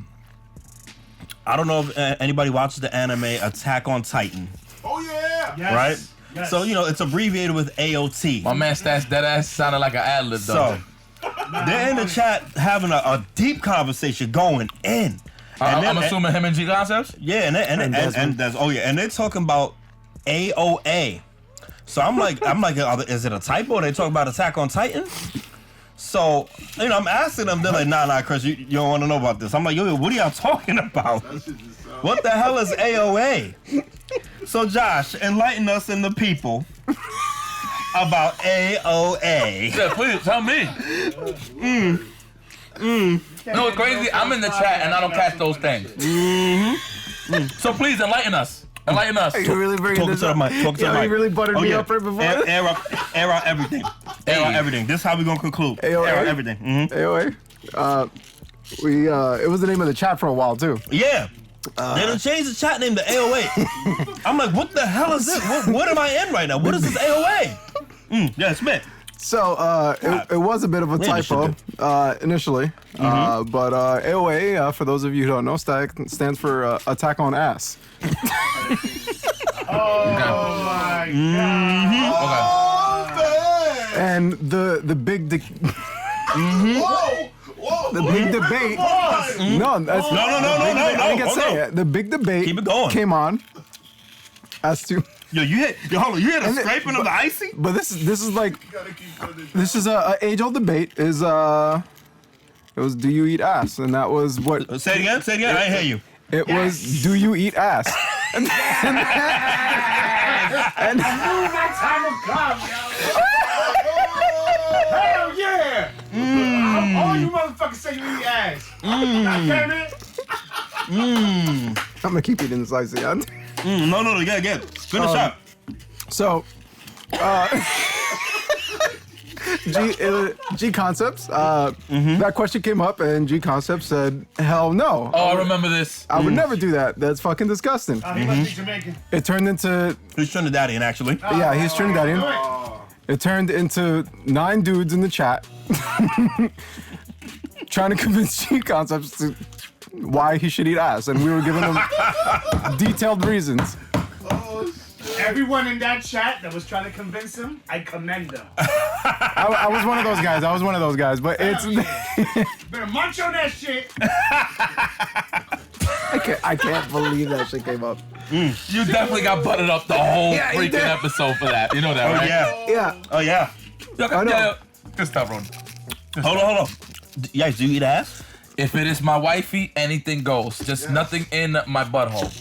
don't know if anybody watches the anime Attack on Titan, Oh yeah. Yes. right? Yes. So it's abbreviated with AOT. My man Statz, that ass sounded like an ad-lib, though. So they're in the chat having a deep conversation going in. I'm assuming him and G Concepts? Yeah, and that's and they're talking about AOA. So I'm like, is it a typo? They talking about Attack on Titan? So I'm asking them. They're like, nah, Chris, you don't want to know about this. I'm like, yo, what are y'all talking about? What the hell is AOA? So Josh, enlighten us and the people about AOA. Yeah, please tell me. You know what's crazy? I'm in the chat and I don't catch those things. So please enlighten us. Enlighten us. You really bringing Talk this to the up? mic. Talk to the Yo, mic. you really buttered me up right before air, this? air out everything. Air out Hey. everything. This is how we gonna conclude. AOA? Air out everything. AOA. It was the name of the chat for a while too. Yeah. They done changed the chat name to AOA. I'm like, what the hell is this? What am I in right now? What is this AOA? Yeah, Smith. So it was a bit of a Man, this typo initially, but AOA, for those of you who don't know, stands for Attack on Ass. Oh my Okay. god. And the big Whoa. the big debate. No, that's, No. I didn't get to say Hold on. it. The big debate Keep it going. came on as to. Yo, hold on. You hear the And it- scraping of the icing? But this is like Gotta keep doing this. this is a age-old debate. It was do you eat ass, and that was what Say it again. I ain't hear you. it was. Do you eat ass? And My time will come, yo. Hell yeah. All you motherfuckers say you eat ass. Damn it. I'm gonna keep eating this icy. No. Get. Finish up. So, G Concepts, that question came up, and G Concepts said, hell no. Oh, I remember this. I would never do that. That's fucking disgusting. He must be Jamaican. It turned into, Who's Trinidadian, actually? yeah, he's Trinidadian. It turned into 9 dudes in the chat trying to convince G Concepts to why he should eat ass, and we were giving him detailed reasons. Everyone in that chat that was trying to convince him, I commend them. I was one of those guys, but it's Better munch on that shit. I can't believe that shit came up. You definitely got buttered up the whole Yeah, you freaking did. episode for that. You know that, right? Yeah. Yeah. Oh yeah. I know. Good stuff, Ron. Hold on. Yes, do you eat ass? If it is my wifey, anything goes. Just nothing in my butthole.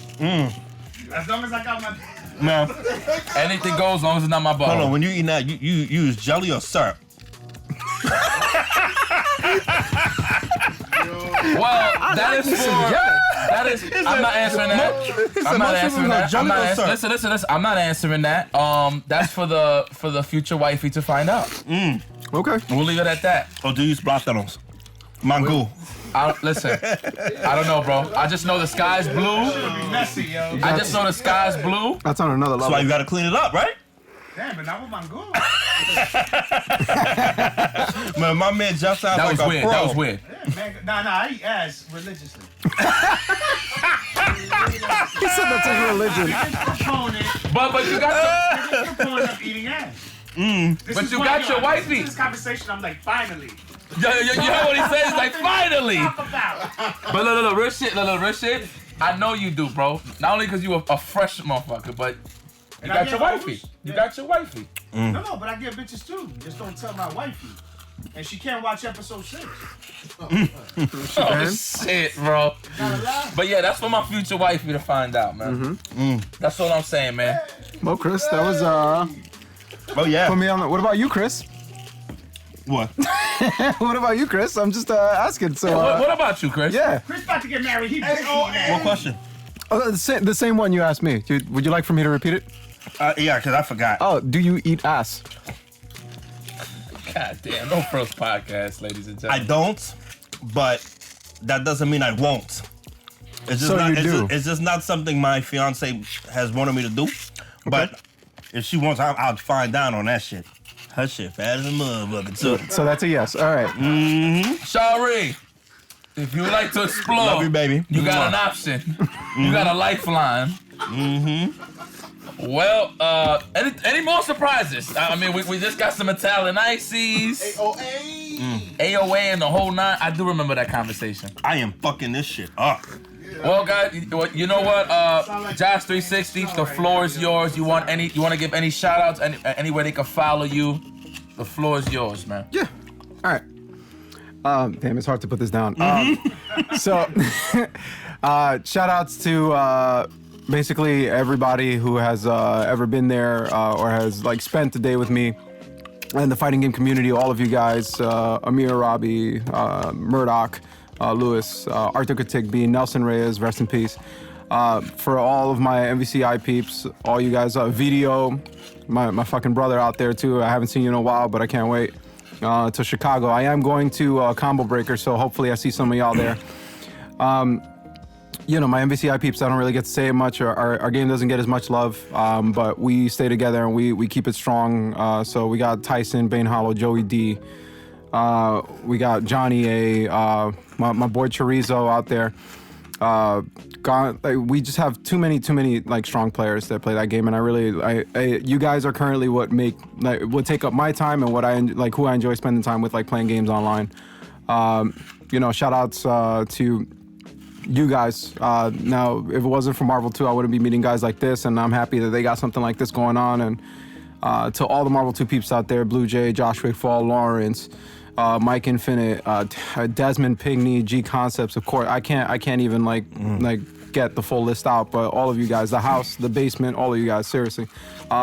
As long as I got my... No. Anything goes as long as it's not my butthole. Hold on. When you eat that, you use jelly or syrup? Well, that is for. That is. I'm not answering that. I'm not answering that. I'm not answering. Listen. I'm not answering that. That's for the future wifey to find out. Okay. We'll leave it at that. Or do you use plátanos? Mango. Listen. I don't know, bro. I just know the sky's blue. Messy, yo. I just know the sky's blue. That's on another That's level. why you gotta clean it up, right? Damn, but not with my goon. Man, my man just sounds That like was a weird. pro. That was weird. Man, nah, I eat ass religiously. He said that's his religion. Proponent. But you got your. Biggest proponent of eating ass. But you got your wifey. This conversation, I'm like, finally. You heard what he said? He's like, finally. Talk about. But look, real shit. I know you do, bro. Not only because you a fresh motherfucker, but you And I got get your wifey. hoes. You Yeah. got your wifey. No, but I get bitches too. Just don't tell my wifey. And she can't watch episode 6. Oh shit, bro. Gotta lie. But yeah, that's for my future wifey to find out, man. That's all I'm saying, man. Well, Chris, that was Oh yeah. put me on. What about you, Chris? What? What about you, Chris? I'm just asking. So What about you, Chris? yeah. Chris about to get married. He big eating ass. What question? The same one you asked me. Would you like for me to repeat it? Yeah, because I forgot. Oh, do you eat ass? God damn, no Frillz podcast, ladies and I gentlemen. don't, but that doesn't mean I won't. It's just So not. you do. It's just not something my fiance has wanted me to do. But if she wants, I'll find down on that shit. Her shit fat as a motherfucker too. So that's a yes. All right. Shari, if you would like to explore, Love you, baby. you got an option. You got a lifeline. Well, any more surprises? I mean, we just got some Italian ices, AOA, and the whole nine. I do remember that conversation. I am fucking this shit up. Well, guys, you know what? JOSH360, the floor is yours. You want to give any shout outs, anywhere they can follow you? The floor is yours, man. Yeah. All right. Damn, it's hard to put this down. So, shout outs to basically everybody who has ever been there or has like spent the day with me and the fighting game community. All of you guys, Amir, Robbie, Murdoch, Lewis, Arthur Katigbe, Nelson Reyes, rest in peace. For all of my MVCI peeps, all you guys, Video, my fucking brother out there too. I haven't seen you in a while, but I can't wait. To Chicago. I am going to Combo Breaker, so hopefully I see some of y'all there. You know, my MVCI peeps, I don't really get to say it much. Our game doesn't get as much love, but we stay together and we keep it strong. So we got Tyson, Bane Hollow, Joey D. We got Johnny A, my boy Chorizo out there. We just have too many like strong players that play that game, and you guys are currently what take up my time and what who I enjoy spending time with, like playing games online. You know, shout outs to you guys. Now, if it wasn't for Marvel 2, I wouldn't be meeting guys like this, and I'm happy that they got something like this going on. And to all the Marvel 2 peeps out there, Blue Jay, Josh Wigfall, Lawrence, Mike Infinite, Desmond Pigney, G Concepts, of course. I can't even like get the full list out, but all of you guys, the house, the basement, all of you guys, seriously.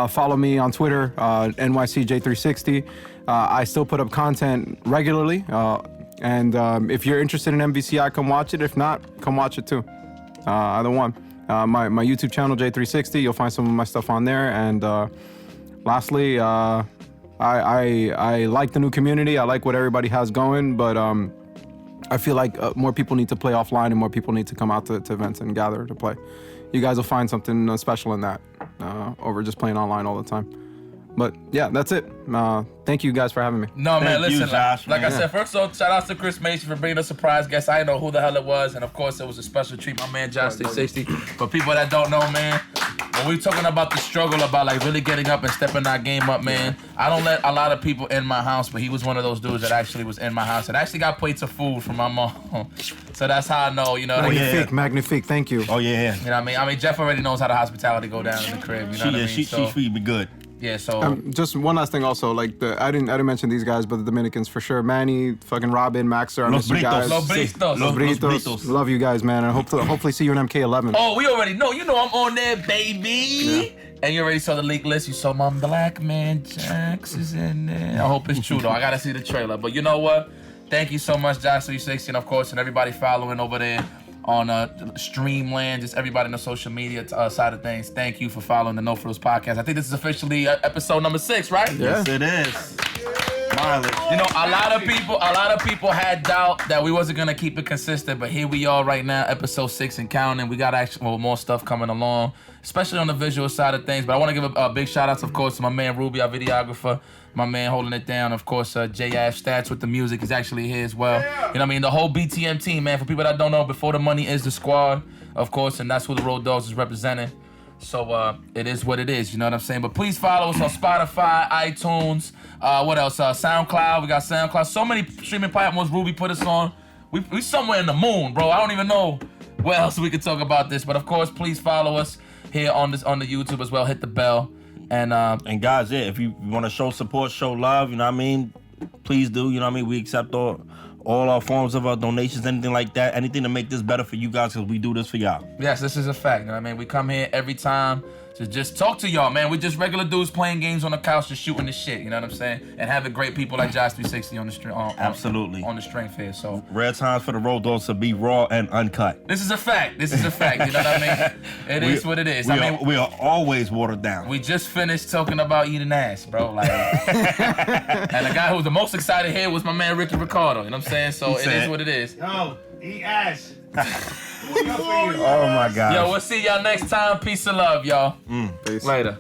Follow me on Twitter, NYCJ360. I still put up content regularly, and if you're interested in MVCI, come watch it. If not, come watch it too. Either one. My YouTube channel, J360, you'll find some of my stuff on there. And lastly, I like the new community. I like what everybody has going, but I feel like more people need to play offline and more people need to come out to events and gather to play. You guys will find something special in that over just playing online all the time. But yeah, that's it. Thank you guys for having me. No, man, Thank you, listen, Josh, like I man. said, first off, shout out to Chris Mason for bringing a surprise guest. I didn't know who the hell it was, and of course, it was a special treat, my man, JOSH360. For people that don't know, man, when we talking about the struggle about like really getting up and stepping our game up, man, I don't let a lot of people in my house, but he was one of those dudes that actually was in my house and actually got plates of food from my mom. So that's how I know, you know what I mean? Magnifique, thank you. Oh yeah. You know what I mean? I mean, Jeff already knows how the hospitality go down in the crib, you know what I mean? She treated me good. Yeah, so Just one last thing also, like I didn't mention these guys, but the Dominicans for sure. Manny, fucking Robin, Maxer, I miss you guys. Los Bristos. Los Bristos. Love you guys, man, and hopefully see you in MK11. Oh, we already know. You know I'm on there, baby. Yeah. And you already saw the leak list. You saw my Black Man Jax is in there. I hope it's true, though. I got to see the trailer. But you know what? Thank you so much, JOSH360, and of course, and everybody following over there on Streamland, just everybody on the social media side of things. Thank you for following the No Frillz podcast. I think this is officially episode number 6, right? Yeah. Yes, it is. Mileage. You know, a lot of people had doubt that we wasn't gonna keep it consistent, but here we are right now, episode 6 and counting. We got actually more stuff coming along, especially on the visual side of things. But I want to give a big shout out, of course, to my man Rubi, our videographer. My man holding it down, of course, Statz with the music is actually here as well. You know what I mean? The whole BTM team, man. For people that don't know, Before the Money is the squad, of course, and that's who the Road Dogs is representing. So it is what it is, you know what I'm saying? But please follow us on Spotify, iTunes, what else? SoundCloud, we got SoundCloud. So many streaming platforms Ruby put us on. We somewhere in the moon, bro. I don't even know where else we could talk about this. But of course, please follow us here on the YouTube as well. Hit the bell. And guys, yeah, if you want to show support, show love, you know what I mean? Please do, you know what I mean? We accept all our forms of our donations, anything like that, anything to make this better for you guys, because we do this for y'all. Yes, this is a fact. You know what I mean? We come here every time, to just talk to y'all, man. We just regular dudes playing games on the couch, just shooting the shit. You know what I'm saying? And having great people like JOSH360 on the stream. Absolutely. On the string fair. So rare times for the road dogs to be raw and uncut. this is a fact. This is a fact. You know what I mean? It is what it is. We are always watered down. We just finished talking about eating ass, bro. Like, and the guy who was the most excited here was my man Ricky Ricardo. You know what I'm saying? So it is what it is. Yo, eat ass. Oh my God. Yo, we'll see y'all next time. Peace and love, y'all. Peace. Later.